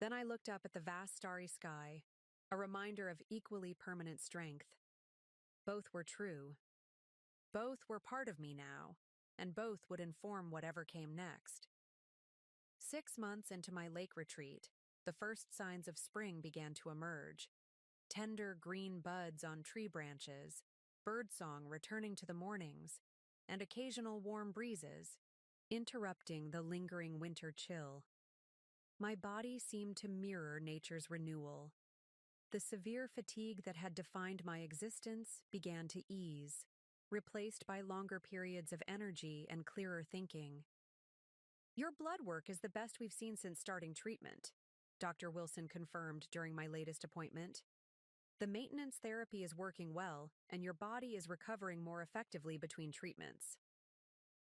Then I looked up at the vast starry sky, a reminder of equally permanent strength. Both were true. Both were part of me now, and both would inform whatever came next. 6 months into my lake retreat, the first signs of spring began to emerge. Tender green buds on tree branches, birdsong returning to the mornings, and occasional warm breezes, interrupting the lingering winter chill. My body seemed to mirror nature's renewal. The severe fatigue that had defined my existence began to ease, replaced by longer periods of energy and clearer thinking. "Your blood work is the best we've seen since starting treatment," Dr. Wilson confirmed during my latest appointment. "The maintenance therapy is working well, and your body is recovering more effectively between treatments."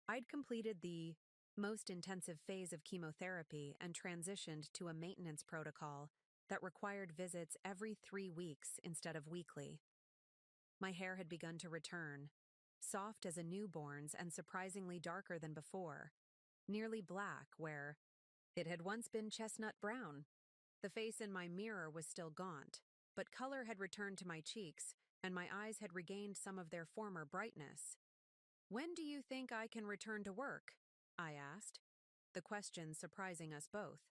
I'd completed the most intensive phase of chemotherapy and transitioned to a maintenance protocol that required visits every 3 weeks instead of weekly. My hair had begun to return, soft as a newborn's and surprisingly darker than before, nearly black where it had once been chestnut brown. The face in my mirror was still gaunt, but color had returned to my cheeks, and my eyes had regained some of their former brightness. "When do you think I can return to work?" I asked, the question surprising us both.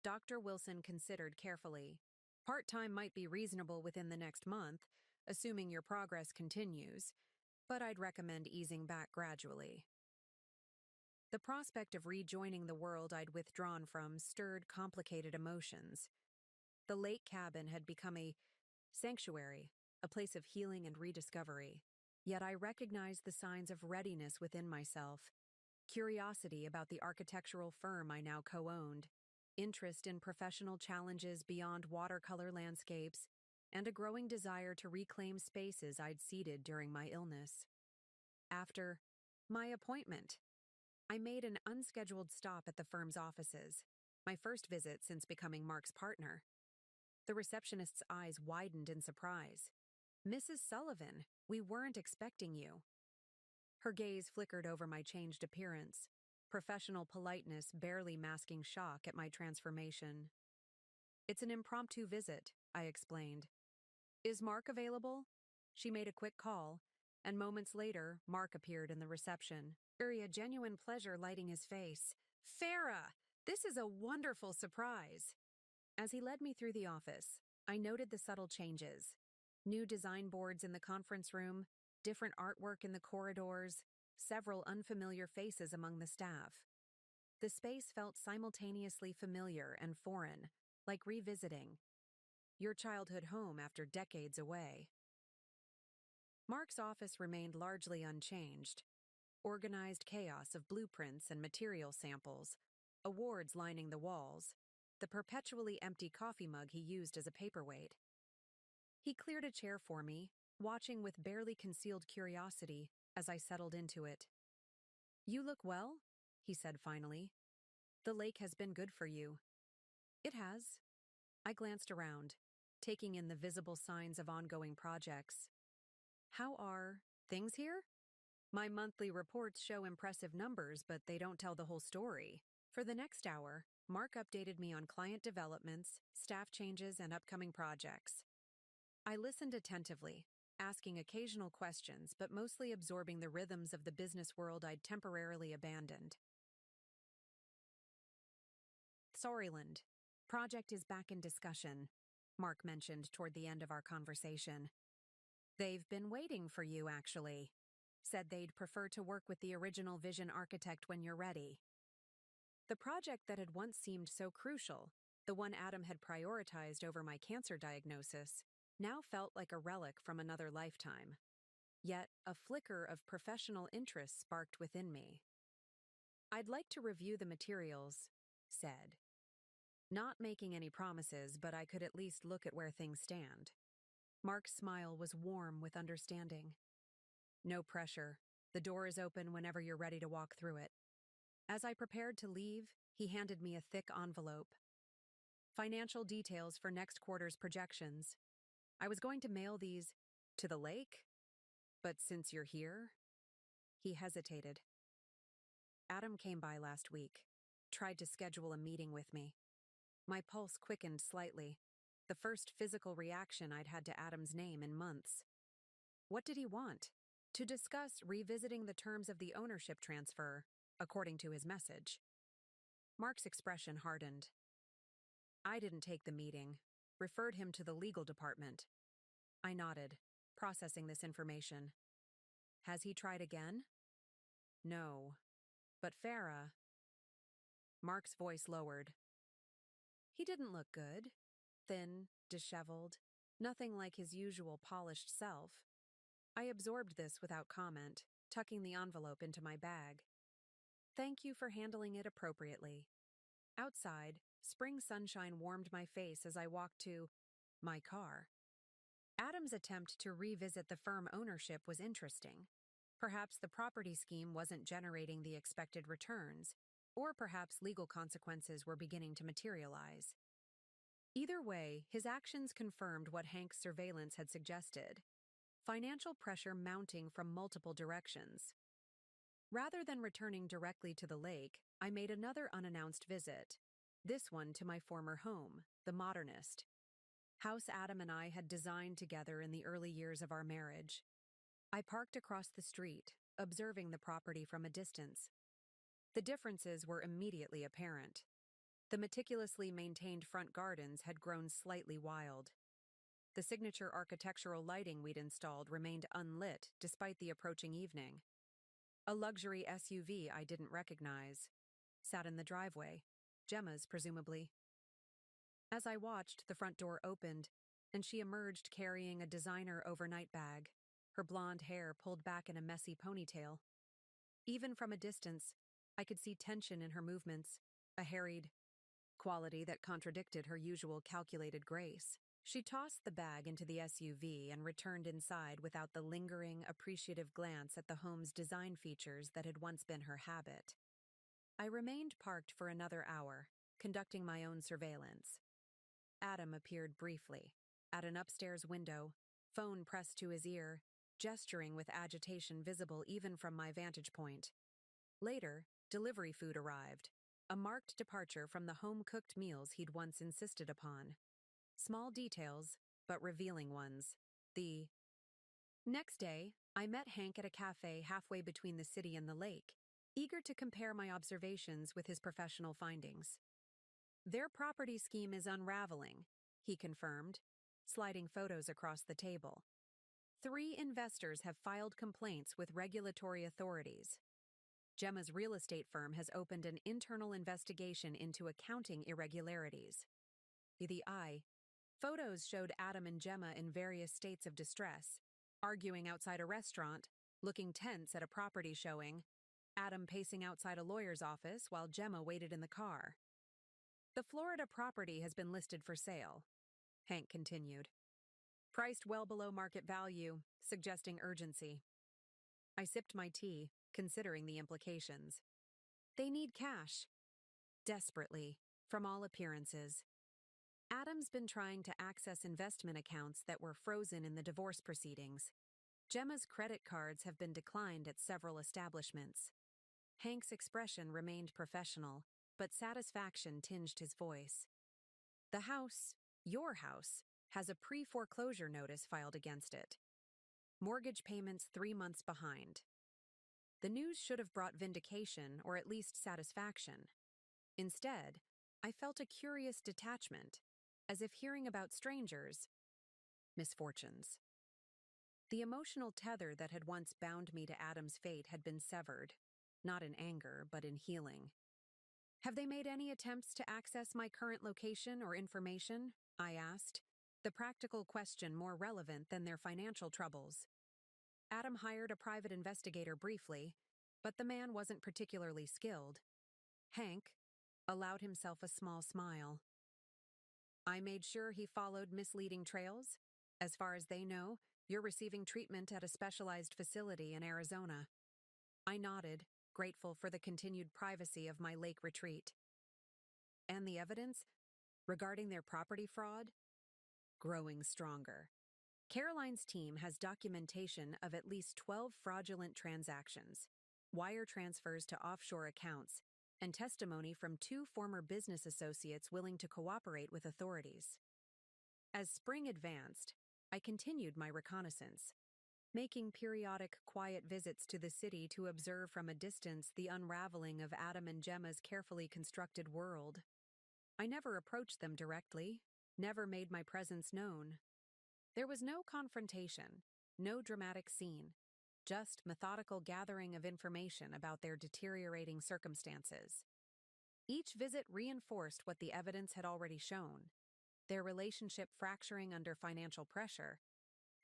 Dr. Wilson considered carefully. "Part-time might be reasonable within the next month, assuming your progress continues, but I'd recommend easing back gradually." The prospect of rejoining the world I'd withdrawn from stirred complicated emotions. The lake cabin had become a sanctuary, a place of healing and rediscovery. Yet I recognized the signs of readiness within myself: curiosity about the architectural firm I now co-owned, interest in professional challenges beyond watercolor landscapes, and a growing desire to reclaim spaces I'd ceded during my illness. After my appointment, I made an unscheduled stop at the firm's offices, my first visit since becoming Mark's partner. The receptionist's eyes widened in surprise. "Mrs. Sullivan, we weren't expecting you." Her gaze flickered over my changed appearance, professional politeness barely masking shock at my transformation. "It's an impromptu visit," I explained. "Is Mark available?" She made a quick call, and moments later, Mark appeared in the reception, a genuine pleasure lighting his face. "Farah, this is a wonderful surprise." As he led me through the office, I noted the subtle changes. New design boards in the conference room, different artwork in the corridors, several unfamiliar faces among the staff. The space felt simultaneously familiar and foreign, like revisiting your childhood home after decades away. Mark's office remained largely unchanged. Organized chaos of blueprints and material samples, awards lining the walls, the perpetually empty coffee mug he used as a paperweight. He cleared a chair for me, watching with barely concealed curiosity as I settled into it. "You look well," he said finally. "The lake has been good for you." "It has." I glanced around, taking in the visible signs of ongoing projects. "How are things here?" "My monthly reports show impressive numbers, but they don't tell the whole story." For the next hour, Mark updated me on client developments, staff changes, and upcoming projects. I listened attentively, asking occasional questions, but mostly absorbing the rhythms of the business world I'd temporarily abandoned. "Soriland. Project is back in discussion," Mark mentioned toward the end of our conversation. "They've been waiting for you, actually. Said they'd prefer to work with the original vision architect when you're ready." The project that had once seemed so crucial, the one Adam had prioritized over my cancer diagnosis, now felt like a relic from another lifetime. Yet a flicker of professional interest sparked within me. "I'd like to review the materials," said. Not making any promises, but I could at least look at where things stand. Mark's smile was warm with understanding. "No pressure. The door is open whenever you're ready to walk through it." As I prepared to leave, he handed me a thick envelope. "Financial details for next quarter's projections. I was going to mail these to the lake, but since you're here..." He hesitated. "Adam came by last week. tried to schedule a meeting with me. My pulse quickened slightly, the first physical reaction I'd had to Adam's name in months. What did he want? To discuss revisiting the terms of the ownership transfer, according to his message. Mark's expression hardened. I didn't take the meeting, referred him to the legal department. I nodded, processing this information. Has he tried again? No. But Farah. Mark's voice lowered. He didn't look good. Thin, disheveled, nothing like his usual polished self. I absorbed this without comment, tucking the envelope into my bag. Thank you for handling it appropriately. Outside, spring sunshine warmed my face as I walked to my car. Adam's attempt to revisit the firm ownership was interesting. Perhaps the property scheme wasn't generating the expected returns, or perhaps legal consequences were beginning to materialize. Either way, his actions confirmed what Hank's surveillance had suggested: financial pressure mounting from multiple directions. Rather than returning directly to the lake, I made another unannounced visit, this one to my former home, the Modernist. House Adam and I had designed together in the early years of our marriage. I parked across the street, observing the property from a distance. The differences were immediately apparent. The meticulously maintained front gardens had grown slightly wild. The signature architectural lighting we'd installed remained unlit despite the approaching evening. A luxury SUV I didn't recognize sat in the driveway, Gemma's presumably. As I watched, the front door opened, and she emerged carrying a designer overnight bag, her blonde hair pulled back in a messy ponytail. Even from a distance, I could see tension in her movements, a harried quality that contradicted her usual calculated grace. She tossed the bag into the SUV and returned inside without the lingering, appreciative glance at the home's design features that had once been her habit. I remained parked for another hour, conducting my own surveillance. Adam appeared briefly, at an upstairs window, phone pressed to his ear, gesturing with agitation visible even from my vantage point. Later, delivery food arrived, a marked departure from the home-cooked meals he'd once insisted upon. Small details, but revealing ones. The next day, I met Hank at a cafe halfway between the city and the lake, eager to compare my observations with his professional findings. Their property scheme is unraveling, he confirmed, sliding photos across the table. 3 investors have filed complaints with regulatory authorities. Gemma's real estate firm has opened an internal investigation into accounting irregularities. Photos showed Adam and Gemma in various states of distress, arguing outside a restaurant, looking tense at a property showing, Adam pacing outside a lawyer's office while Gemma waited in the car. The Florida property has been listed for sale, Hank continued. Priced well below market value, suggesting urgency. I sipped my tea, considering the implications. They need cash. Desperately, from all appearances. Adam's been trying to access investment accounts that were frozen in the divorce proceedings. Gemma's credit cards have been declined at several establishments. Hank's expression remained professional, but satisfaction tinged his voice. The house, your house, has a pre-foreclosure notice filed against it. Mortgage payments 3 months behind. The news should have brought vindication or at least satisfaction. Instead, I felt a curious detachment, as if hearing about strangers' misfortunes. The emotional tether that had once bound me to Adam's fate had been severed, not in anger, but in healing. Have they made any attempts to access my current location or information? I asked, the practical question more relevant than their financial troubles. Adam hired a private investigator briefly, but the man wasn't particularly skilled. Hank allowed himself a small smile. I made sure he followed misleading trails. As far as they know, you're receiving treatment at a specialized facility in Arizona. I nodded, grateful for the continued privacy of my lake retreat. And the evidence regarding their property fraud? Growing stronger. Caroline's team has documentation of at least 12 fraudulent transactions, wire transfers to offshore accounts, and testimony from 2 former business associates willing to cooperate with authorities. As spring advanced, I continued my reconnaissance, making periodic quiet visits to the city to observe from a distance the unraveling of Adam and Gemma's carefully constructed world. I never approached them directly, never made my presence known. There was no confrontation, no dramatic scene, just methodical gathering of information about their deteriorating circumstances. Each visit reinforced what the evidence had already shown: their relationship fracturing under financial pressure,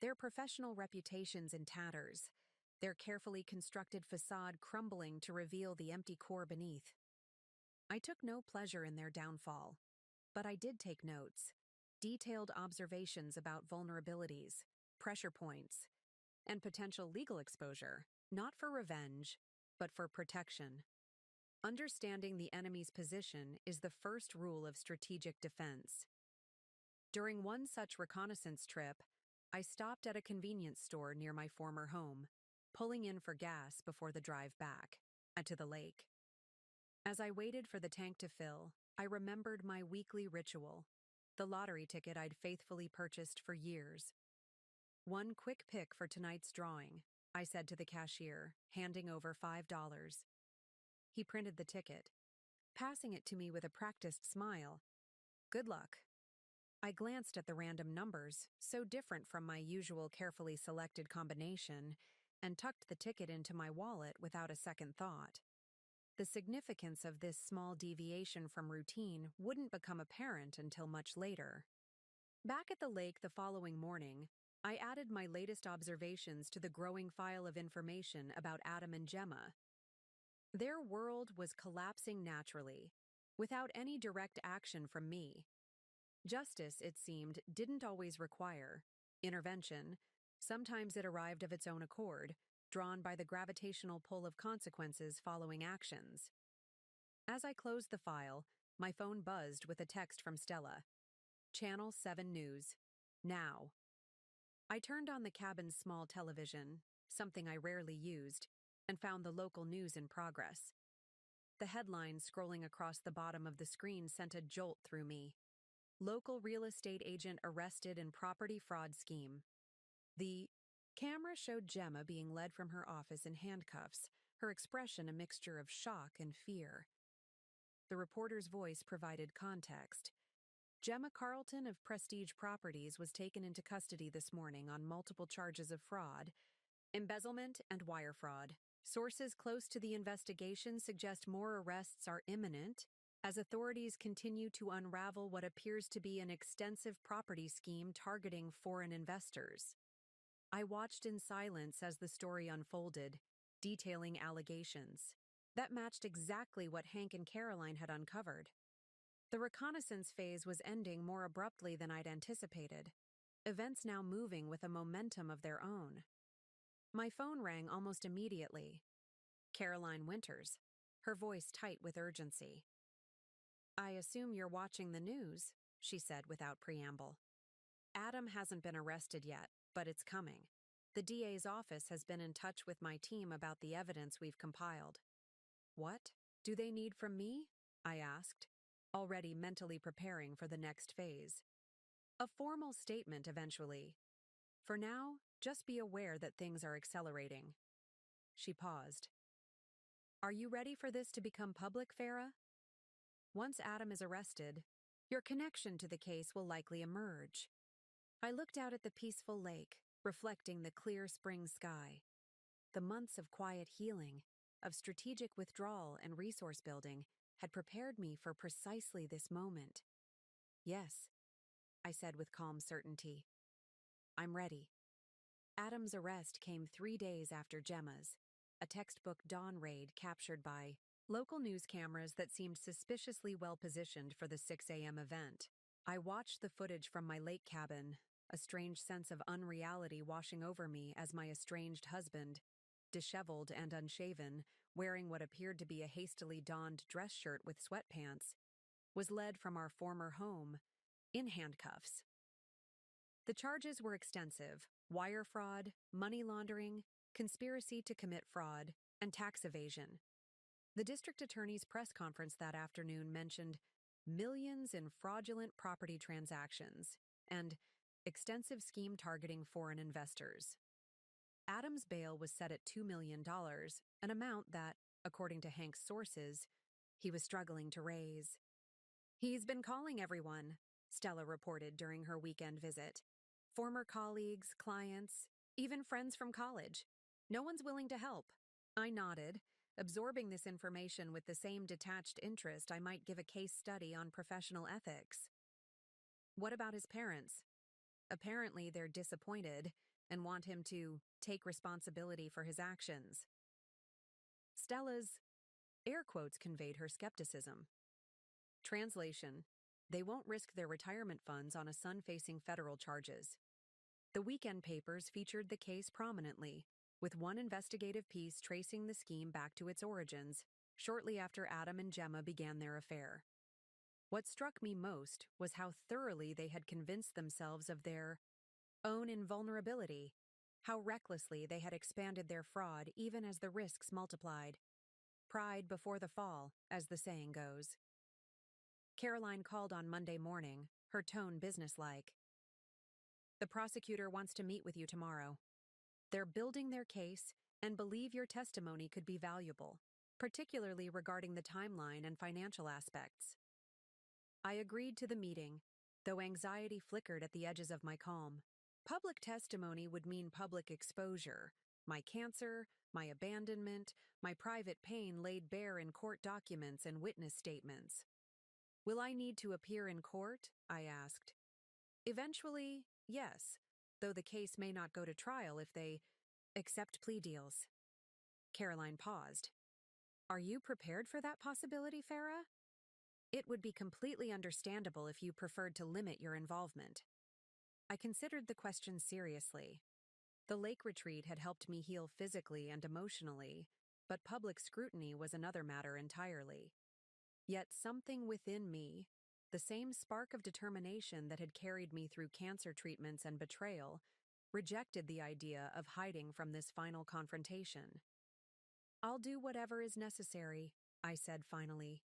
their professional reputations in tatters, their carefully constructed facade crumbling to reveal the empty core beneath. I took no pleasure in their downfall, but I did take notes, detailed observations about vulnerabilities, pressure points, and potential legal exposure, not for revenge, but for protection. Understanding the enemy's position is the first rule of strategic defense. During one such reconnaissance trip, I stopped at a convenience store near my former home, pulling in for gas before the drive back, and to the lake. As I waited for the tank to fill, I remembered my weekly ritual, the lottery ticket I'd faithfully purchased for years. "One quick pick for tonight's drawing," I said to the cashier, handing over $5. He printed the ticket, passing it to me with a practiced smile. "Good luck." I glanced at the random numbers, so different from my usual carefully selected combination, and tucked the ticket into my wallet without a second thought. The significance of this small deviation from routine wouldn't become apparent until much later. Back at the lake the following morning, I added my latest observations to the growing file of information about Adam and Gemma. Their world was collapsing naturally, without any direct action from me. Justice, it seemed, didn't always require intervention. Sometimes it arrived of its own accord, drawn by the gravitational pull of consequences following actions. As I closed the file, my phone buzzed with a text from Stella. "Channel 7 News. Now." I turned on the cabin's small television, something I rarely used, and found the local news in progress. The headline scrolling across the bottom of the screen sent a jolt through me. "Local real estate agent arrested in property fraud scheme." The camera showed Gemma being led from her office in handcuffs, her expression a mixture of shock and fear. The reporter's voice provided context. "Gemma Carlton of Prestige Properties was taken into custody this morning on multiple charges of fraud, embezzlement, and wire fraud. Sources close to the investigation suggest more arrests are imminent as authorities continue to unravel what appears to be an extensive property scheme targeting foreign investors." I watched in silence as the story unfolded, detailing allegations that matched exactly what Hank and Caroline had uncovered. The reconnaissance phase was ending more abruptly than I'd anticipated, events now moving with a momentum of their own. My phone rang almost immediately. Caroline Winters, her voice tight with urgency. "I assume you're watching the news," she said without preamble. "Adam hasn't been arrested yet, but it's coming. The DA's office has been in touch with my team about the evidence we've compiled." "What do they need from me?" I asked, already mentally preparing for the next phase. "A formal statement eventually. For now, just be aware that things are accelerating." She paused. "Are you ready for this to become public, Farah? Once Adam is arrested, your connection to the case will likely emerge." I looked out at the peaceful lake, reflecting the clear spring sky. The months of quiet healing, of strategic withdrawal and resource building, had prepared me for precisely this moment. "Yes," I said with calm certainty. "I'm ready." Adam's arrest came 3 days after Gemma's, a textbook dawn raid captured by local news cameras that seemed suspiciously well-positioned for the 6 a.m. event. I watched the footage from my lake cabin, a strange sense of unreality washing over me as my estranged husband, disheveled and unshaven, wearing what appeared to be a hastily donned dress shirt with sweatpants, was led from our former home, in handcuffs. The charges were extensive: wire fraud, money laundering, conspiracy to commit fraud, and tax evasion. The district attorney's press conference that afternoon mentioned millions in fraudulent property transactions and extensive scheme targeting foreign investors. Adam's bail was set at $2 million, an amount that, according to Hank's sources, he was struggling to raise. "He's been calling everyone," Stella reported during her weekend visit. "Former colleagues, clients, even friends from college. No one's willing to help." I nodded, absorbing this information with the same detached interest I might give a case study on professional ethics. "What about his parents?" "Apparently they're disappointed and want him to take responsibility for his actions." Stella's air quotes conveyed her skepticism. Translation: "They won't risk their retirement funds on a son facing federal charges." The weekend papers featured the case prominently, with one investigative piece tracing the scheme back to its origins, shortly after Adam and Gemma began their affair. What struck me most was how thoroughly they had convinced themselves of their own invulnerability, how recklessly they had expanded their fraud even as the risks multiplied. Pride before the fall, as the saying goes. Caroline called on Monday morning, her tone businesslike. "The prosecutor wants to meet with you tomorrow. They're building their case and believe your testimony could be valuable, particularly regarding the timeline and financial aspects." I agreed to the meeting, though anxiety flickered at the edges of my calm. Public testimony would mean public exposure. My cancer, my abandonment, my private pain laid bare in court documents and witness statements. "Will I need to appear in court?" I asked. "Eventually, yes, though the case may not go to trial if they accept plea deals." Caroline paused. "Are you prepared for that possibility, Farah?" "It would be completely understandable if you preferred to limit your involvement." I considered the question seriously. The lake retreat had helped me heal physically and emotionally, but public scrutiny was another matter entirely. Yet something within me, the same spark of determination that had carried me through cancer treatments and betrayal, rejected the idea of hiding from this final confrontation. "I'll do whatever is necessary," I said finally.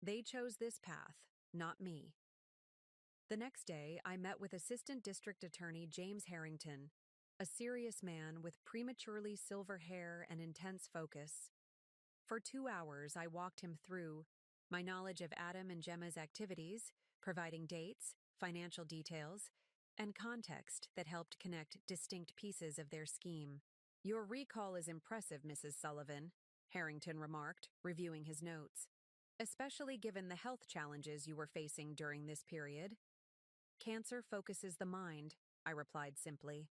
"They chose this path, not me." The next day, I met with Assistant District Attorney James Harrington, a serious man with prematurely silver hair and intense focus. For 2 hours, I walked him through my knowledge of Adam and Gemma's activities, providing dates, financial details, and context that helped connect distinct pieces of their scheme. "Your recall is impressive, Mrs. Sullivan," Harrington remarked, reviewing his notes, "especially given the health challenges you were facing during this period." "Cancer focuses the mind," I replied simply.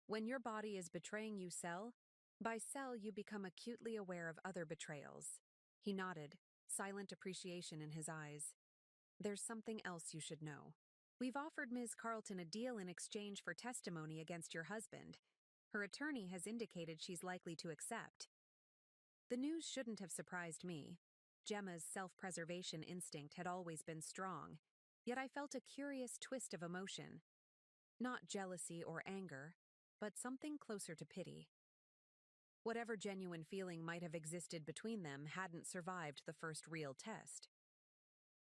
"When your body is betraying you cell by cell, you become acutely aware of other betrayals." He nodded, silent appreciation in his eyes. "There's something else you should know. We've offered Ms. Carlton a deal in exchange for testimony against your husband. Her attorney has indicated she's likely to accept." The news shouldn't have surprised me. Gemma's self-preservation instinct had always been strong, yet I felt a curious twist of emotion. Not jealousy or anger, but something closer to pity. Whatever genuine feeling might have existed between them hadn't survived the first real test.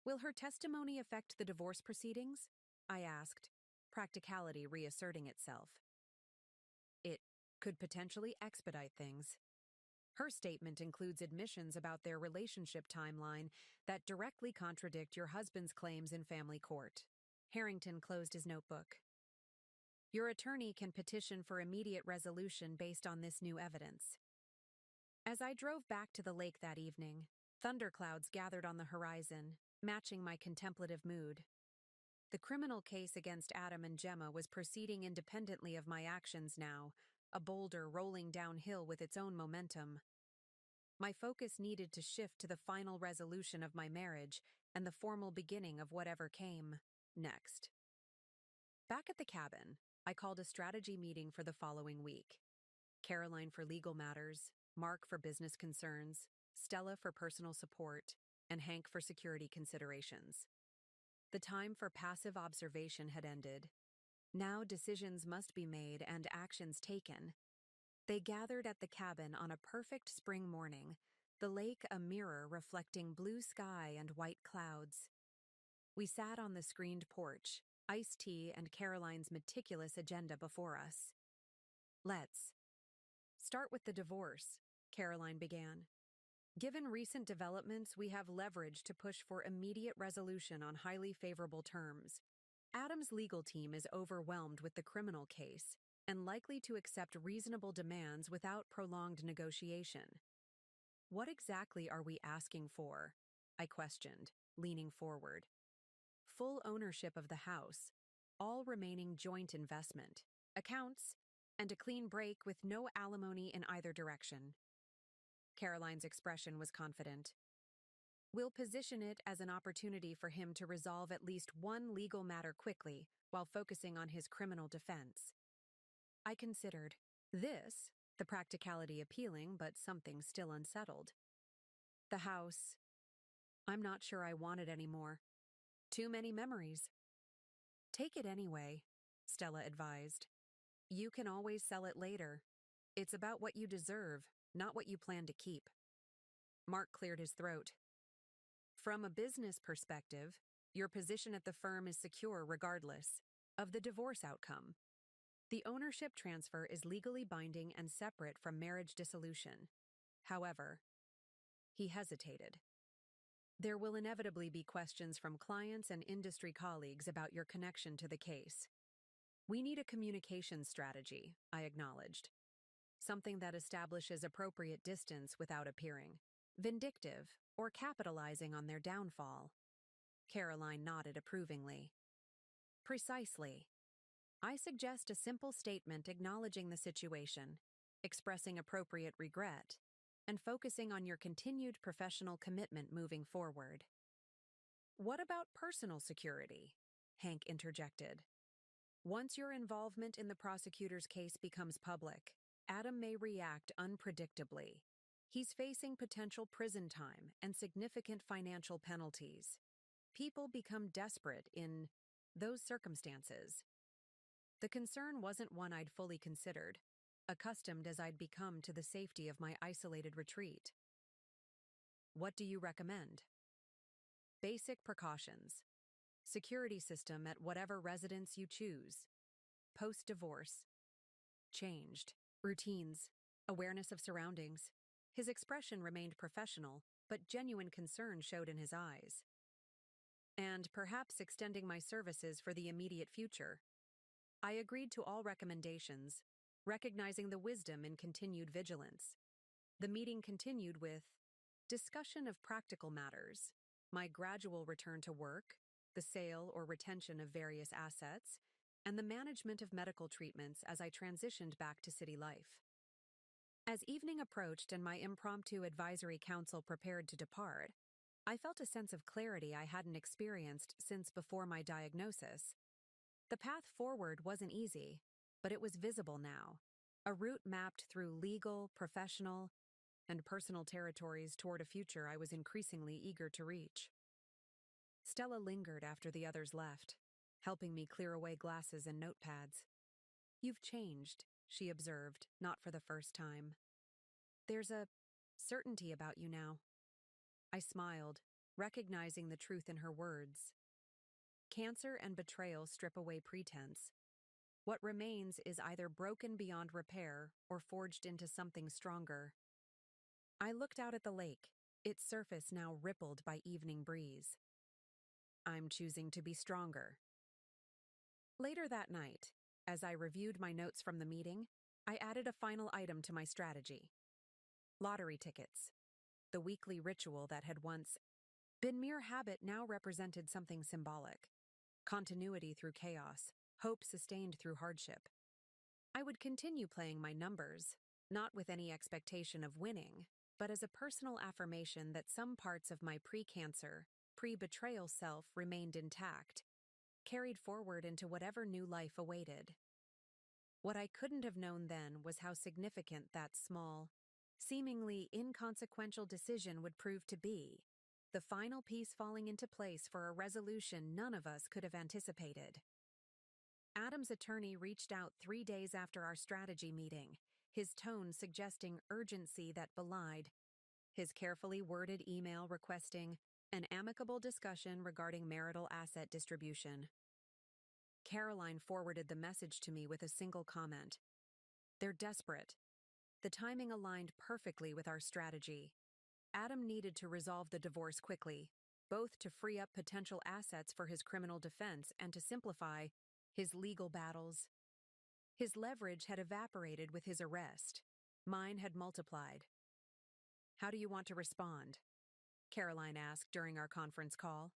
"Will her testimony affect the divorce proceedings?" I asked, practicality reasserting itself. "It could potentially expedite things. Her statement includes admissions about their relationship timeline that directly contradict your husband's claims in family court." Harrington closed his notebook. "Your attorney can petition for immediate resolution based on this new evidence." As I drove back to the lake that evening, thunderclouds gathered on the horizon, matching my contemplative mood. The criminal case against Adam and Gemma was proceeding independently of my actions now, a boulder rolling downhill with its own momentum. My focus needed to shift to the final resolution of my marriage and the formal beginning of whatever came next. Back at the cabin, I called a strategy meeting for the following week. Caroline for legal matters, Mark for business concerns, Stella for personal support, and Hank for security considerations. The time for passive observation had ended. Now decisions must be made and actions taken. They gathered at the cabin on a perfect spring morning, the lake a mirror reflecting blue sky and white clouds. We sat on the screened porch, iced tea and Caroline's meticulous agenda before us. Let's start with the divorce, Caroline began. Given recent developments, we have leverage to push for immediate resolution on highly favorable terms. Adam's legal team is overwhelmed with the criminal case and likely to accept reasonable demands without prolonged negotiation. What exactly are we asking for? I questioned, leaning forward. Full ownership of the house, all remaining joint investment, accounts, and a clean break with no alimony in either direction. Caroline's expression was confident. We'll position it as an opportunity for him to resolve at least one legal matter quickly while focusing on his criminal defense. I considered this, the practicality appealing, but something still unsettled. The house. I'm not sure I want it anymore. Too many memories. Take it anyway, Stella advised. You can always sell it later. It's about what you deserve, not what you plan to keep. Mark cleared his throat. From a business perspective, your position at the firm is secure regardless of the divorce outcome. The ownership transfer is legally binding and separate from marriage dissolution. However, he hesitated. There will inevitably be questions from clients and industry colleagues about your connection to the case. We need a communication strategy, I acknowledged. Something that establishes appropriate distance without appearing vindictive or capitalizing on their downfall. Caroline nodded approvingly. Precisely. I suggest a simple statement acknowledging the situation, expressing appropriate regret, and focusing on your continued professional commitment moving forward. What about personal security? Hank interjected. Once your involvement in the prosecutor's case becomes public, Adam may react unpredictably. He's facing potential prison time and significant financial penalties. People become desperate in those circumstances. The concern wasn't one I'd fully considered, accustomed as I'd become to the safety of my isolated retreat. What do you recommend? Basic precautions. Security system at whatever residence you choose. Post-divorce. Changed. Routines. Awareness of surroundings. His expression remained professional, but genuine concern showed in his eyes. And perhaps extending my services for the immediate future. I agreed to all recommendations, recognizing the wisdom in continued vigilance. The meeting continued with discussion of practical matters, my gradual return to work, the sale or retention of various assets, and the management of medical treatments as I transitioned back to city life. As evening approached and my impromptu advisory council prepared to depart, I felt a sense of clarity I hadn't experienced since before my diagnosis. The path forward wasn't easy, but it was visible now, a route mapped through legal, professional, and personal territories toward a future I was increasingly eager to reach. Stella lingered after the others left, helping me clear away glasses and notepads. You've changed, she observed, not for the first time. There's a certainty about you now. I smiled, recognizing the truth in her words. Cancer and betrayal strip away pretense. What remains is either broken beyond repair or forged into something stronger. I looked out at the lake, its surface now rippled by evening breeze. I'm choosing to be stronger. Later that night, as I reviewed my notes from the meeting, I added a final item to my strategy. Lottery tickets. The weekly ritual that had once been mere habit now represented something symbolic. Continuity through chaos, hope sustained through hardship. I would continue playing my numbers, not with any expectation of winning, but as a personal affirmation that some parts of my pre-cancer, pre-betrayal self remained intact, carried forward into whatever new life awaited. What I couldn't have known then was how significant that small, seemingly inconsequential decision would prove to be, the final piece falling into place for a resolution none of us could have anticipated. Adam's attorney reached out 3 days after our strategy meeting, his tone suggesting urgency that belied his carefully worded email requesting an amicable discussion regarding marital asset distribution. Caroline forwarded the message to me with a single comment. "They're desperate. The timing aligned perfectly with our strategy. Adam needed to resolve the divorce quickly, both to free up potential assets for his criminal defense and to simplify his legal battles. His leverage had evaporated with his arrest. Mine had multiplied. How do you want to respond?" Caroline asked during our conference call.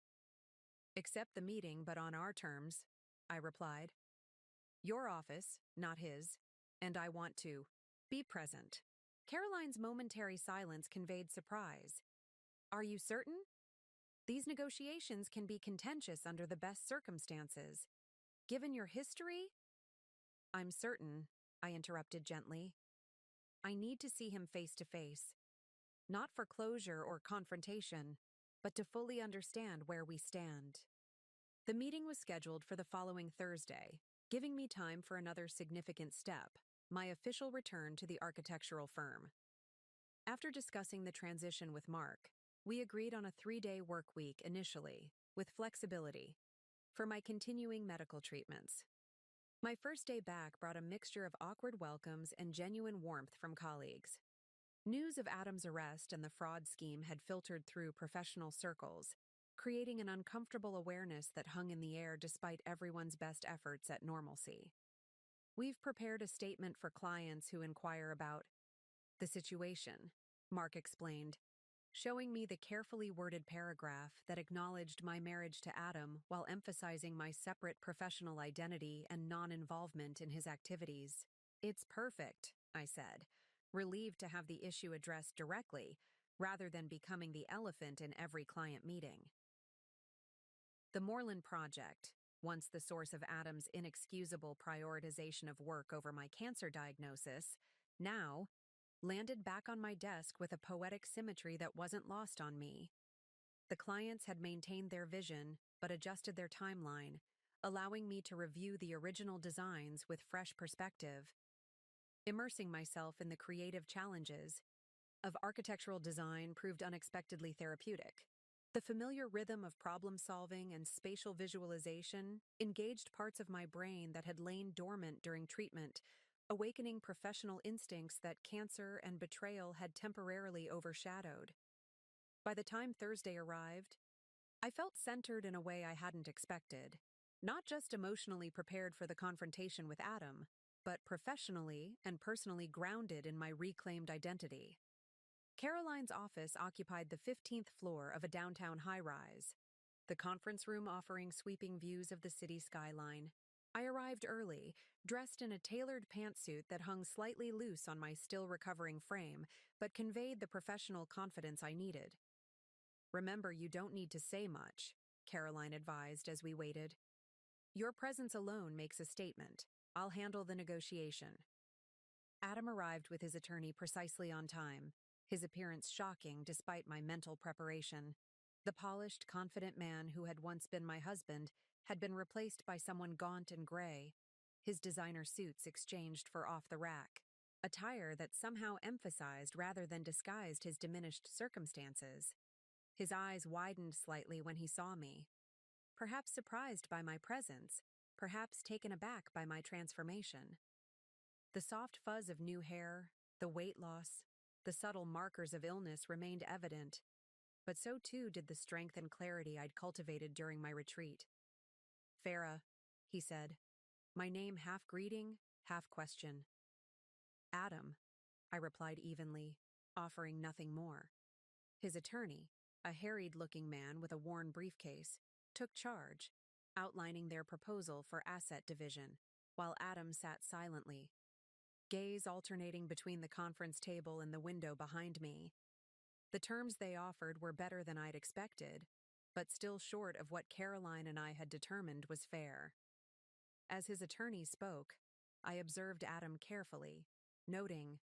"Accept the meeting, but on our terms," I replied. "Your office, not his, and I want to be present." Caroline's momentary silence conveyed surprise. "Are you certain? These negotiations can be contentious under the best circumstances. Given your history—" "I'm certain," I interrupted gently. "I need to see him face to face. Not for closure or confrontation, but to fully understand where we stand." The meeting was scheduled for the following Thursday, giving me time for another significant step, my official return to the architectural firm. After discussing the transition with Mark, we agreed on a 3-day work week initially, with flexibility, for my continuing medical treatments. My first day back brought a mixture of awkward welcomes and genuine warmth from colleagues. News of Adam's arrest and the fraud scheme had filtered through professional circles, creating an uncomfortable awareness that hung in the air despite everyone's best efforts at normalcy. "We've prepared a statement for clients who inquire about the situation," Mark explained, showing me the carefully worded paragraph that acknowledged my marriage to Adam while emphasizing my separate professional identity and non-involvement in his activities. "It's perfect," I said, relieved to have the issue addressed directly, rather than becoming the elephant in every client meeting. The Moreland Project, once the source of Adam's inexcusable prioritization of work over my cancer diagnosis, now landed back on my desk with a poetic symmetry that wasn't lost on me. The clients had maintained their vision, but adjusted their timeline, allowing me to review the original designs with fresh perspective. Immersing myself in the creative challenges of architectural design proved unexpectedly therapeutic. The familiar rhythm of problem-solving and spatial visualization engaged parts of my brain that had lain dormant during treatment, awakening professional instincts that cancer and betrayal had temporarily overshadowed. By the time Thursday arrived, I felt centered in a way I hadn't expected, not just emotionally prepared for the confrontation with Adam, but professionally and personally grounded in my reclaimed identity. Caroline's office occupied the 15th floor of a downtown high-rise, the conference room offering sweeping views of the city skyline. I arrived early, dressed in a tailored pantsuit that hung slightly loose on my still-recovering frame, but conveyed the professional confidence I needed. "Remember, you don't need to say much," Caroline advised as we waited. "Your presence alone makes a statement. I'll handle the negotiation." Adam arrived with his attorney precisely on time, his appearance shocking despite my mental preparation. The polished, confident man who had once been my husband had been replaced by someone gaunt and gray, his designer suits exchanged for off-the-rack, attire that somehow emphasized rather than disguised his diminished circumstances. His eyes widened slightly when he saw me, perhaps surprised by my presence, perhaps taken aback by my transformation. The soft fuzz of new hair, the weight loss, the subtle markers of illness remained evident, but so too did the strength and clarity I'd cultivated during my retreat. "Farah," he said, my name half greeting, half question. "Adam," I replied evenly, offering nothing more. His attorney, a harried-looking man with a worn briefcase, took charge, outlining their proposal for asset division, while Adam sat silently, gaze alternating between the conference table and the window behind me. The terms they offered were better than I'd expected, but still short of what Caroline and I had determined was fair. As his attorney spoke, I observed Adam carefully, noting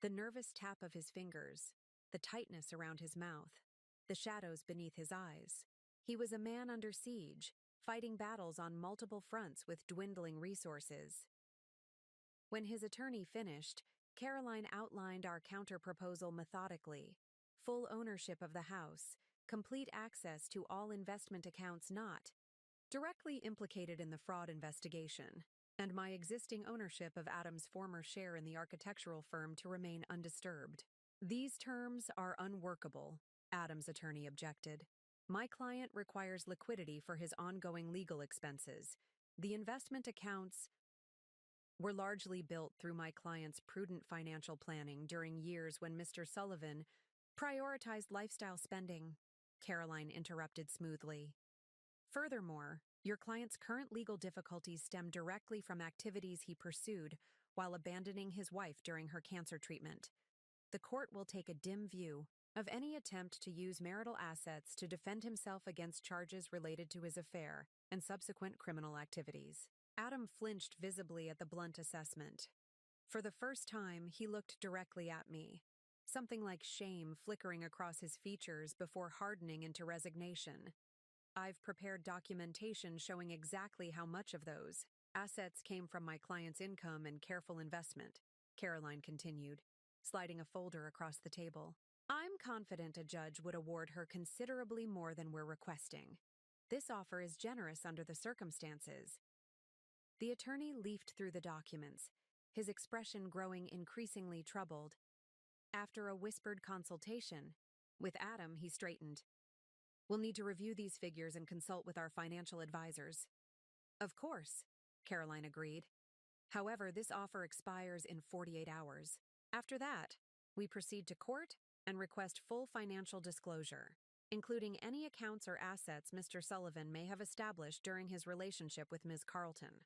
the nervous tap of his fingers, the tightness around his mouth, the shadows beneath his eyes. He was a man under siege, fighting battles on multiple fronts with dwindling resources. When his attorney finished, Caroline outlined our counterproposal methodically, full ownership of the house, complete access to all investment accounts not directly implicated in the fraud investigation, and my existing ownership of Adam's former share in the architectural firm to remain undisturbed. These terms are unworkable, Adam's attorney objected. My client requires liquidity for his ongoing legal expenses. The investment accounts were largely built through my client's prudent financial planning during years when Mr. Sullivan prioritized lifestyle spending, Caroline interrupted smoothly. Furthermore, your client's current legal difficulties stem directly from activities he pursued while abandoning his wife during her cancer treatment. The court will take a dim view of any attempt to use marital assets to defend himself against charges related to his affair and subsequent criminal activities. Adam flinched visibly at the blunt assessment. For the first time, he looked directly at me, something like shame flickering across his features before hardening into resignation. I've prepared documentation showing exactly how much of those assets came from my client's income and careful investment, Caroline continued, sliding a folder across the table. I'm confident a judge would award her considerably more than we're requesting. This offer is generous under the circumstances. The attorney leafed through the documents, his expression growing increasingly troubled. After a whispered consultation with Adam, he straightened. We'll need to review these figures and consult with our financial advisors. Of course, Caroline agreed. However, this offer expires in 48 hours. After that, we proceed to court and request full financial disclosure, including any accounts or assets Mr. Sullivan may have established during his relationship with Ms. Carlton.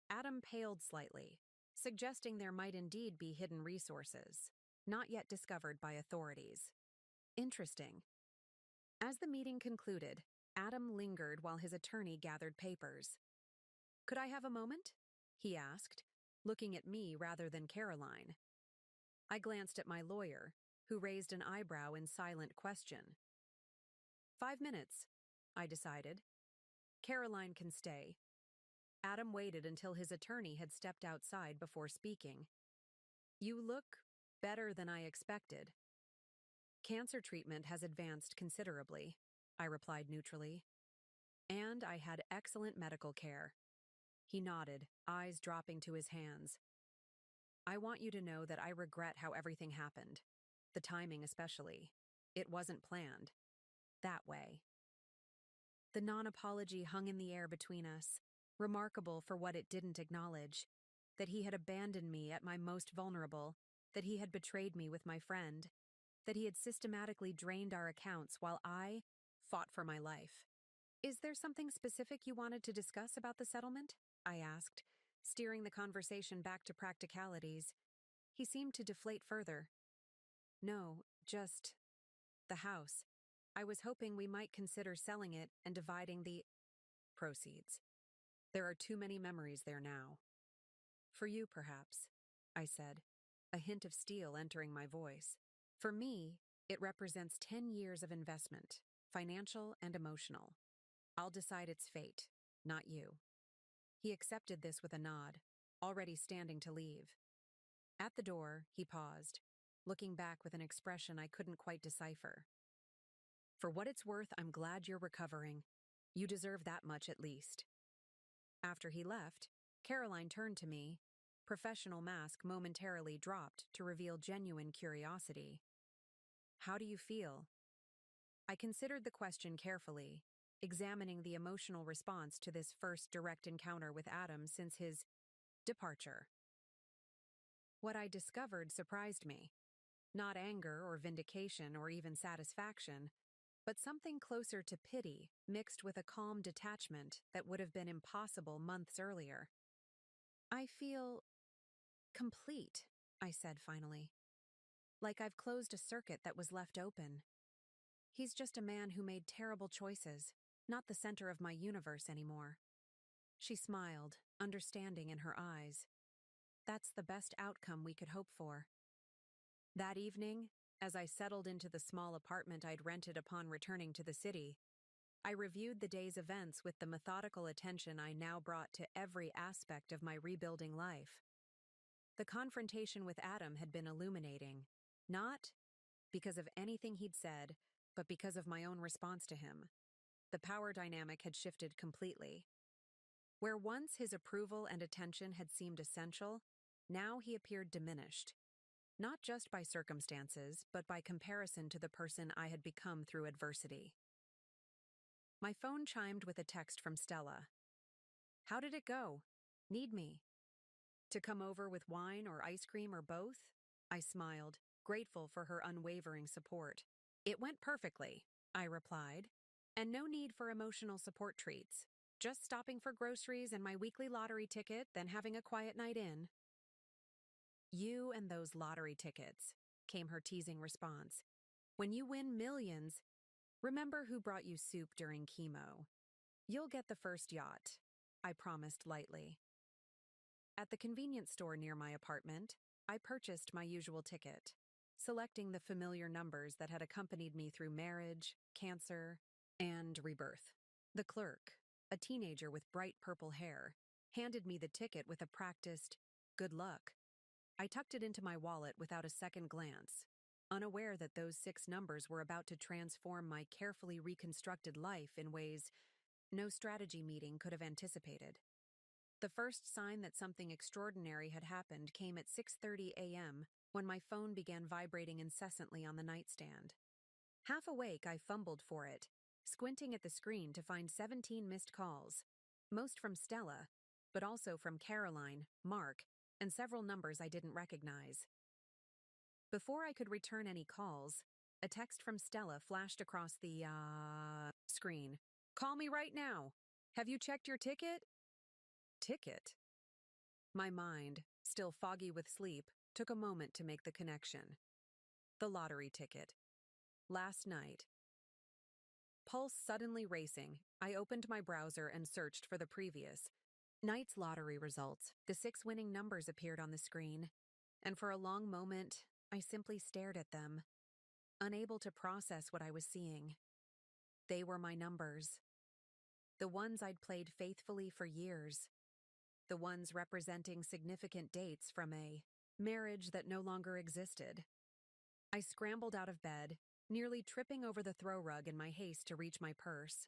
Adam paled slightly, suggesting there might indeed be hidden resources, not yet discovered by authorities. Interesting. As the meeting concluded, Adam lingered while his attorney gathered papers. Could I have a moment? He asked, looking at me rather than Caroline. I glanced at my lawyer, who raised an eyebrow in silent question. 5 minutes, I decided. Caroline can stay. Adam waited until his attorney had stepped outside before speaking. You look better than I expected. Cancer treatment has advanced considerably, I replied neutrally. And I had excellent medical care. He nodded, eyes dropping to his hands. I want you to know that I regret how everything happened. The timing especially. It wasn't planned. That way. The non-apology hung in the air between us, remarkable for what it didn't acknowledge. That he had abandoned me at my most vulnerable, that he had betrayed me with my friend, that he had systematically drained our accounts while I fought for my life. Is there something specific you wanted to discuss about the settlement? I asked, steering the conversation back to practicalities. He seemed to deflate further. No, just the house. I was hoping we might consider selling it and dividing the proceeds. There are too many memories there now. For you, perhaps, I said, a hint of steel entering my voice. For me, it represents 10 years of investment, financial and emotional. I'll decide its fate, not you. He accepted this with a nod, already standing to leave. At the door, he paused, looking back with an expression I couldn't quite decipher. For what it's worth, I'm glad you're recovering. You deserve that much at least. After he left, Caroline turned to me. Professional mask momentarily dropped to reveal genuine curiosity. How do you feel? I considered the question carefully, examining the emotional response to this first direct encounter with Adam since his departure. What I discovered surprised me. Not anger or vindication or even satisfaction, but something closer to pity mixed with a calm detachment that would have been impossible months earlier. I feel complete, I said finally. Like I've closed a circuit that was left open. He's just a man who made terrible choices, not the center of my universe anymore. She smiled, understanding in her eyes. That's the best outcome we could hope for. That evening, as I settled into the small apartment I'd rented upon returning to the city, I reviewed the day's events with the methodical attention I now brought to every aspect of my rebuilding life. The confrontation with Adam had been illuminating, not because of anything he'd said, but because of my own response to him. The power dynamic had shifted completely. Where once his approval and attention had seemed essential, now he appeared diminished, not just by circumstances, but by comparison to the person I had become through adversity. My phone chimed with a text from Stella. "How did it go? Need me? To come over with wine or ice cream or both?" I smiled, grateful for her unwavering support. "It went perfectly," I replied, "and no need for emotional support treats. Just stopping for groceries and my weekly lottery ticket, then having a quiet night in." "You and those lottery tickets," came her teasing response. "When you win millions, remember who brought you soup during chemo. You'll get the first yacht," I promised lightly. At the convenience store near my apartment, I purchased my usual ticket, selecting the familiar numbers that had accompanied me through marriage, cancer, and rebirth. The clerk, a teenager with bright purple hair, handed me the ticket with a practiced, "Good luck." I tucked it into my wallet without a second glance, unaware that those 6 numbers were about to transform my carefully reconstructed life in ways no strategy meeting could have anticipated. The first sign that something extraordinary had happened came at 6:30 a.m. when my phone began vibrating incessantly on the nightstand. Half awake, I fumbled for it, squinting at the screen to find 17 missed calls, most from Stella, but also from Caroline, Mark, and several numbers I didn't recognize. Before I could return any calls, a text from Stella flashed across the screen. "Call me right now. Have you checked your ticket?" Ticket? My mind, still foggy with sleep, took a moment to make the connection. The lottery ticket. Last night. Pulse suddenly racing, I opened my browser and searched for the previous night's lottery results. The 6 winning numbers appeared on the screen, and for a long moment, I simply stared at them, unable to process what I was seeing. They were my numbers. The ones I'd played faithfully for years. The ones representing significant dates from a marriage that no longer existed. I scrambled out of bed, nearly tripping over the throw rug in my haste to reach my purse.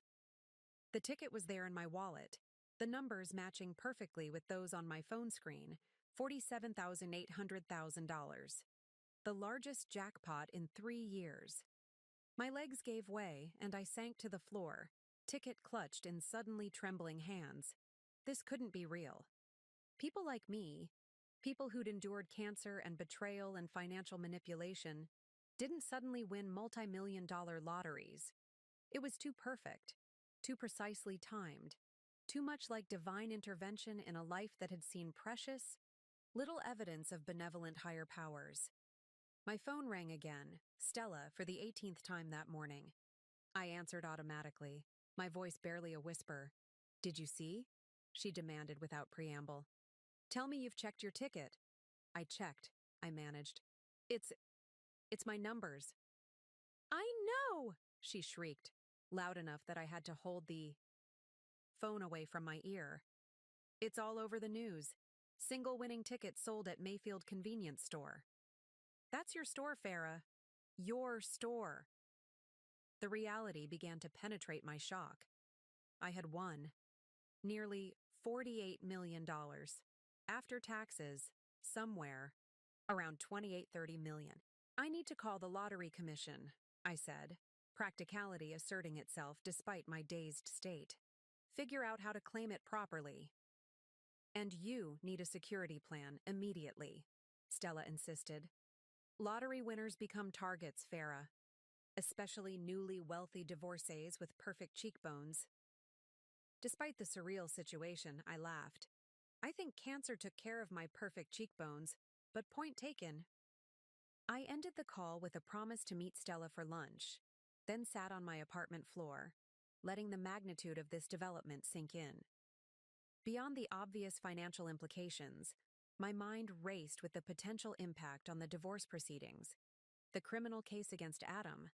The ticket was there in my wallet, the numbers matching perfectly with those on my phone screen, $47,800,000. The largest jackpot in 3 years. My legs gave way, and I sank to the floor, ticket clutched in suddenly trembling hands. This couldn't be real. People like me, people who'd endured cancer and betrayal and financial manipulation, didn't suddenly win multi-million-dollar lotteries. It was too perfect, too precisely timed, too much like divine intervention in a life that had seen precious, little evidence of benevolent higher powers. My phone rang again, Stella, for the 18th time that morning. I answered automatically, my voice barely a whisper. "Did you see?" she demanded without preamble. "Tell me you've checked your ticket." I checked, I managed. It's my numbers." "I know!" she shrieked, loud enough that I had to hold the phone away from my ear. "It's all over the news. Single winning ticket sold at Mayfield convenience store." "That's your store, Farah. Your store." The reality began to penetrate my shock. I had won nearly $48 million. After taxes, somewhere around 28-30 million. "I need to call the lottery commission," I said, practicality asserting itself despite my dazed state. "Figure out how to claim it properly." "And you need a security plan immediately," Stella insisted. "Lottery winners become targets, Farah, especially newly wealthy divorcees with perfect cheekbones." Despite the surreal situation, I laughed. I think cancer took care of my perfect cheekbones, but point taken. I ended the call with a promise to meet Stella for lunch, then sat on my apartment floor, letting the magnitude of this development sink in. Beyond the obvious financial implications, my mind raced with the potential impact on the divorce proceedings, the criminal case against Adam,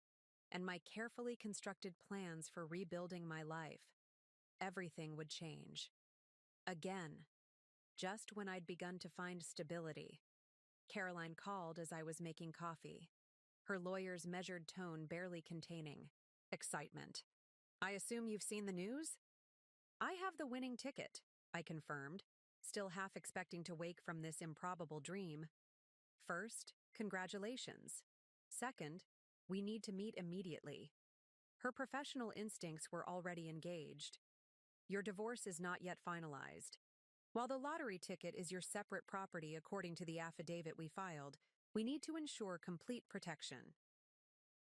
and my carefully constructed plans for rebuilding my life. Everything would change. Again, just when I'd begun to find stability. Caroline called as I was making coffee. her lawyer's measured tone barely containing excitement. "I assume you've seen the news?" "I have the winning ticket," I confirmed, still half expecting to wake from this improbable dream. "First, congratulations. Second, we need to meet immediately." Her professional instincts were already engaged. "Your divorce is not yet finalized. While the lottery ticket is your separate property according to the affidavit we filed, we need to ensure complete protection."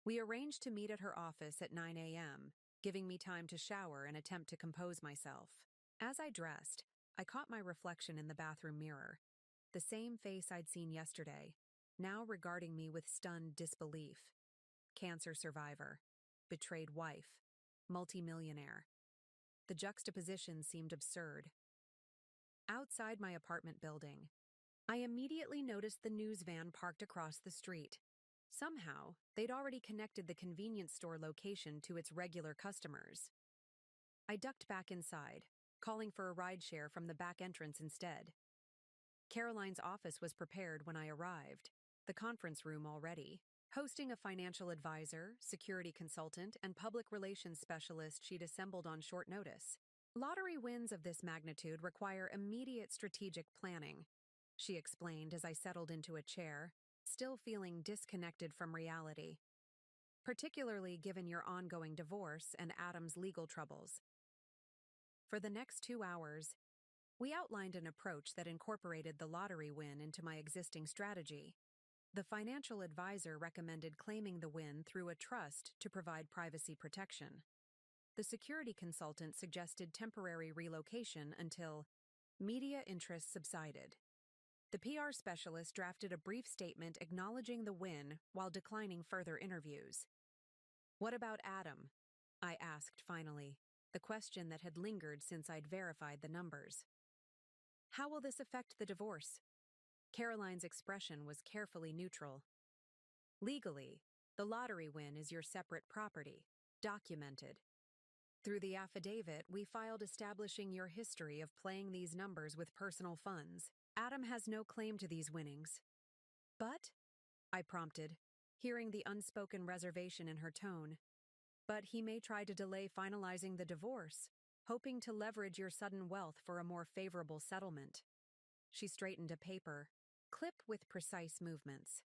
We arranged to meet at her office at 9 a.m., giving me time to shower and attempt to compose myself. As I dressed, I caught my reflection in the bathroom mirror, the same face I'd seen yesterday, now regarding me with stunned disbelief. Cancer survivor, betrayed wife, multimillionaire. The juxtaposition seemed absurd. Outside my apartment building, I immediately noticed the news van parked across the street. Somehow, they'd already connected the convenience store location to its regular customers. I ducked back inside, calling for a rideshare from the back entrance instead. Caroline's office was prepared when I arrived, the conference room already, hosting a financial advisor, security consultant, and public relations specialist she'd assembled on short notice. "Lottery wins of this magnitude require immediate strategic planning," she explained as I settled into a chair, still feeling disconnected from reality. "Particularly given your ongoing divorce and Adam's legal troubles." For the next 2 hours, we outlined an approach that incorporated the lottery win into my existing strategy. The financial advisor recommended claiming the win through a trust to provide privacy protection. The security consultant suggested temporary relocation until media interest subsided. The PR specialist drafted a brief statement acknowledging the win while declining further interviews. "What about Adam?" I asked finally, the question that had lingered since I'd verified the numbers. "How will this affect the divorce?" Caroline's expression was carefully neutral. "Legally, the lottery win is your separate property, documented. Through the affidavit, we filed establishing your history of playing these numbers with personal funds. Adam has no claim to these winnings." "But?" I prompted, hearing the unspoken reservation in her tone. "But he may try to delay finalizing the divorce, hoping to leverage your sudden wealth for a more favorable settlement." She straightened a paper, clip with precise movements.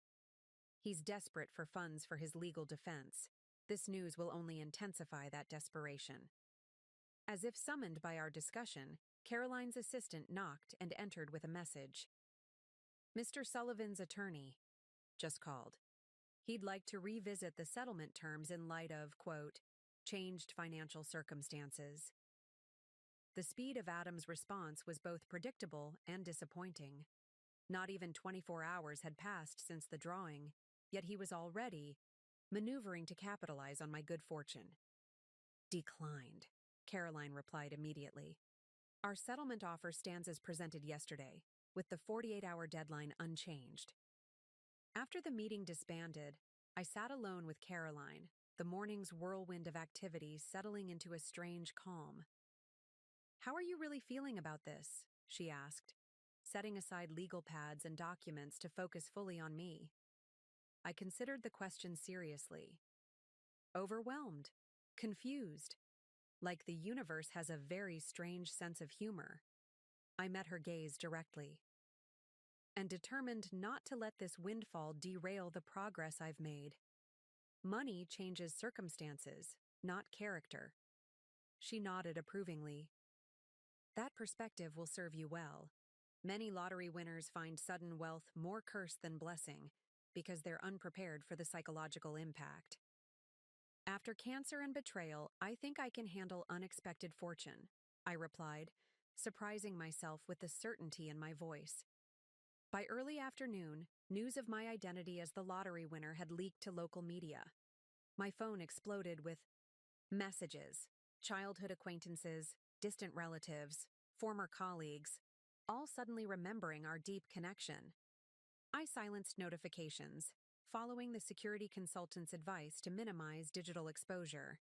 "He's desperate for funds for his legal defense. This news will only intensify that desperation." As if summoned by our discussion, Caroline's assistant knocked and entered with a message. "Mr. Sullivan's attorney just called. He'd like to revisit the settlement terms in light of, quote, changed financial circumstances." The speed of Adam's response was both predictable and disappointing. Not even 24 hours had passed since the drawing, yet he was already maneuvering to capitalize on my good fortune. "Declined," Caroline replied immediately. "Our settlement offer stands as presented yesterday, with the 48-hour deadline unchanged." After the meeting disbanded, I sat alone with Caroline, the morning's whirlwind of activity settling into a strange calm. "How are you really feeling about this?" she asked, setting aside legal pads and documents to focus fully on me. I considered the question seriously. "Overwhelmed, confused, like the universe has a very strange sense of humor." I met her gaze directly. "And determined not to let this windfall derail the progress I've made. Money changes circumstances, not character." She nodded approvingly. "That perspective will serve you well. Many lottery winners find sudden wealth more curse than blessing because they're unprepared for the psychological impact. After cancer and betrayal, I think I can handle unexpected fortune," I replied, surprising myself with the certainty in my voice. By early afternoon, news of my identity as the lottery winner had leaked to local media. My phone exploded with messages, childhood acquaintances, distant relatives, former colleagues, all suddenly remembering our deep connection. I silenced notifications, following the security consultant's advice to minimize digital exposure.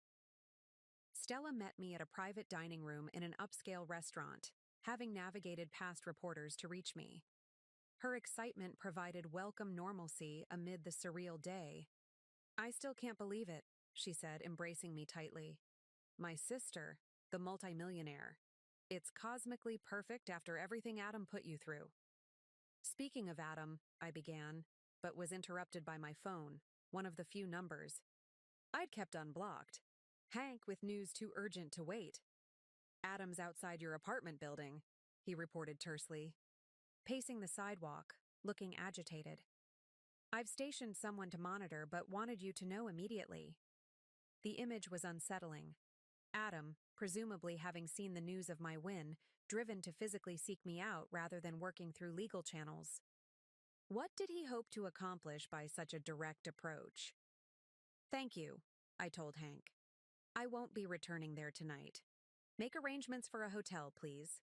Stella met me at a private dining room in an upscale restaurant, having navigated past reporters to reach me. Her excitement provided welcome normalcy amid the surreal day, I still can't believe it, she said, embracing me tightly. My sister, the multimillionaire. It's cosmically perfect after everything Adam put you through. Speaking of Adam, I began, but was interrupted by my phone, one of the few numbers I'd kept unblocked. Hank with news too urgent to wait. Adam's outside your apartment building, he reported tersely, pacing the sidewalk, looking agitated. I've stationed someone to monitor but wanted you to know immediately. The image was unsettling. Adam, presumably having seen the news of my win, driven to physically seek me out rather than working through legal channels. What did he hope to accomplish by such a direct approach? Thank you, I told Hank. I won't be returning there tonight. Make arrangements for a hotel, please.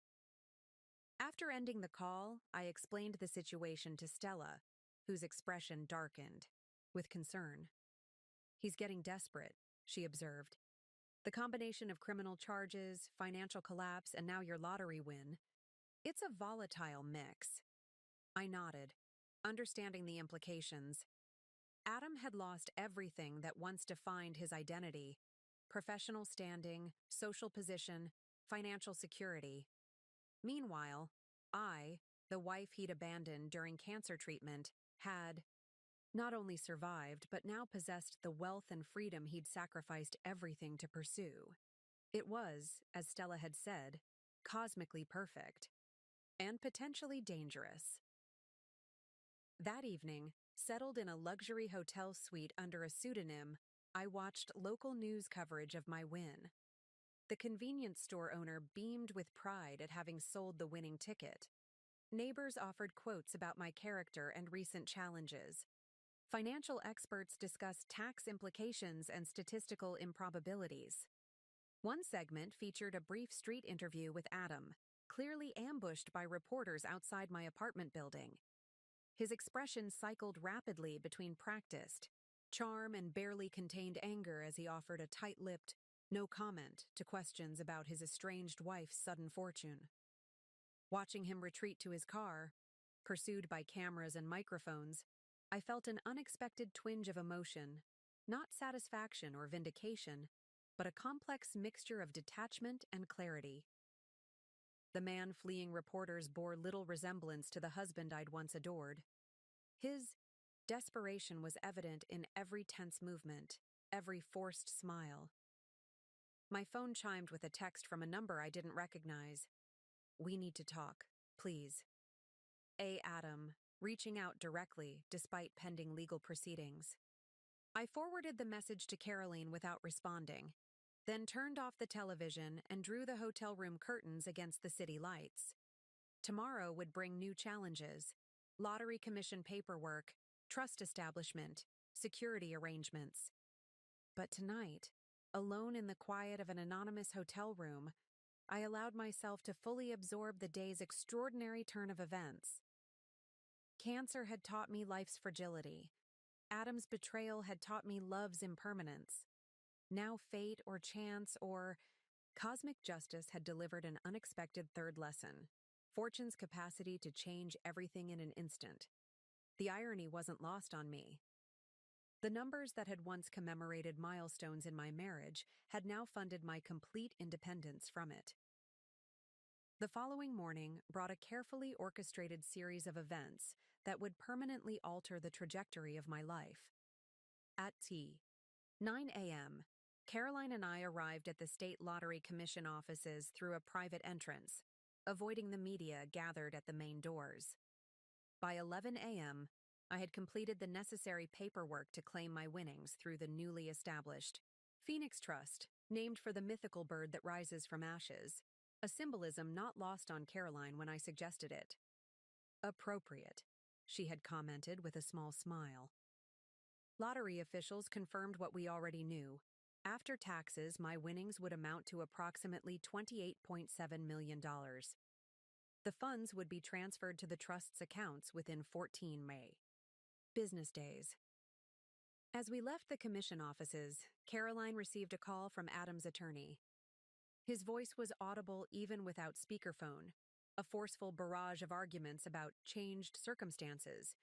After ending the call, I explained the situation to Stella, whose expression darkened, with concern. He's getting desperate, she observed. The combination of criminal charges, financial collapse, and now your lottery win. It's a volatile mix. I nodded, understanding the implications. Adam had lost everything that once defined his identity: professional standing, social position, financial security. Meanwhile, I, the wife he'd abandoned during cancer treatment, had not only survived but now possessed the wealth and freedom he'd sacrificed everything to pursue. It was, as Stella had said, cosmically perfect and potentially dangerous. That evening, settled in a luxury hotel suite under a pseudonym, I watched local news coverage of my win. The convenience store owner beamed with pride at having sold the winning ticket. Neighbors offered quotes about my character and recent challenges. Financial experts discussed tax implications and statistical improbabilities. One segment featured a brief street interview with Adam, clearly ambushed by reporters outside my apartment building. His expression cycled rapidly between practiced charm and barely contained anger as he offered a tight-lipped no comment to questions about his estranged wife's sudden fortune. Watching him retreat to his car, pursued by cameras and microphones, I felt an unexpected twinge of emotion, not satisfaction or vindication, but a complex mixture of detachment and clarity. The man fleeing reporters bore little resemblance to the husband I'd once adored. His desperation was evident in every tense movement, every forced smile. My phone chimed with a text from a number I didn't recognize. We need to talk, please. A. Adam, reaching out directly despite pending legal proceedings. I forwarded the message to Caroline without responding, then turned off the television and drew the hotel room curtains against the city lights. Tomorrow would bring new challenges: lottery commission paperwork, trust establishment, security arrangements. But tonight, alone in the quiet of an anonymous hotel room, I allowed myself to fully absorb the day's extraordinary turn of events. Cancer had taught me life's fragility. Adam's betrayal had taught me love's impermanence. Now fate or chance or cosmic justice had delivered an unexpected third lesson: fortune's capacity to change everything in an instant. The irony wasn't lost on me. The numbers that had once commemorated milestones in my marriage had now funded my complete independence from it. The following morning brought a carefully orchestrated series of events that would permanently alter the trajectory of my life. At 9 a.m., Caroline and I arrived at the State Lottery Commission offices through a private entrance, avoiding the media gathered at the main doors. By 11 a.m., I had completed the necessary paperwork to claim my winnings through the newly established Phoenix Trust, named for the mythical bird that rises from ashes, a symbolism not lost on Caroline when I suggested it. Appropriate, she had commented with a small smile. Lottery officials confirmed what we already knew. After taxes, my winnings would amount to approximately $28.7 million. The funds would be transferred to the trust's accounts within 14 business days. As we left the commission offices, Caroline received a call from Adam's attorney. His voice was audible even without speakerphone, a forceful barrage of arguments about changed circumstances,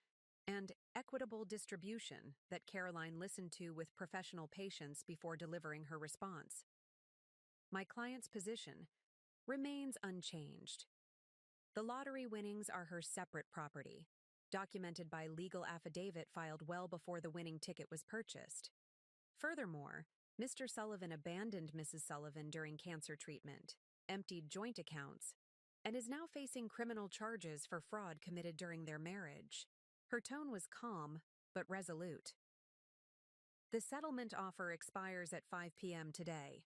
and equitable distribution that Caroline listened to with professional patience before delivering her response. My client's position remains unchanged. The lottery winnings are her separate property, documented by legal affidavit filed well before the winning ticket was purchased. Furthermore, Mr. Sullivan abandoned Mrs. Sullivan during cancer treatment, emptied joint accounts, and is now facing criminal charges for fraud committed during their marriage. Her tone was calm, but resolute. The settlement offer expires at 5 p.m. today.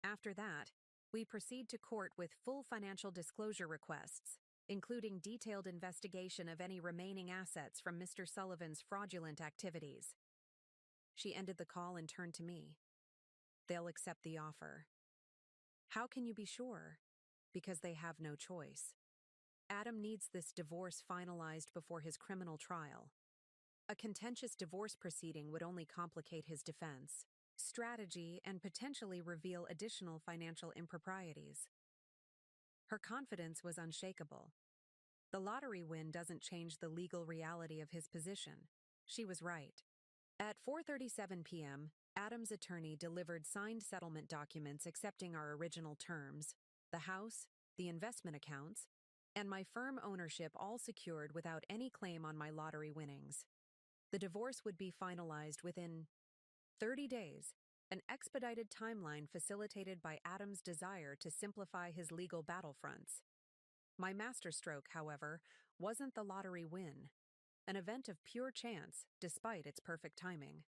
After that, we proceed to court with full financial disclosure requests, including detailed investigation of any remaining assets from Mr. Sullivan's fraudulent activities. She ended the call and turned to me. They'll accept the offer. How can you be sure? Because they have no choice. Adam needs this divorce finalized before his criminal trial. A contentious divorce proceeding would only complicate his defense, strategy, and potentially reveal additional financial improprieties. Her confidence was unshakable. The lottery win doesn't change the legal reality of his position. She was right. At 4:37 p.m., Adam's attorney delivered signed settlement documents accepting our original terms, the house, the investment accounts, and my firm ownership all secured without any claim on my lottery winnings. The divorce would be finalized within 30 days, an expedited timeline facilitated by Adam's desire to simplify his legal battlefronts. My masterstroke, however, wasn't the lottery win, an event of pure chance despite its perfect timing.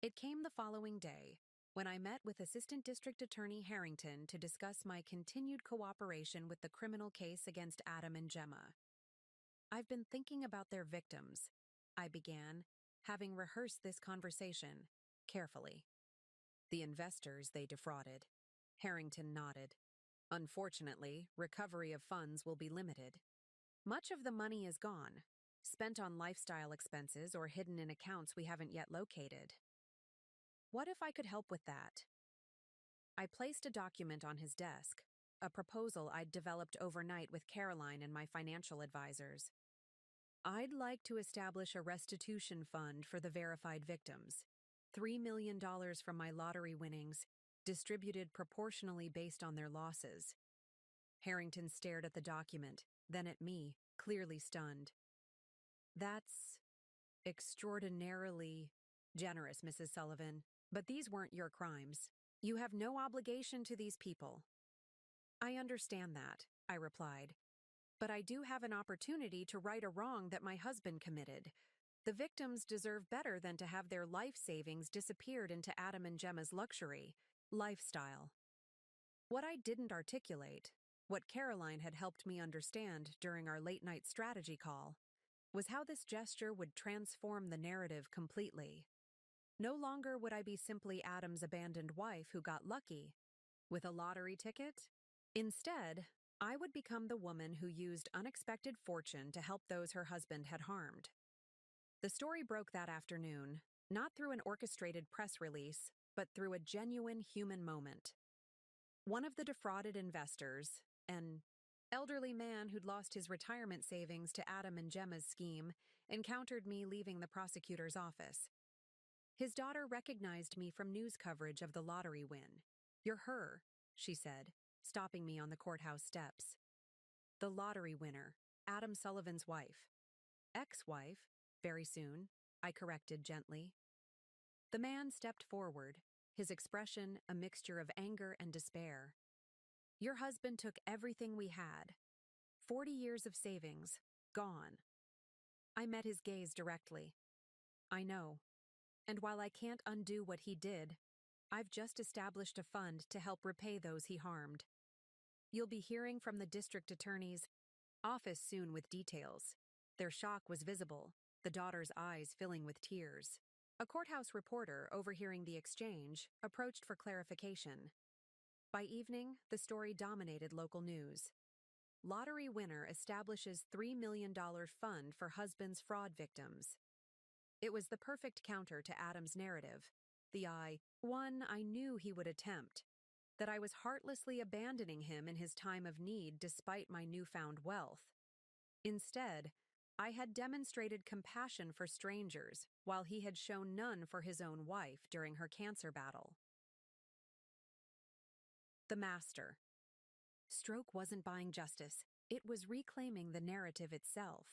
It came the following day, when I met with Assistant District Attorney Harrington to discuss my continued cooperation with the criminal case against Adam and Gemma. I've been thinking about their victims, I began, having rehearsed this conversation carefully. The investors they defrauded. Harrington nodded. Unfortunately, recovery of funds will be limited. Much of the money is gone, spent on lifestyle expenses or hidden in accounts we haven't yet located. What if I could help with that? I placed a document on his desk, a proposal I'd developed overnight with Caroline and my financial advisors. I'd like to establish a restitution fund for the verified victims, $3 million from my lottery winnings, distributed proportionally based on their losses. Harrington stared at the document, then at me, clearly stunned. That's extraordinarily generous, Mrs. Sullivan, but these weren't your crimes. You have no obligation to these people. I understand that, I replied. But I do have an opportunity to right a wrong that my husband committed. The victims deserve better than to have their life savings disappeared into Adam and Gemma's luxury lifestyle. What I didn't articulate, what Caroline had helped me understand during our late-night strategy call, was how this gesture would transform the narrative completely. No longer would I be simply Adam's abandoned wife who got lucky with a lottery ticket. Instead, I would become the woman who used unexpected fortune to help those her husband had harmed. The story broke that afternoon, not through an orchestrated press release, but through a genuine human moment. One of the defrauded investors, an elderly man who'd lost his retirement savings to Adam and Gemma's scheme, encountered me leaving the prosecutor's office. His daughter recognized me from news coverage of the lottery win. "You're her," she said, stopping me on the courthouse steps. The lottery winner, Adam Sullivan's wife. Ex-wife, very soon, I corrected gently. The man stepped forward, his expression a mixture of anger and despair. "Your husband took everything we had. 40 years of savings, gone." I met his gaze directly. "I know. And while I can't undo what he did, I've just established a fund to help repay those he harmed. You'll be hearing from the district attorney's office soon with details." Their shock was visible, the daughter's eyes filling with tears. A courthouse reporter, overhearing the exchange, approached for clarification. By evening, the story dominated local news. Lottery winner establishes $3 million fund for husband's fraud victims. It was the perfect counter to Adam's narrative, one I knew he would attempt, that I was heartlessly abandoning him in his time of need despite my newfound wealth. Instead, I had demonstrated compassion for strangers, while he had shown none for his own wife during her cancer battle. The Master. Stroke wasn't buying justice, it was reclaiming the narrative itself.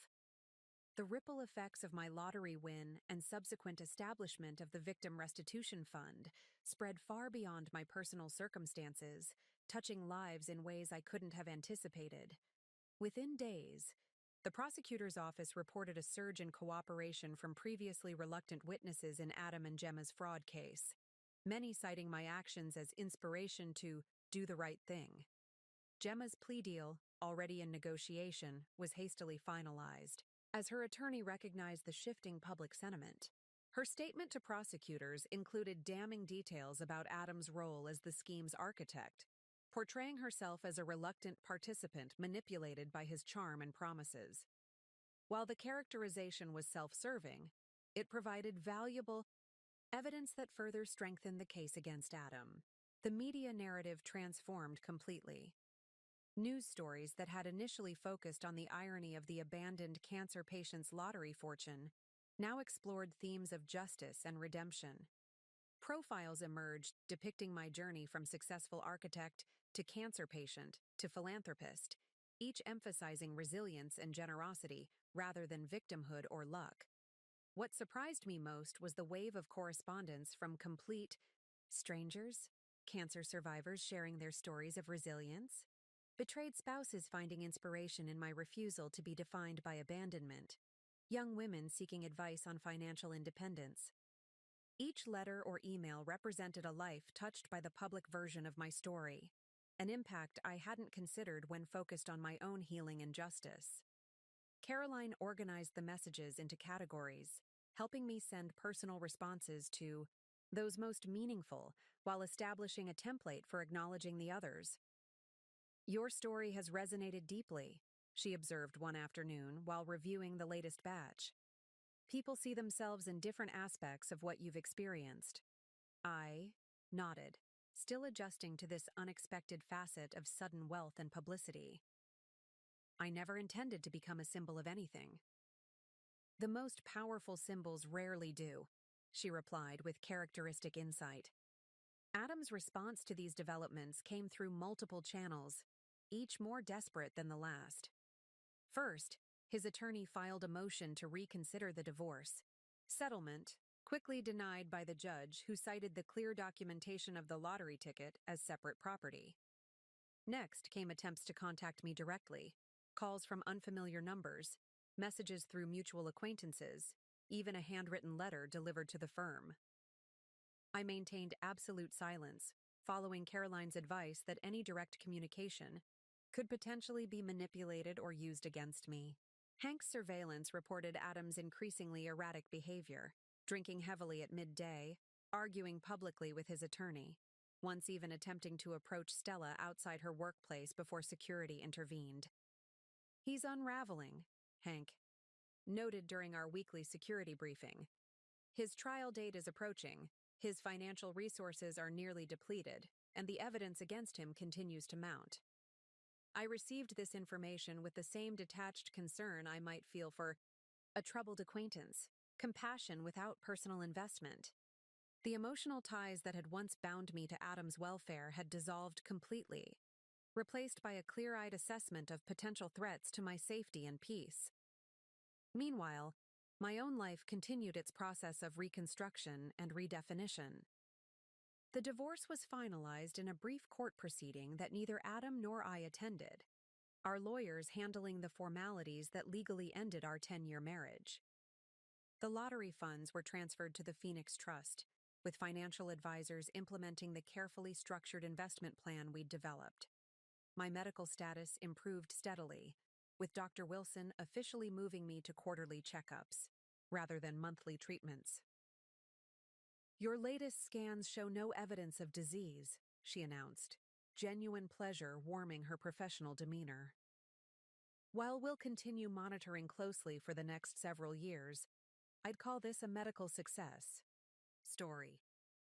The ripple effects of my lottery win and subsequent establishment of the Victim Restitution Fund spread far beyond my personal circumstances, touching lives in ways I couldn't have anticipated. Within days, the prosecutor's office reported a surge in cooperation from previously reluctant witnesses in Adam and Gemma's fraud case, many citing my actions as inspiration to do the right thing. Gemma's plea deal, already in negotiation, was hastily finalized, as her attorney recognized the shifting public sentiment. Her statement to prosecutors included damning details about Adam's role as the scheme's architect, portraying herself as a reluctant participant manipulated by his charm and promises. While the characterization was self-serving, it provided valuable evidence that further strengthened the case against Adam. The media narrative transformed completely. News stories that had initially focused on the irony of the abandoned cancer patient's lottery fortune now explored themes of justice and redemption. Profiles emerged depicting my journey from successful architect to cancer patient to philanthropist, each emphasizing resilience and generosity rather than victimhood or luck. What surprised me most was the wave of correspondence from complete strangers, cancer survivors sharing their stories of resilience, betrayed spouses finding inspiration in my refusal to be defined by abandonment, young women seeking advice on financial independence. Each letter or email represented a life touched by the public version of my story, an impact I hadn't considered when focused on my own healing and justice. Caroline organized the messages into categories, helping me send personal responses to those most meaningful while establishing a template for acknowledging the others. "Your story has resonated deeply," she observed one afternoon while reviewing the latest batch. "People see themselves in different aspects of what you've experienced." I nodded, still adjusting to this unexpected facet of sudden wealth and publicity. "I never intended to become a symbol of anything." "The most powerful symbols rarely do," she replied with characteristic insight. Adam's response to these developments came through multiple channels, each more desperate than the last. First, his attorney filed a motion to reconsider the divorce. Settlement, quickly denied by the judge who cited the clear documentation of the lottery ticket as separate property. Next came attempts to contact me directly, calls from unfamiliar numbers, messages through mutual acquaintances, even a handwritten letter delivered to the firm. I maintained absolute silence, following Caroline's advice that any direct communication could potentially be manipulated or used against me. Hank's surveillance reported Adam's increasingly erratic behavior, drinking heavily at midday, arguing publicly with his attorney, once even attempting to approach Stella outside her workplace before security intervened. "He's unraveling," Hank noted during our weekly security briefing. "His trial date is approaching, his financial resources are nearly depleted, and the evidence against him continues to mount." I received this information with the same detached concern I might feel for a troubled acquaintance, compassion without personal investment. The emotional ties that had once bound me to Adam's welfare had dissolved completely, replaced by a clear-eyed assessment of potential threats to my safety and peace. Meanwhile, my own life continued its process of reconstruction and redefinition. The divorce was finalized in a brief court proceeding that neither Adam nor I attended, our lawyers handling the formalities that legally ended our 10-year marriage. The lottery funds were transferred to the Phoenix Trust, with financial advisors implementing the carefully structured investment plan we'd developed. My medical status improved steadily, with Dr. Wilson officially moving me to quarterly checkups, rather than monthly treatments. "Your latest scans show no evidence of disease," she announced, genuine pleasure warming her professional demeanor. "While we'll continue monitoring closely for the next several years, I'd call this a medical success." Story.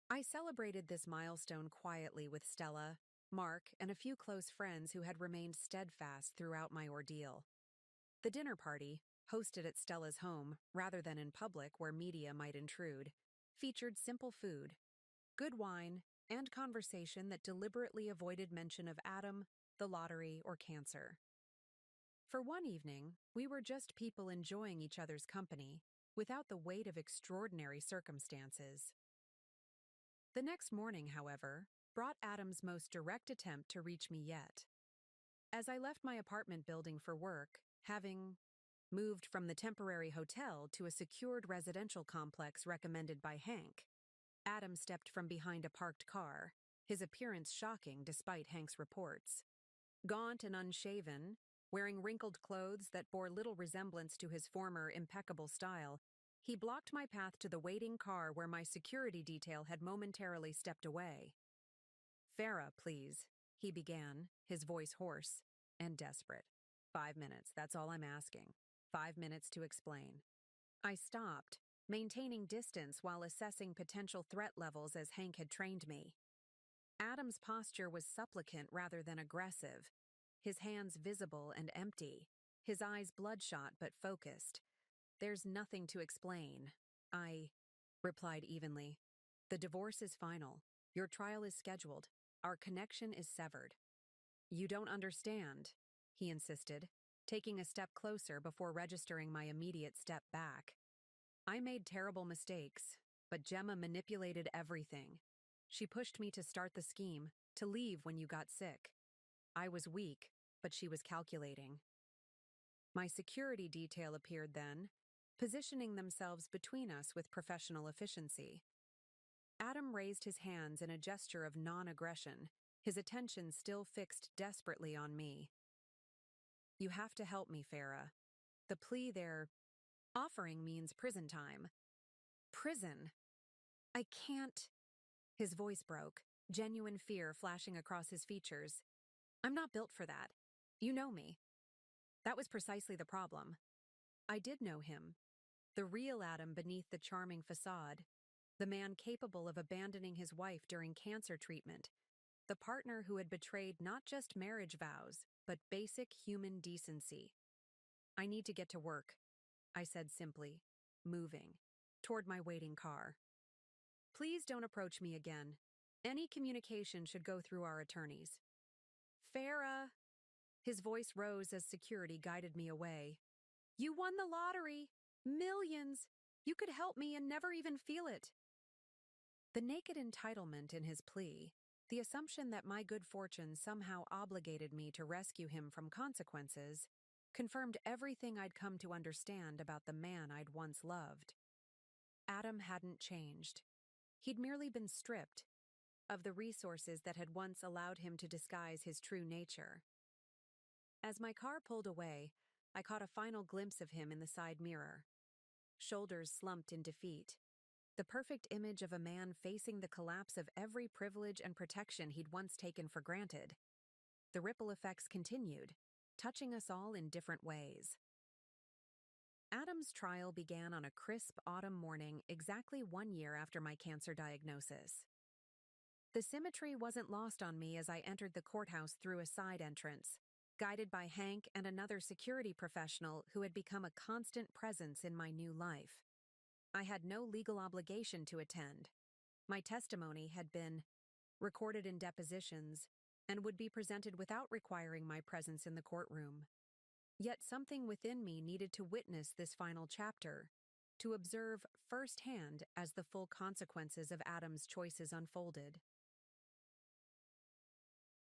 I celebrated this milestone quietly with Stella, Mark, and a few close friends who had remained steadfast throughout my ordeal. The dinner party, hosted at Stella's home rather than in public where media might intrude, featured simple food, good wine, and conversation that deliberately avoided mention of Adam, the lottery, or cancer. For one evening, we were just people enjoying each other's company, without the weight of extraordinary circumstances. The next morning, however, brought Adam's most direct attempt to reach me yet. As I left my apartment building for work, having moved from the temporary hotel to a secured residential complex recommended by Hank, Adam stepped from behind a parked car, his appearance shocking despite Hank's reports. Gaunt and unshaven, wearing wrinkled clothes that bore little resemblance to his former impeccable style, he blocked my path to the waiting car where my security detail had momentarily stepped away. "Farah, please," he began, his voice hoarse and desperate. "5 minutes, that's all I'm asking. 5 minutes to explain." I stopped, maintaining distance while assessing potential threat levels as Hank had trained me. Adam's posture was supplicant rather than aggressive, his hands visible and empty, his eyes bloodshot but focused. "There's nothing to explain," I replied evenly. "The divorce is final. Your trial is scheduled. Our connection is severed." "You don't understand," he insisted, taking a step closer before registering my immediate step back. "I made terrible mistakes, but Gemma manipulated everything. She pushed me to start the scheme, to leave when you got sick. I was weak, but she was calculating." My security detail appeared then, positioning themselves between us with professional efficiency. Adam raised his hands in a gesture of non-aggression, his attention still fixed desperately on me. "You have to help me, Farah. The plea they're offering means prison time." "Prison? I can't." His voice broke, genuine fear flashing across his features. "I'm not built for that. You know me." That was precisely the problem. I did know him, the real Adam beneath the charming facade, the man capable of abandoning his wife during cancer treatment, the partner who had betrayed not just marriage vows, but basic human decency. "I need to get to work," I said simply, moving toward my waiting car. "Please don't approach me again. Any communication should go through our attorneys." "Farah," his voice rose as security guided me away. "You won the lottery! Millions! You could help me and never even feel it." The naked entitlement in his plea, the assumption that my good fortune somehow obligated me to rescue him from consequences, confirmed everything I'd come to understand about the man I'd once loved. Adam hadn't changed. He'd merely been stripped of the resources that had once allowed him to disguise his true nature. As my car pulled away, I caught a final glimpse of him in the side mirror. Shoulders slumped in defeat, the perfect image of a man facing the collapse of every privilege and protection he'd once taken for granted. The ripple effects continued, touching us all in different ways. Adam's trial began on a crisp autumn morning exactly 1 year after my cancer diagnosis. The symmetry wasn't lost on me as I entered the courthouse through a side entrance, guided by Hank and another security professional who had become a constant presence in my new life. I had no legal obligation to attend. My testimony had been recorded in depositions and would be presented without requiring my presence in the courtroom. Yet something within me needed to witness this final chapter, to observe firsthand as the full consequences of Adam's choices unfolded.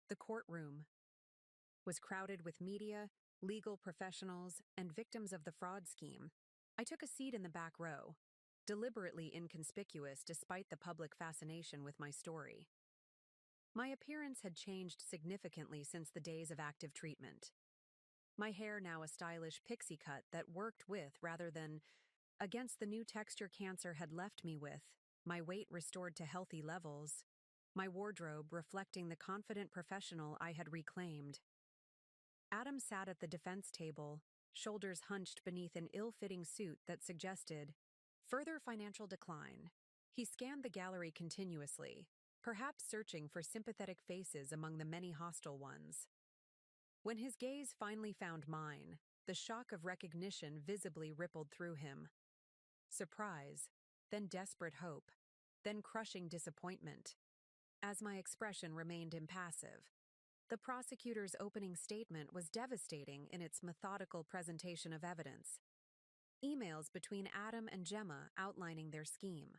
The courtroom was crowded with media, legal professionals, and victims of the fraud scheme. I took a seat in the back row, deliberately inconspicuous despite the public fascination with my story. My appearance had changed significantly since the days of active treatment. My hair now a stylish pixie cut that worked with rather than against the new texture cancer had left me with, my weight restored to healthy levels, my wardrobe reflecting the confident professional I had reclaimed. Adam sat at the defense table, shoulders hunched beneath an ill-fitting suit that suggested further financial decline. He scanned the gallery continuously, perhaps searching for sympathetic faces among the many hostile ones. When his gaze finally found mine, the shock of recognition visibly rippled through him. Surprise, then desperate hope, then crushing disappointment. As my expression remained impassive, the prosecutor's opening statement was devastating in its methodical presentation of evidence. Emails between Adam and Gemma outlining their scheme.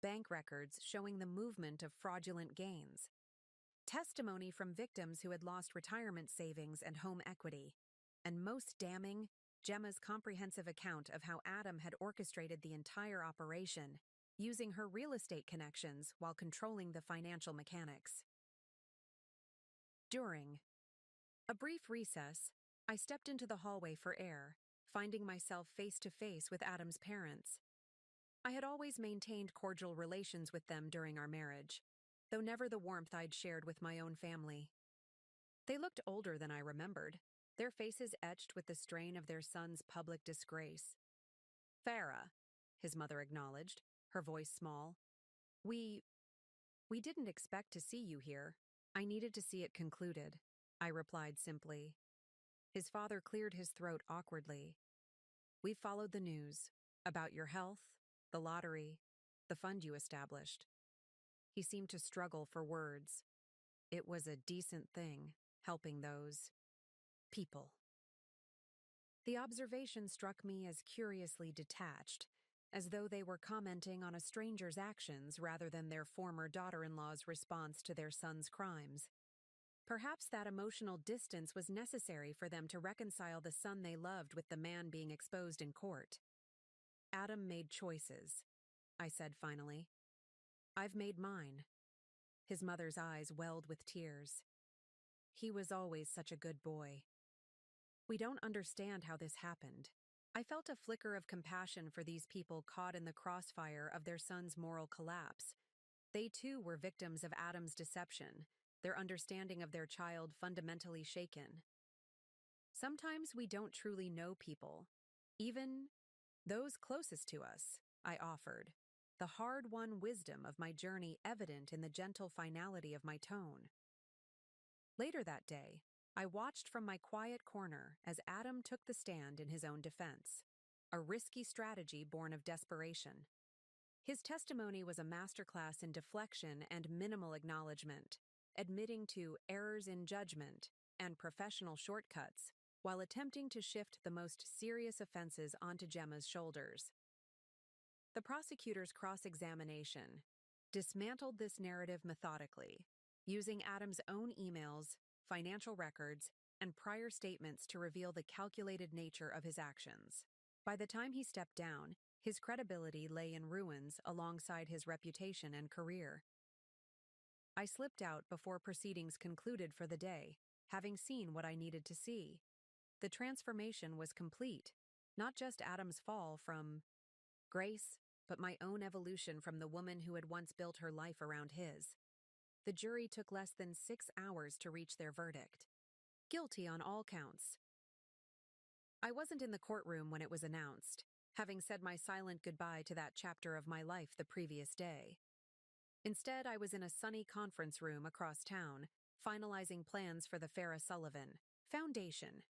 Bank records showing the movement of fraudulent gains. Testimony from victims who had lost retirement savings and home equity. And most damning, Gemma's comprehensive account of how Adam had orchestrated the entire operation, using her real estate connections while controlling the financial mechanics. During a brief recess, I stepped into the hallway for air, finding myself face to face with Adam's parents. I had always maintained cordial relations with them during our marriage, though never the warmth I'd shared with my own family. They looked older than I remembered, their faces etched with the strain of their son's public disgrace. "Farah," his mother acknowledged, her voice small. We didn't expect to see you here. I needed to see it concluded," I replied simply. His father cleared his throat awkwardly. "We followed the news about your health, the lottery, the fund you established." He seemed to struggle for words. It was a decent thing, helping those people. The observation struck me as curiously detached, as though they were commenting on a stranger's actions rather than their former daughter-in-law's response to their son's crimes. Perhaps that emotional distance was necessary for them to reconcile the son they loved with the man being exposed in court. "Adam made choices," I said finally. "I've made mine." His mother's eyes welled with tears. "He was always such a good boy." "We don't understand how this happened." I felt a flicker of compassion for these people caught in the crossfire of their son's moral collapse. They too were victims of Adam's deception, their understanding of their child fundamentally shaken. "Sometimes we don't truly know people, even those closest to us," I offered, the hard-won wisdom of my journey evident in the gentle finality of my tone. Later that day, I watched from my quiet corner as Adam took the stand in his own defense, a risky strategy born of desperation. His testimony was a masterclass in deflection and minimal acknowledgement, admitting to errors in judgment and professional shortcuts while attempting to shift the most serious offenses onto Gemma's shoulders. The prosecutor's cross-examination dismantled this narrative methodically, using Adam's own emails, financial records, and prior statements to reveal the calculated nature of his actions. By the time he stepped down, his credibility lay in ruins alongside his reputation and career. I slipped out before proceedings concluded for the day, having seen what I needed to see. The transformation was complete, not just Adam's fall from grace, but my own evolution from the woman who had once built her life around his. The jury took less than 6 hours to reach their verdict. Guilty on all counts. I wasn't in the courtroom when it was announced, having said my silent goodbye to that chapter of my life the previous day. Instead, I was in a sunny conference room across town, finalizing plans for the Farah Sullivan Foundation.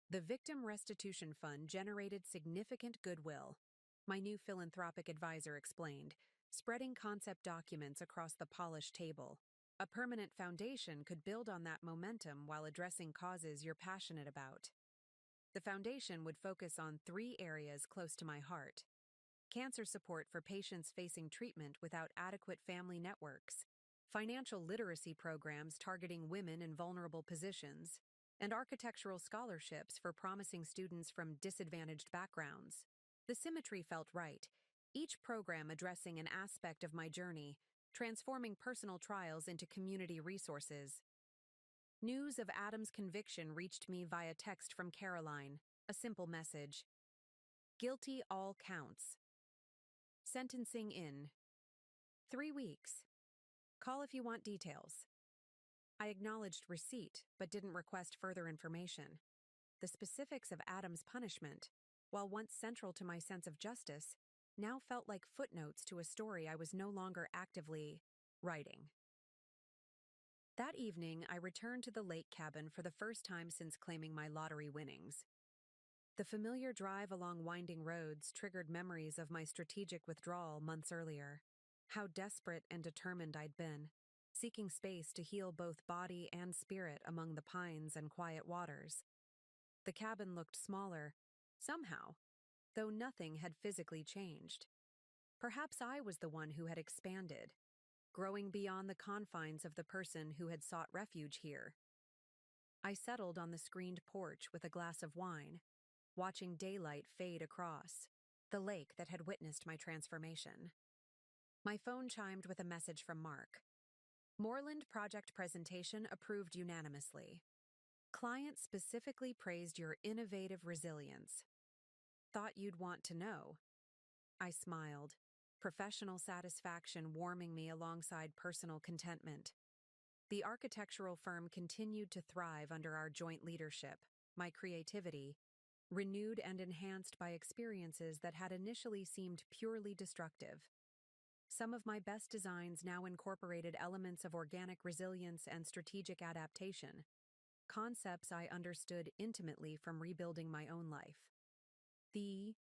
The Victim Restitution Fund generated significant goodwill, my new philanthropic advisor explained, spreading concept documents across the polished table. A permanent foundation could build on that momentum while addressing causes you're passionate about. The foundation would focus on 3 areas close to my heart: cancer support for patients facing treatment without adequate family networks, financial literacy programs targeting women in vulnerable positions, and architectural scholarships for promising students from disadvantaged backgrounds. The symmetry felt right, each program addressing an aspect of my journey, transforming personal trials into community resources. News of Adam's conviction reached me via text from Caroline, a simple message. "Guilty all counts. Sentencing in 3 weeks. Call if you want details." I acknowledged receipt, but didn't request further information. The specifics of Adam's punishment, while once central to my sense of justice, now felt like footnotes to a story I was no longer actively writing. That evening, I returned to the lake cabin for the first time since claiming my lottery winnings. The familiar drive along winding roads triggered memories of my strategic withdrawal months earlier. How desperate and determined I'd been, seeking space to heal both body and spirit among the pines and quiet waters. The cabin looked smaller, somehow, though nothing had physically changed. Perhaps I was the one who had expanded, growing beyond the confines of the person who had sought refuge here. I settled on the screened porch with a glass of wine, watching daylight fade across the lake that had witnessed my transformation. My phone chimed with a message from Mark. Moreland project presentation approved unanimously. Client specifically praised your innovative resilience. Thought you'd want to know. I smiled, professional satisfaction warming me alongside personal contentment. The architectural firm continued to thrive under our joint leadership, my creativity, renewed and enhanced by experiences that had initially seemed purely destructive. Some of my best designs now incorporated elements of organic resilience and strategic adaptation, concepts I understood intimately from rebuilding my own life. The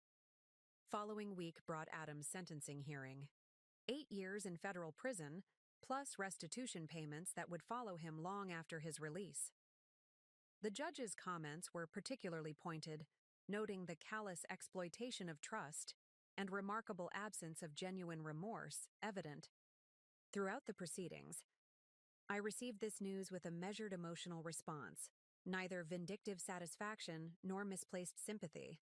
following week brought Adam's sentencing hearing. 8 years in federal prison, plus restitution payments that would follow him long after his release. The judge's comments were particularly pointed, noting the callous exploitation of trust and remarkable absence of genuine remorse evident. Throughout the proceedings, I received this news with a measured emotional response, neither vindictive satisfaction nor misplaced sympathy.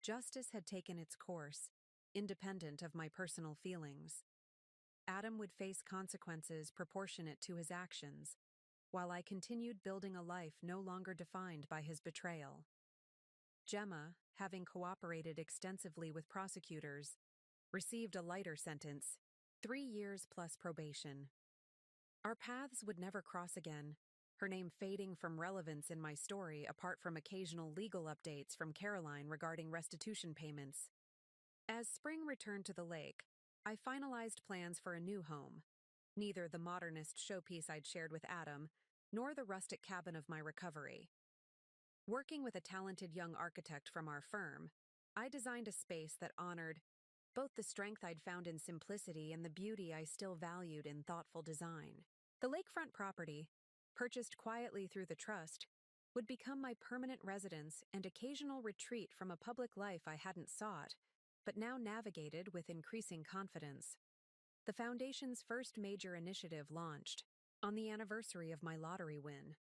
Justice had taken its course, independent of my personal feelings. Adam would face consequences proportionate to his actions, while I continued building a life no longer defined by his betrayal. Gemma, having cooperated extensively with prosecutors, received a lighter sentence, 3 years plus probation. Our paths would never cross again, her name fading from relevance in my story apart from occasional legal updates from Caroline regarding restitution payments. As spring returned to the lake, I finalized plans for a new home, neither the modernist showpiece I'd shared with Adam, nor the rustic cabin of my recovery. Working with a talented young architect from our firm, I designed a space that honored both the strength I'd found in simplicity and the beauty I still valued in thoughtful design. The lakefront property, purchased quietly through the trust, would become my permanent residence and occasional retreat from a public life I hadn't sought, but now navigated with increasing confidence. The Foundation's first major initiative launched on the anniversary of my lottery win.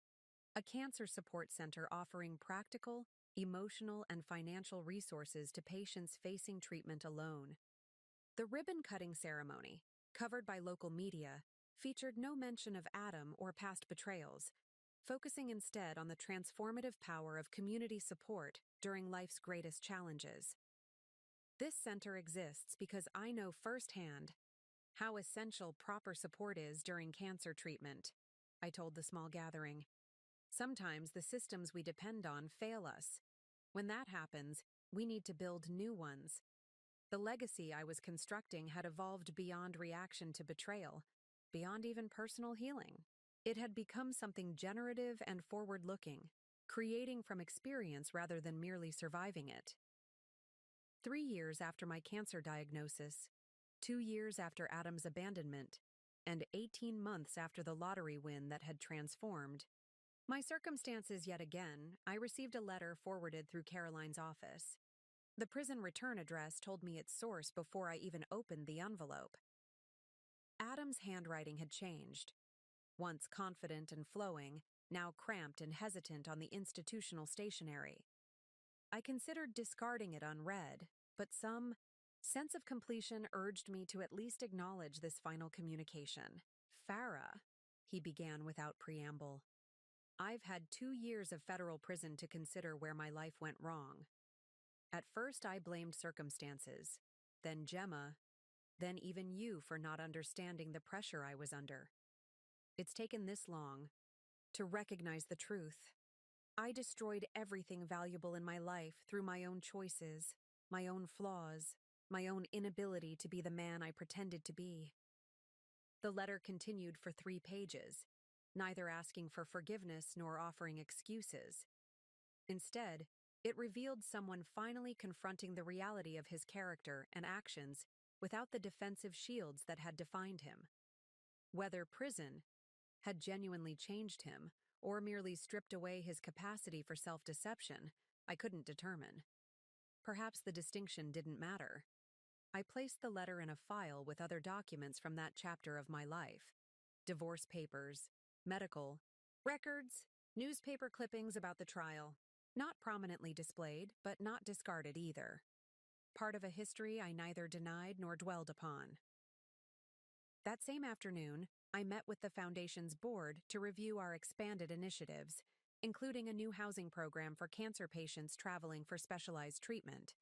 A cancer support center offering practical, emotional, and financial resources to patients facing treatment alone. The ribbon-cutting ceremony, covered by local media, featured no mention of Adam or past betrayals, focusing instead on the transformative power of community support during life's greatest challenges. This center exists because I know firsthand how essential proper support is during cancer treatment, I told the small gathering. Sometimes the systems we depend on fail us. When that happens, we need to build new ones. The legacy I was constructing had evolved beyond reaction to betrayal, beyond even personal healing. It had become something generative and forward-looking, creating from experience rather than merely surviving it. 3 years after my cancer diagnosis, 2 years after Adam's abandonment, and 18 months after the lottery win that had transformed my circumstances yet again, I received a letter forwarded through Caroline's office. The prison return address told me its source before I even opened the envelope. Adam's handwriting had changed. Once confident and flowing, now cramped and hesitant on the institutional stationery. I considered discarding it unread, but some sense of completion urged me to at least acknowledge this final communication. Farah, he began without preamble. I've had 2 years of federal prison to consider where my life went wrong. At first I blamed circumstances, then Gemma, then even you for not understanding the pressure I was under. It's taken this long to recognize the truth. I destroyed everything valuable in my life through my own choices, my own flaws, my own inability to be the man I pretended to be. The letter continued for 3 pages, neither asking for forgiveness nor offering excuses. Instead, it revealed someone finally confronting the reality of his character and actions without the defensive shields that had defined him. Whether prison had genuinely changed him or merely stripped away his capacity for self-deception, I couldn't determine. Perhaps the distinction didn't matter. I placed the letter in a file with other documents from that chapter of my life: divorce papers, medical records, newspaper clippings about the trial. Not prominently displayed, but not discarded either. Part of a history I neither denied nor dwelled upon. That same afternoon, I met with the Foundation's board to review our expanded initiatives, including a new housing program for cancer patients traveling for specialized treatment.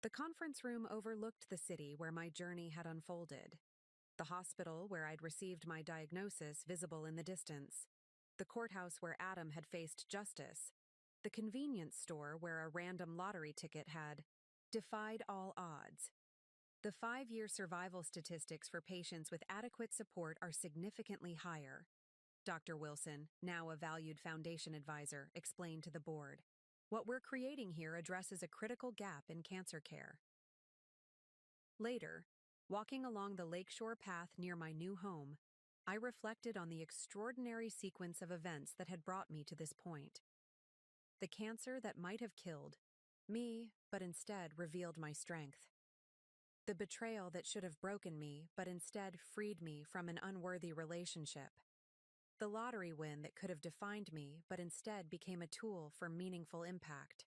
The conference room overlooked the city where my journey had unfolded. The hospital where I'd received my diagnosis visible in the distance. The courthouse where Adam had faced justice. The convenience store where a random lottery ticket had defied all odds. The 5-year survival statistics for patients with adequate support are significantly higher, Dr. Wilson, now a valued Foundation advisor, explained to the board. What we're creating here addresses a critical gap in cancer care. Later, walking along the lakeshore path near my new home, I reflected on the extraordinary sequence of events that had brought me to this point. The cancer that might have killed me, but instead revealed my strength. The betrayal that should have broken me, but instead freed me from an unworthy relationship. The lottery win that could have defined me, but instead became a tool for meaningful impact.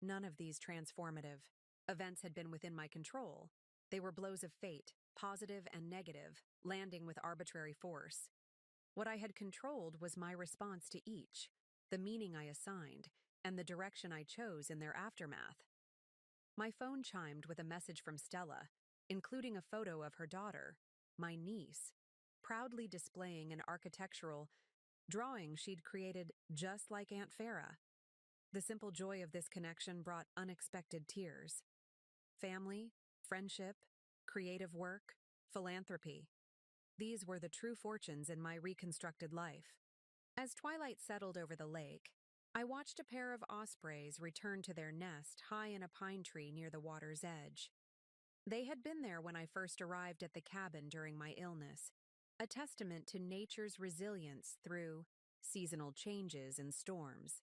None of these transformative events had been within my control. They were blows of fate, positive and negative, landing with arbitrary force. What I had controlled was my response to each, the meaning I assigned, and the direction I chose in their aftermath. My phone chimed with a message from Stella, including a photo of her daughter, my niece, proudly displaying an architectural drawing she'd created just like Aunt Farah. The simple joy of this connection brought unexpected tears. Family, friendship, creative work, philanthropy. These were the true fortunes in my reconstructed life. As twilight settled over the lake, I watched a pair of ospreys return to their nest high in a pine tree near the water's edge. They had been there when I first arrived at the cabin during my illness, a testament to nature's resilience through seasonal changes and storms.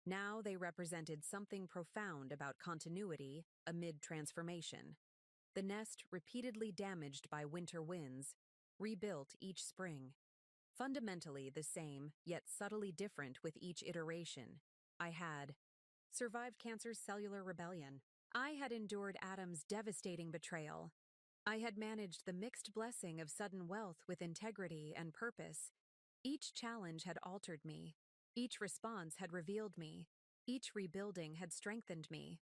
Now they represented something profound about continuity amid transformation. The nest, repeatedly damaged by winter winds, rebuilt each spring. Fundamentally the same, yet subtly different with each iteration. I had survived cancer's cellular rebellion. I had endured Adam's devastating betrayal. I had managed the mixed blessing of sudden wealth with integrity and purpose. Each challenge had altered me. Each response had revealed me. Each rebuilding had strengthened me.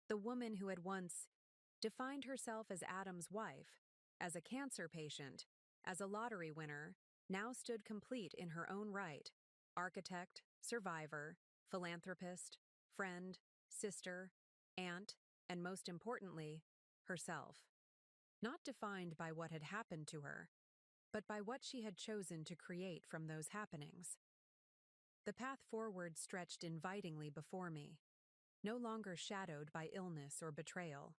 The woman who had once defined herself as Adam's wife, as a cancer patient, as a lottery winner, now stood complete in her own right: architect, survivor, philanthropist, friend, sister, aunt, and most importantly, herself. Not defined by what had happened to her, but by what she had chosen to create from those happenings. The path forward stretched invitingly before me, no longer shadowed by illness or betrayal.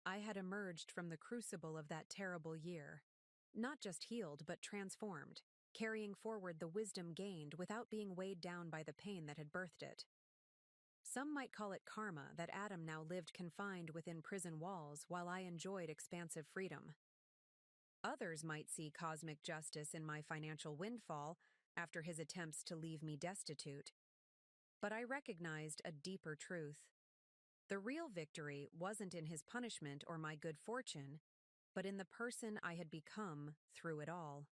I had emerged from the crucible of that terrible year, not just healed but transformed, carrying forward the wisdom gained without being weighed down by the pain that had birthed it. Some might call it karma that Adam now lived confined within prison walls while I enjoyed expansive freedom. Others might see cosmic justice in my financial windfall after his attempts to leave me destitute. But I recognized a deeper truth. The real victory wasn't in his punishment or my good fortune, but in the person I had become through it all.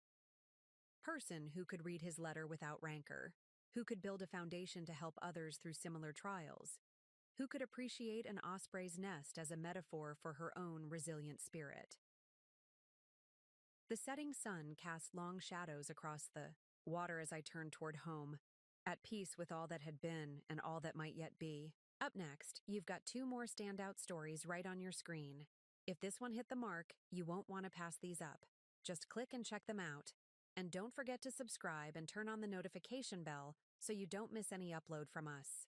Person who could read his letter without rancor, who could build a foundation to help others through similar trials, who could appreciate an osprey's nest as a metaphor for her own resilient spirit. The setting sun cast long shadows across the water as I turned toward home, at peace with all that had been and all that might yet be. Up next, you've got 2 more standout stories right on your screen. If this one hit the mark, you won't want to pass these up. Just click and check them out. And don't forget to subscribe and turn on the notification bell so you don't miss any upload from us.